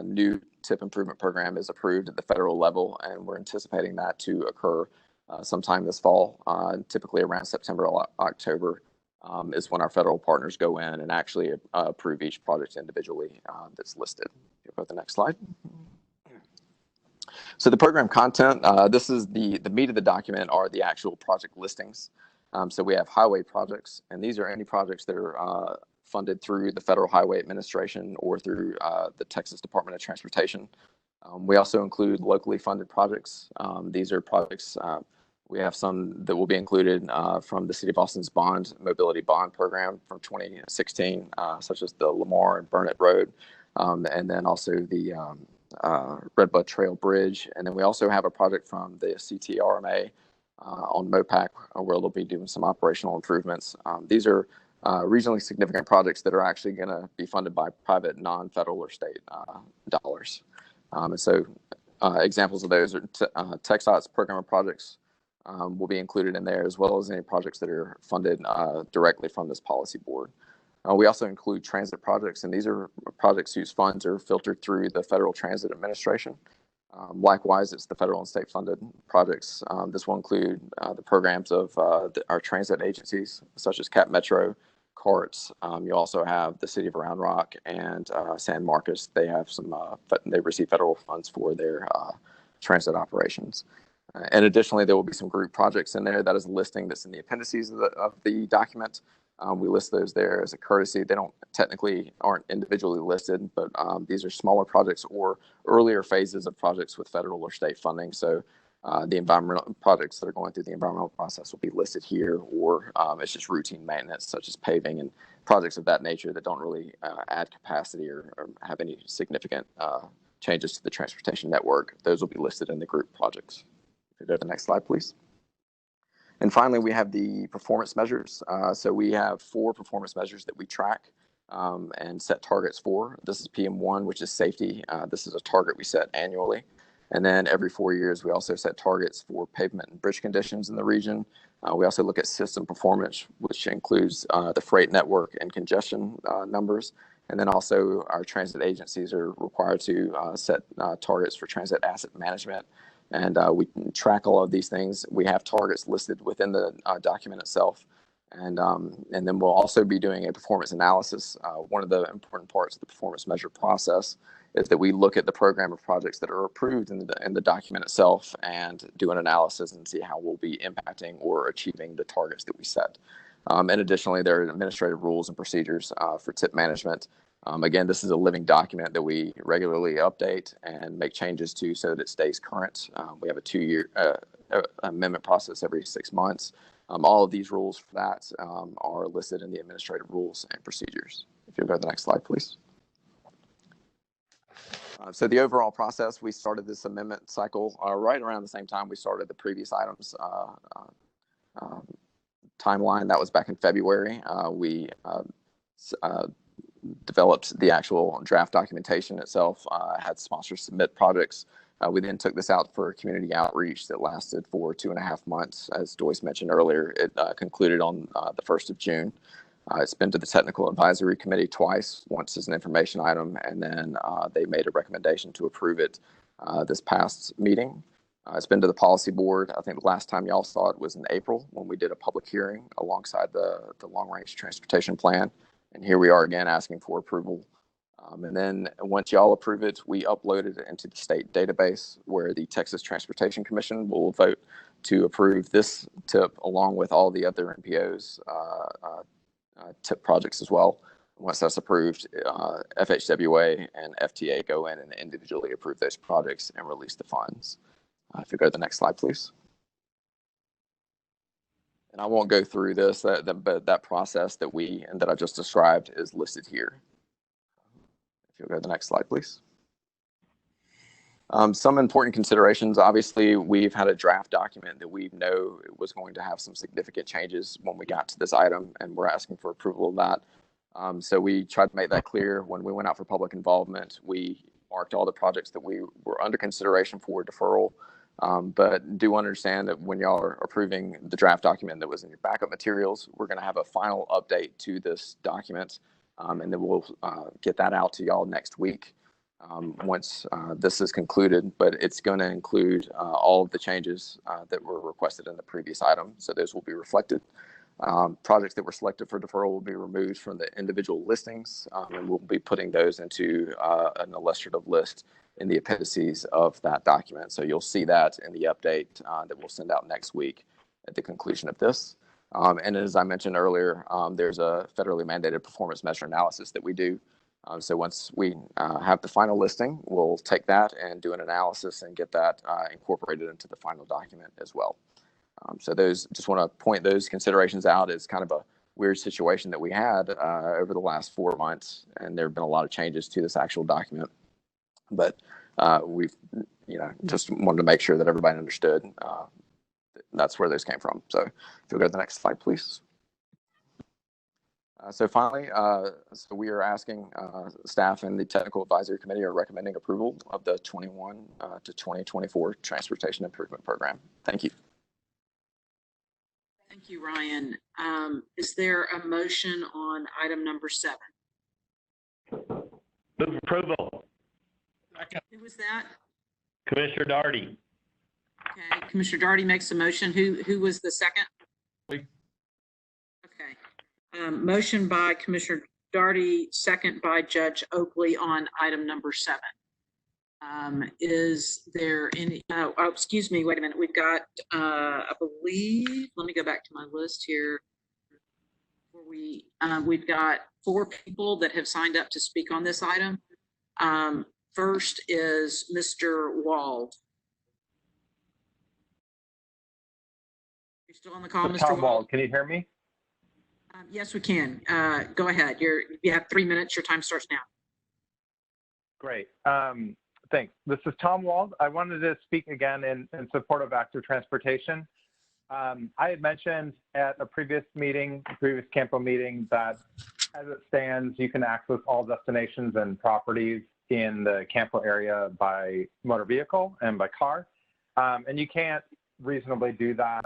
new TIP improvement program is approved at the federal level, and we're anticipating that to occur sometime this fall, typically around September or October. Is when our federal partners go in and actually approve each project individually that's listed. You'll go to the next slide. So the program content, this is the meat of the document are the actual project listings. So we have highway projects, and these are any projects that are funded through the Federal Highway Administration or through the Texas Department of Transportation. We also include locally funded projects. These are projects, we have some that will be included from the City of Austin's mobility bond program from 2016, such as the Lamar and Burnett Road, and then also the Redbud Trail Bridge. And then we also have a project from the CTRMA on MOPAC where they'll be doing some operational improvements. These are regionally significant projects that are actually going to be funded by private, non-federal or state dollars. And so examples of those are TxDOT's program of projects will be included in there, as well as any projects that are funded directly from this policy board. We also include transit projects, and these are projects whose funds are filtered through the Federal Transit Administration. Likewise, it's the federal and state funded projects. This will include the programs of our transit agencies, such as Cap Metro, CARTS. You also have the City of Round Rock and San Marcos. They have they receive federal funds for their transit operations. And additionally, there will be some group projects in there. That is a listing that's in the appendices of the document. We list those there as a courtesy. They aren't individually listed, but these are smaller projects or earlier phases of projects with federal or state funding. So the environmental projects that are going through the environmental process will be listed here, or it's just routine maintenance, such as paving and projects of that nature that don't really add capacity or have any significant changes to the transportation network. Those will be listed in the group projects. Go to the next slide, please. And finally, we have the performance measures. So we have 4 performance measures that we track and set targets for. This is PM1, which is safety. This is a target we set annually. And then every 4 years, we also set targets for pavement and bridge conditions in the region. We also look at system performance, which includes the freight network and congestion numbers. And then also our transit agencies are required to set targets for transit asset management. And we track all of these things. We have targets listed within the document itself. And then we'll also be doing a performance analysis. One of the important parts of the performance measure process is that we look at the program of projects that are approved in the document itself and do an analysis and see how we'll be impacting or achieving the targets that we set. And additionally, there are administrative rules and procedures for TIP management. Again, this is a living document that we regularly update and make changes to so that it stays current. We have a 2-year amendment process every 6 months. All of these rules for that are listed in the administrative rules and procedures. If you'll go to the next slide, please. So the overall process, we started this amendment cycle right around the same time we started the previous items timeline. That was back in February. We developed the actual draft documentation itself, had sponsors submit projects. We then took this out for community outreach that lasted for 2.5 months. As Joyce mentioned earlier, it concluded on the 1st of June. It's been to the Technical Advisory Committee twice, once as an information item, and then they made a recommendation to approve it this past meeting. It's been to the Policy Board. I think the last time y'all saw it was in April when we did a public hearing alongside the Long Range Transportation Plan. And here we are again asking for approval. And then once y'all approve it, we upload it into the state database where the Texas Transportation Commission will vote to approve this TIP along with all the other NPOs TIP projects as well. Once that's approved, FHWA and FTA go in and individually approve those projects and release the funds. If you go to the next slide, please. And I won't go through this, but that process that I just described is listed here. If you'll go to the next slide, please. Some important considerations. Obviously, we've had a draft document that we know was going to have some significant changes when we got to this item, and we're asking for approval of that. So we tried to make that clear when we went out for public involvement. We marked all the projects that we were under consideration for deferral, but do understand that when y'all are approving the draft document that was in your backup materials, we're going to have a final update to this document, and then we'll get that out to y'all next week. Once this is concluded, but it's going to include all of the changes that were requested in the previous item. So those will be reflected. Projects that were selected for deferral will be removed from the individual listings, and we'll be putting those into an illustrative list in the appendices of that document. So you'll see that in the update that we'll send out next week at the conclusion of this. And as I mentioned earlier, there's a federally mandated performance measure analysis that we do. So once we have the final listing, we'll take that and do an analysis and get that incorporated into the final document as well. So just want to point those considerations out. It's kind of a weird situation that we had over the last 4 months, and there have been a lot of changes to this actual document. But we've, just wanted to make sure that everybody understood that's where those came from. So if you'll go to the next slide, please. So finally, so we are asking staff and the Technical Advisory Committee are recommending approval of the 21 to 2024 Transportation Improvement Program. Thank you. Thank you, Ryan. Is there a motion on item number 7? Move approval. Who was that? Commissioner Darty. Okay, Commissioner Darty makes a motion. Who was the second? Okay. Motion by Commissioner Darty, second by Judge Oakley on item number 7. Is there any, excuse me, wait a minute. We've got, I believe, let me go back to my list here. We've got 4 people that have signed up to speak on this item. First is Mr. Wald. You're still on the call, Mr. Wald? Can you hear me? Yes, we can. Go ahead. You have 3 minutes. Your time starts now. Great. Thanks. This is Tom Wald. I wanted to speak again in support of active transportation. I had mentioned at a previous Campo meeting that as it stands, you can access all destinations and properties in the Campo area by motor vehicle and by car. And you can't reasonably do that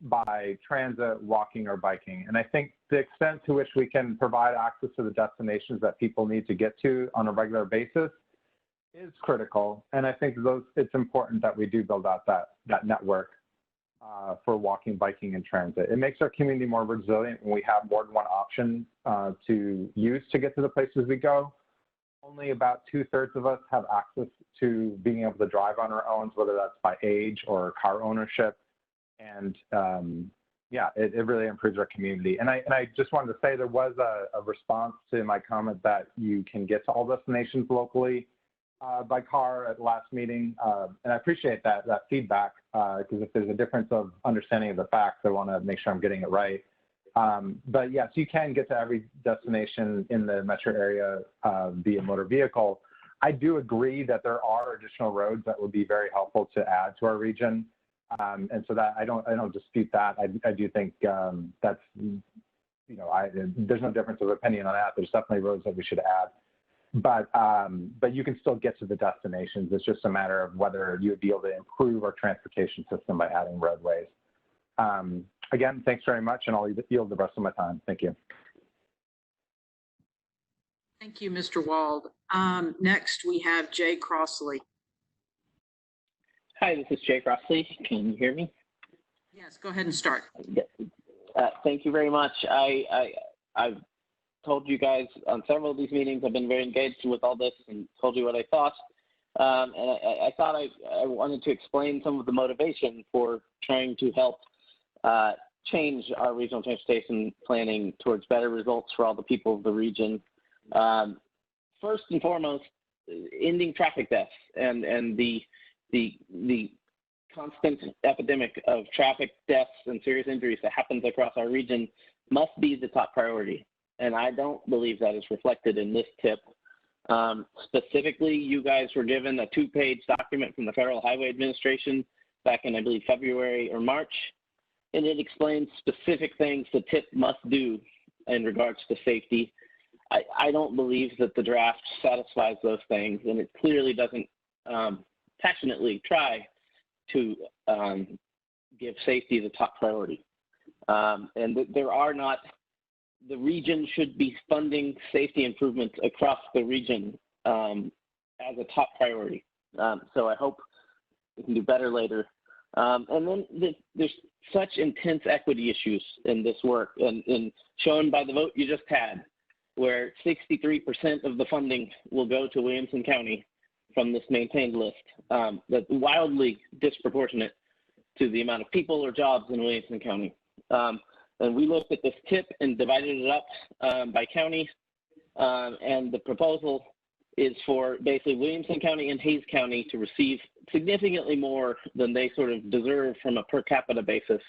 by transit, walking, or biking. And I think the extent to which we can provide access to the destinations that people need to get to on a regular basis is critical. And I think it's important that we do build out that network for walking, biking, and transit. It makes our community more resilient when we have more than one option to use to get to the places we go. Only about 2/3 of us have access to being able to drive on our own, whether that's by age or car ownership. And yeah, it really improves our community. And I just wanted to say there was a response to my comment that you can get to all destinations locally by car at the last meeting. And I appreciate that feedback because if there's a difference of understanding of the facts, I want to make sure I'm getting it right. But yes, you can get to every destination in the metro area via motor vehicle. I do agree that there are additional roads that would be very helpful to add to our region. And so that I don't dispute that. I do think that's, there's no difference of opinion on that. There's definitely roads that we should add. But you can still get to the destinations. It's just a matter of whether you would be able to improve our transportation system by adding roadways. Again, thanks very much, and I'll yield the rest of my time. Thank you. Thank you, Mr. Wald. Next, we have Jay Crossley. Hi, this is Jay Crossley. Can you hear me? Yes, go ahead and start. Thank you very much. I've told you guys on several of these meetings, I've been very engaged with all this and told you what I thought. And I thought I wanted to explain some of the motivation for trying to help change our regional transportation planning towards better results for all the people of the region. First and foremost, ending traffic deaths and the constant epidemic of traffic deaths and serious injuries that happens across our region must be the top priority. And I don't believe that is reflected in this tip. Specifically, you guys were given a 2-page document from the Federal Highway Administration back in, I believe, February or March, and it explains specific things the tip must do in regards to safety. I don't believe that the draft satisfies those things, and it clearly doesn't passionately try to give safety the top priority. And there are not, the region should be funding safety improvements across the region as a top priority. So I hope we can do better later. And then there's such intense equity issues in this work, and shown by the vote you just had, where 63% of the funding will go to Williamson County from this maintained list. That's wildly disproportionate to the amount of people or jobs in Williamson County. And we looked at this tip and divided it up by county, and the proposal is for basically Williamson County and Hayes County to receive significantly more than they sort of deserve from a per capita basis.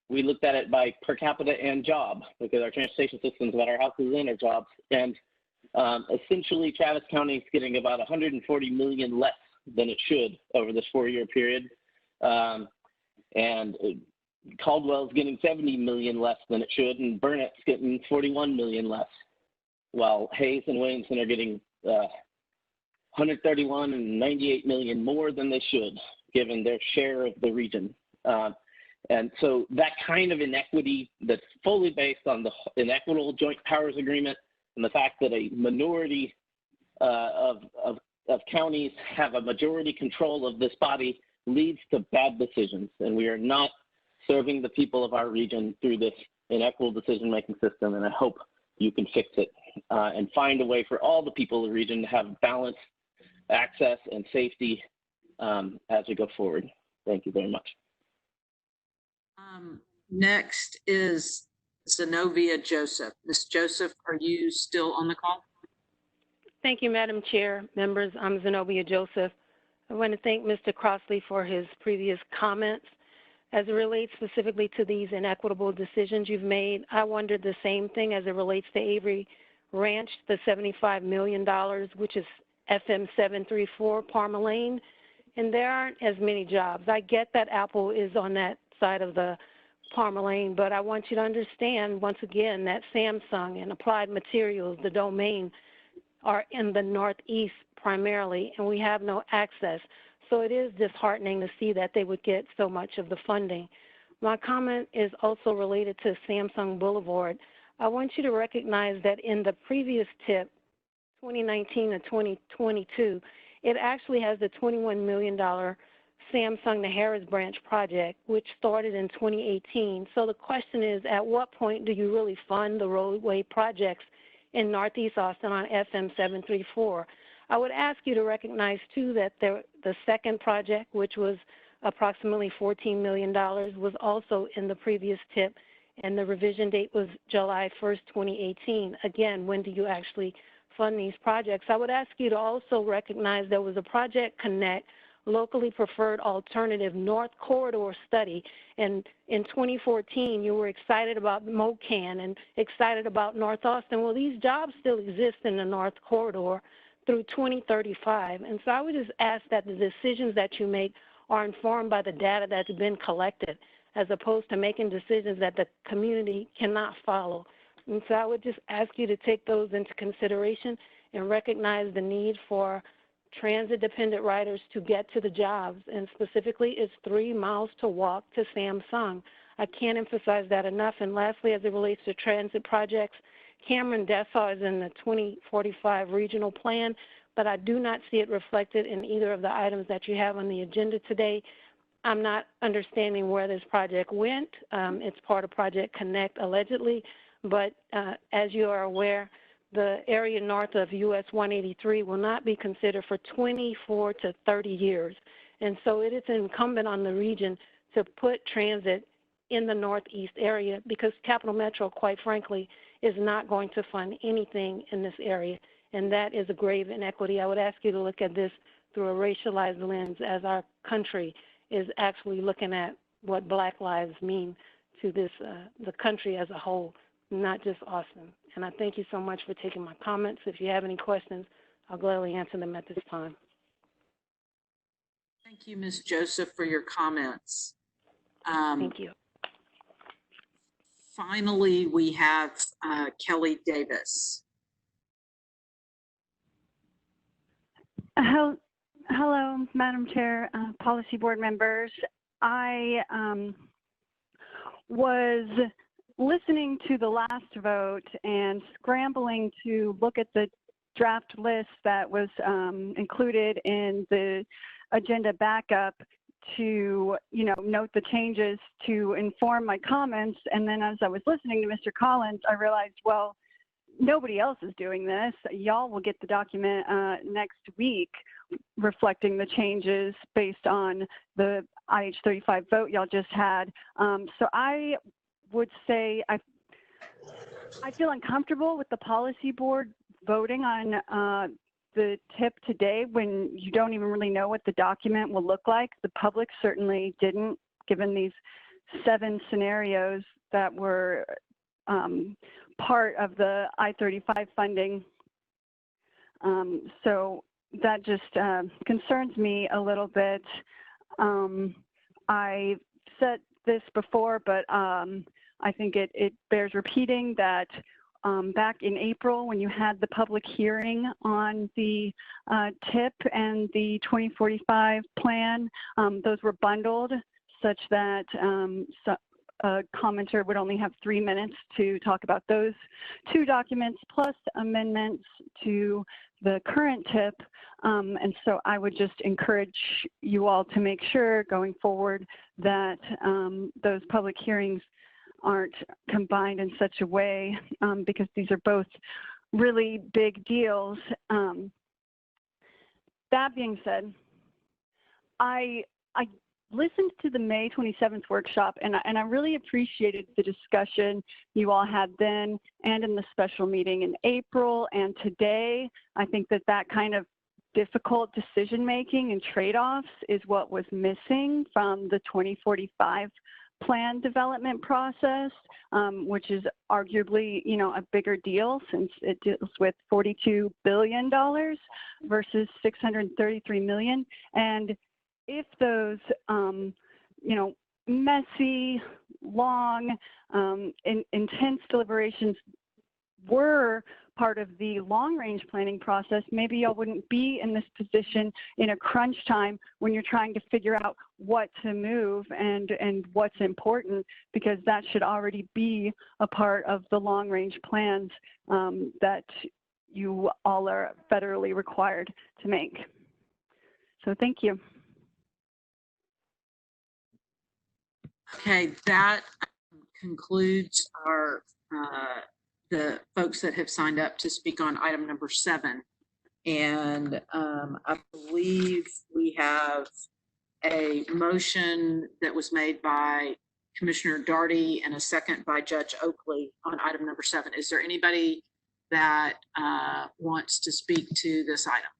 We looked at it by per capita and job, because our transportation systems, what our houses in are jobs. And essentially Travis County is getting about $140 million less than it should over this 4-year period. And Caldwell's getting $70 million less than it should, and Burnett's getting $41 million less, while Hayes and Williamson are getting $131 and $98 million more than they should, given their share of the region. And so that kind of inequity that's fully based on the inequitable joint powers agreement and the fact that a minority of counties have a majority control of this body leads to bad decisions. And we are not serving the people of our region through this inequitable decision-making system. And I hope you can fix it and find a way for all the people of the region to have balanced access and safety as we go forward. Thank you very much. Next is Zenobia Joseph. Ms. Joseph, are you still on the call? Thank you, Madam Chair. Members, I'm Zenobia Joseph. I want to thank Mr. Crossley for his previous comments. As it relates specifically to these inequitable decisions you've made, I wondered the same thing as it relates to Avery Ranch, the $75 million, which is FM 734 Parma Lane, and there aren't as many jobs. I get that Apple is on that side of the Parma Lane, but I want you to understand, once again, that Samsung and Applied Materials, the domain, are in the Northeast primarily, and we have no access. So it is disheartening to see that they would get so much of the funding. My comment is also related to Samsung Boulevard. I want you to recognize that in the previous tip, 2019 to 2022, it actually has the $21 million Samsung to Harris Branch project, which started in 2018. So the question is, at what point do you really fund the roadway projects in Northeast Austin on FM 734? I would ask you to recognize, too, that the second project, which was approximately $14 million, was also in the previous tip, and the revision date was July 1st, 2018. Again, when do you actually fund these projects? I would ask you to also recognize there was a Project Connect, locally preferred alternative North Corridor study, and in 2014 you were excited about MOCAN and excited about North Austin. Well, these jobs still exist in the North Corridor through 2035, and so I would just ask that the decisions that you make are informed by the data that's been collected, as opposed to making decisions that the community cannot follow. And so I would just ask you to take those into consideration and recognize the need for transit-dependent riders to get to the jobs, and specifically it's 3 miles to walk to Samsung. I can't emphasize that enough. And lastly, as it relates to transit projects, Cameron-Dessau is in the 2045 regional plan, but I do not see it reflected in either of the items that you have on the agenda today. I'm not understanding where this project went. It's part of Project Connect, allegedly, but as you are aware, the area north of US 183 will not be considered for 24 to 30 years. And so it is incumbent on the region to put transit in the Northeast area, because Capital Metro, quite frankly, is not going to fund anything in this area. And that is a grave inequity. I would ask you to look at this through a racialized lens as our country is actually looking at what Black lives mean to this, the country as a whole, not just Austin. And I thank you so much for taking my comments. If you have any questions, I'll gladly answer them at this time. Thank you, Ms. Joseph, for your comments. Thank you. Finally, we have Kelly Davis. Hello, Madam Chair, Policy Board members. I was listening to the last vote and scrambling to look at the draft list that was included in the agenda backup to, note the changes to inform my comments. And then as I was listening to Mr. Collins, I realized, well, nobody else is doing this. Y'all will get the document next week reflecting the changes based on the IH35 vote y'all just had. So I would say I feel uncomfortable with the policy board voting on the tip today when you don't even really know what the document will look like. The public certainly didn't, given these 7 scenarios that were part of the I-35 funding. So that just concerns me a little bit. I said this before, but I think it bears repeating that back in April, when you had the public hearing on the TIP and the 2045 plan, those were bundled such that a commenter would only have 3 minutes to talk about those 2 documents plus amendments to the current TIP. And so I would just encourage you all to make sure going forward that those public hearings aren't combined in such a way because these are both really big deals. That being said, I listened to the May 27th workshop and I really appreciated the discussion you all had then and in the special meeting in April and today. I think that kind of difficult decision making and trade-offs is what was missing from the 2045 plan development process, which is arguably, a bigger deal since it deals with $42 billion versus $633 million. And if those, messy, long, intense deliberations were part of the long-range planning process, maybe y'all wouldn't be in this position in a crunch time when you're trying to figure out what to move and what's important, because that should already be a part of the long-range plans that you all are federally required to make. So thank you. Okay, that concludes our the folks that have signed up to speak on item number 7. And I believe we have a motion that was made by Commissioner Darty and a second by Judge Oakley on item number 7. Is there anybody that wants to speak to this item?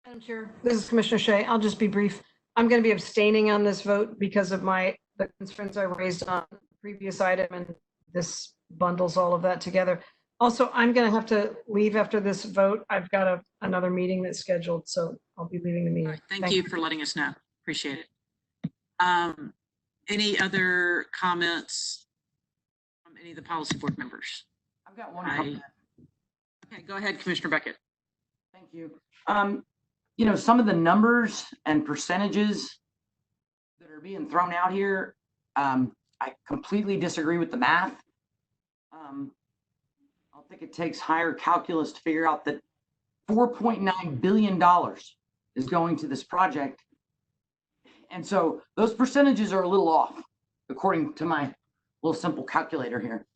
Madam Chair, this is Commissioner Shea. I'll just be brief. I'm going to be abstaining on this vote because of the concerns I raised on the previous item, and this bundles all of that together. Also, I'm going to have to leave after this vote. I've got another meeting that's scheduled, so I'll be leaving the meeting. Right, thank you for letting us know. Appreciate it. Any other comments from any of the policy board members? I've got one comment. Okay, go ahead, Commissioner Beckett. Thank you. Some of the numbers and percentages that are being thrown out here, I completely disagree with the math. I don't think it takes higher calculus to figure out that $4.9 billion is going to this project. And so those percentages are a little off, according to my little simple calculator here.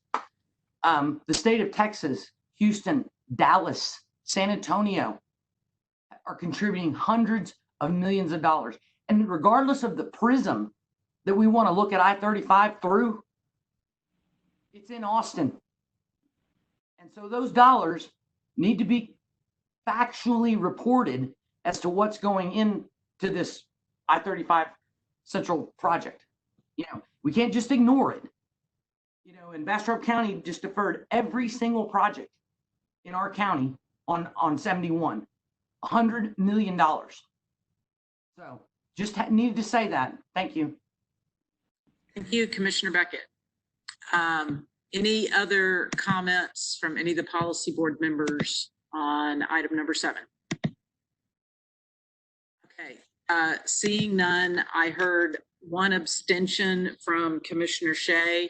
The state of Texas, Houston, Dallas, San Antonio are contributing hundreds of millions of dollars. And regardless of the prism that we want to look at I-35 through, it's in Austin. And so those dollars need to be factually reported as to what's going into this I-35 Central project. You know, we can't just ignore it. You know, and Bastrop County just deferred every single project in our county on 71, $100 million. So just needed to say that. Thank you. Thank you, Commissioner Beckett. Any other comments from any of the policy board members on item number 7? Okay, seeing none, I heard one abstention from Commissioner Shea.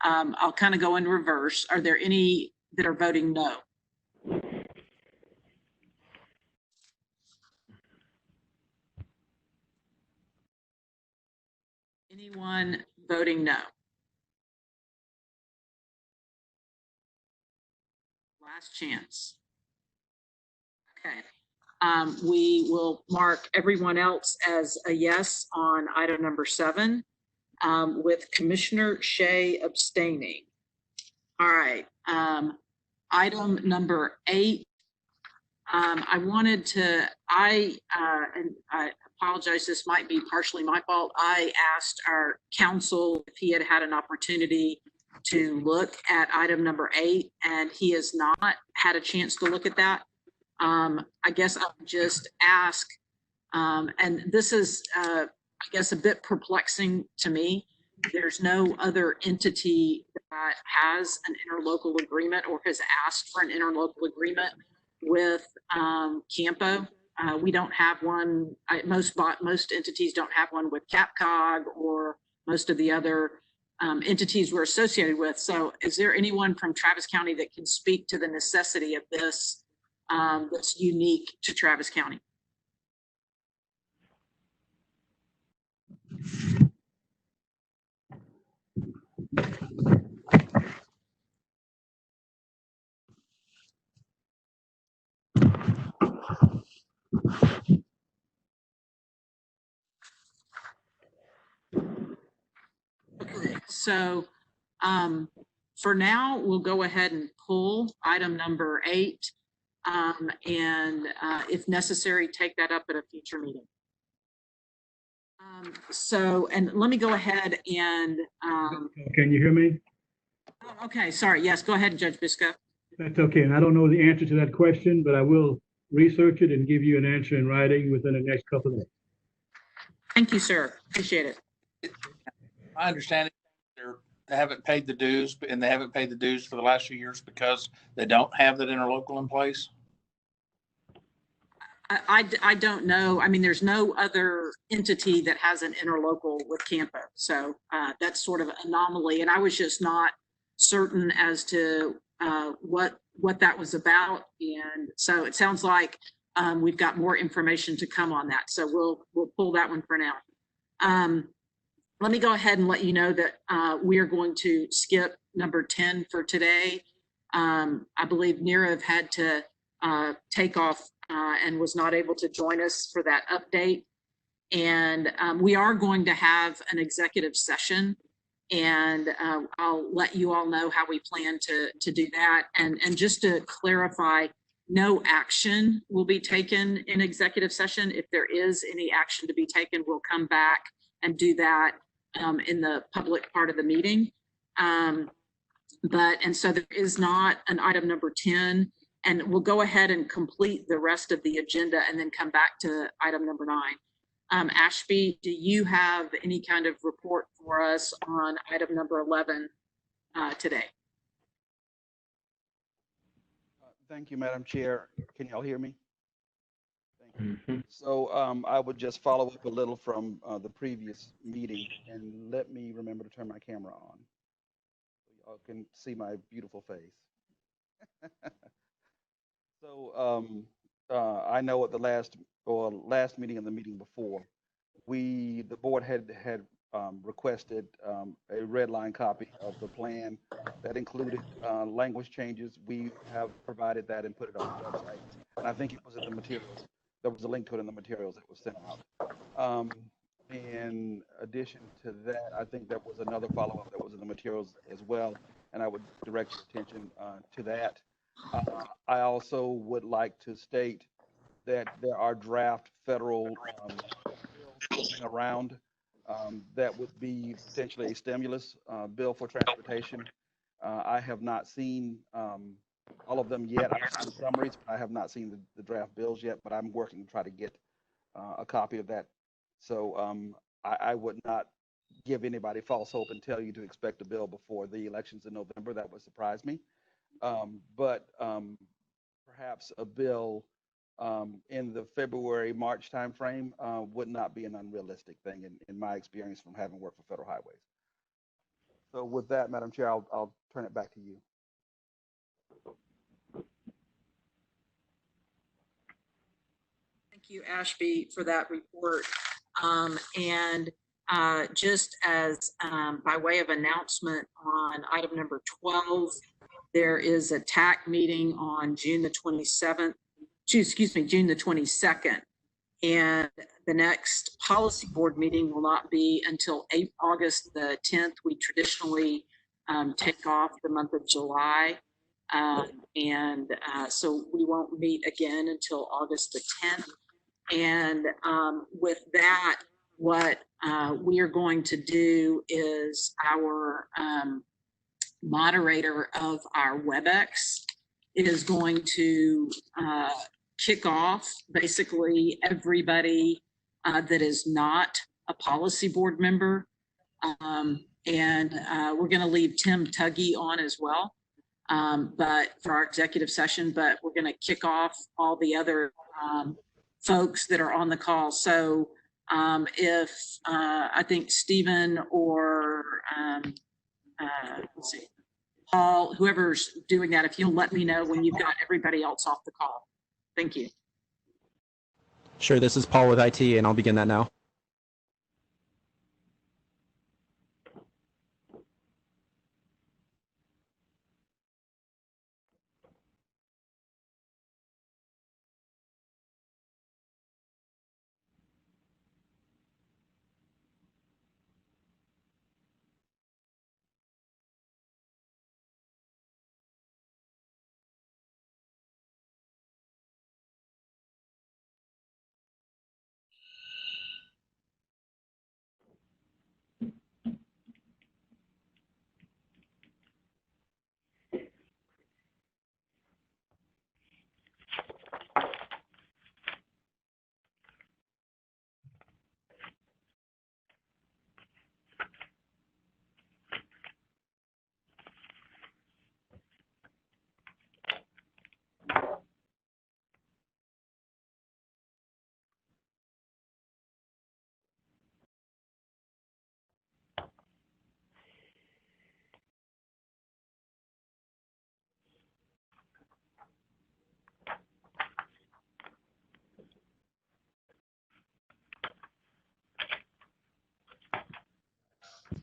I'll kind of go in reverse. Are there any that are voting no? Anyone voting no? Last chance. Okay. We will mark everyone else as a yes on item number 7, with Commissioner Shea abstaining. All right. Item number 8. And I apologize, this might be partially my fault. I asked our counsel if he had had an opportunity to look at item number 8, and he has not had a chance to look at that. I guess I'll just ask, and this is, I guess, a bit perplexing to me. There's no other entity that has an interlocal agreement or has asked for an interlocal agreement with Campo. We don't have one. Most entities don't have one with CapCog or most of the other entities we're associated with. So is there anyone from Travis County that can speak to the necessity of this that's unique to Travis County? Okay, so for now, we'll go ahead and pull item number 8, and if necessary, take that up at a future meeting. And let me go ahead and. Can you hear me? Okay, sorry. Yes, go ahead, Judge Biscoe. That's okay. And I don't know the answer to that question, but I will research it and give you an answer in writing within the next couple of days. Thank you, sir. Appreciate it. My understanding, they haven't paid the dues, and they haven't paid the dues for the last few years because they don't have that interlocal in place. I don't know. I mean, there's no other entity that has an interlocal with Campo. So that's sort of an anomaly. And I was just not certain as to what that was about. And so it sounds like we've got more information to come on that. So we'll pull that one for now. Let me go ahead and let you know that we are going to skip number 10 for today. I believe Nirav had to take off and was not able to join us for that update. And we are going to have an executive session, and I'll let you all know how we plan to do that. And just to clarify, no action will be taken in executive session. If there is any action to be taken, we'll come back and do that in the public part of the meeting. And so there is not an item number 10. And we'll go ahead and complete the rest of the agenda and then come back to item number 9. Ashby, do you have any kind of report for us on item number 11 today? Thank you, Madam Chair. Can y'all hear me? Thank you. So I would just follow up a little from the previous meeting, and let me remember to turn my camera on so y'all can see my beautiful face. So I know at the last meeting and the meeting before, the board had requested a red line copy of the plan that included language changes. We have provided that and put it on the website. And I think it was in the materials. There was a link to it in the materials that was sent out. In addition to that, I think there was another follow-up that was in the materials as well. And I would direct your attention to that. I also would like to state that there are draft federal bills going around that would be potentially a stimulus bill for transportation. I have not seen all of them yet. I've seen the summaries, but I have not seen the draft bills yet, but I'm working to try to get a copy of that. So I would not give anybody false hope and tell you to expect a bill before the elections in November. That would surprise me. But perhaps a bill in the February, March timeframe would not be an unrealistic thing in my experience from having worked for Federal Highways. So with that, Madam Chair, I'll turn it back to you. Thank you, Ashby, for that report. Just as by way of announcement on item number 12, there is a TAC meeting on June the 22nd. And the next policy board meeting will not be until August the 10th. We traditionally take off the month of July. So we won't meet again until August the 10th. And with that, what we are going to do is our moderator of our WebEx is going to kick off basically everybody that is not a policy board member. We're going to leave Tim Tuggy on as well, but for our executive session, but we're going to kick off all the other folks that are on the call. So if I think Stephen or let's see, Paul, whoever's doing that, if you'll let me know when you've got everybody else off the call. Thank you. Sure, this is Paul with IT, and I'll begin that now.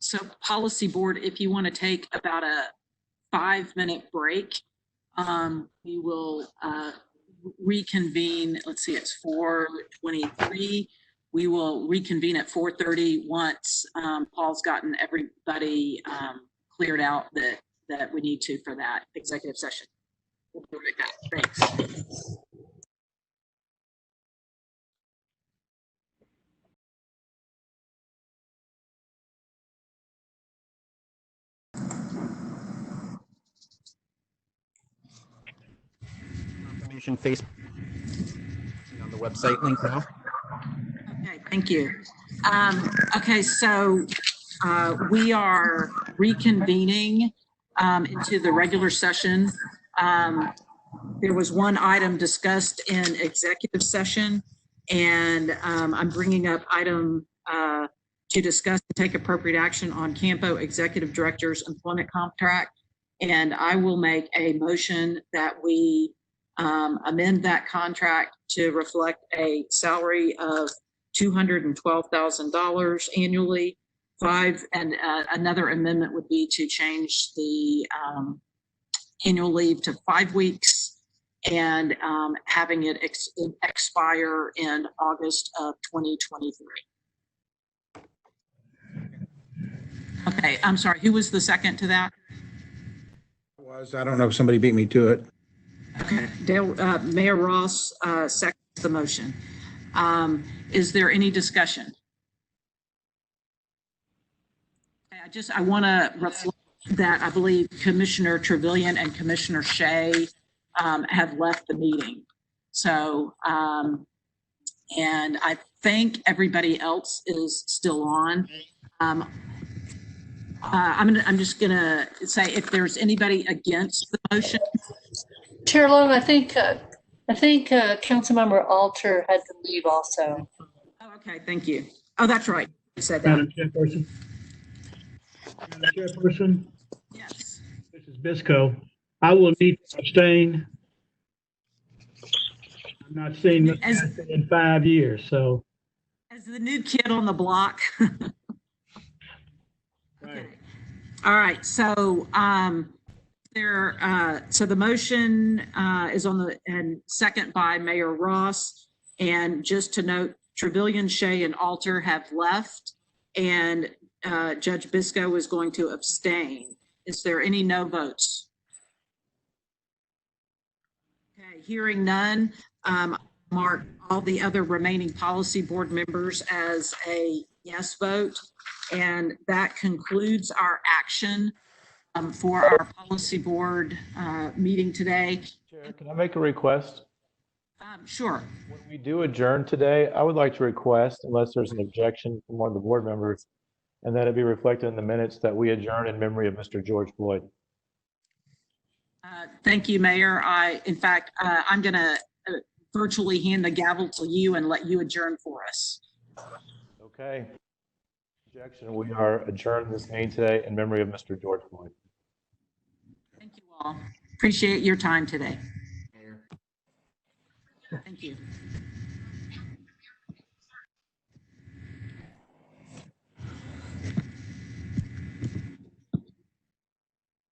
So policy board, if you want to take about a 5-minute break, we will reconvene. Let's see, it's 4:23. We will reconvene at 4:30 once Paul's gotten everybody cleared out that we need to for that executive session. We'll be right back. Thanks. Information Facebook on the website link now. Okay, thank you. Okay, so we are reconvening into the regular session. There was one item discussed in executive session, and I'm bringing up item to discuss and take appropriate action on Campo Executive Director's employment contract. And I will make a motion that we amend that contract to reflect a salary of $212,000 annually. Another amendment would be to change the annual leave to 5 weeks and having it expire in August of 2023. Okay, I'm sorry, who was the second to that? I don't know if somebody beat me to it. Okay, Mayor Ross, second. the motion. Is there any discussion? I want to reflect that I believe Commissioner Trevilian and Commissioner Shea have left the meeting. So, and I think everybody else is still on. I'm just gonna say if there's anybody against the motion. Chair Long, I think Councilmember Alter had to leave also. Oh, okay, thank you. Oh, that's right. You said that. Madam Chairperson. Madam Chairperson. Yes. Mrs. Bisco, I will need to abstain. I'm not seeing Ms. Massey in 5 years, so. As the new kid on the block. Right. All right, so so the motion is on the and second by Mayor Ross. And just to note, Trevilian, Shea, and Alter have left, and Judge Bisco is going to abstain. Is there any no votes? Okay, hearing none, mark all the other remaining policy board members as a yes vote. And that concludes our action for our policy board meeting today. Chair, can I make a request? Sure. When we do adjourn today, I would like to request, unless there's an objection from one of the board members, and that it be reflected in the minutes that we adjourn in memory of Mr. George Floyd. Thank you, Mayor. In fact, I'm going to virtually hand the gavel to you and let you adjourn for us. Okay. Objection. We are adjourned this meeting today in memory of Mr. George Floyd. Thank you all. Appreciate your time today. Thank you.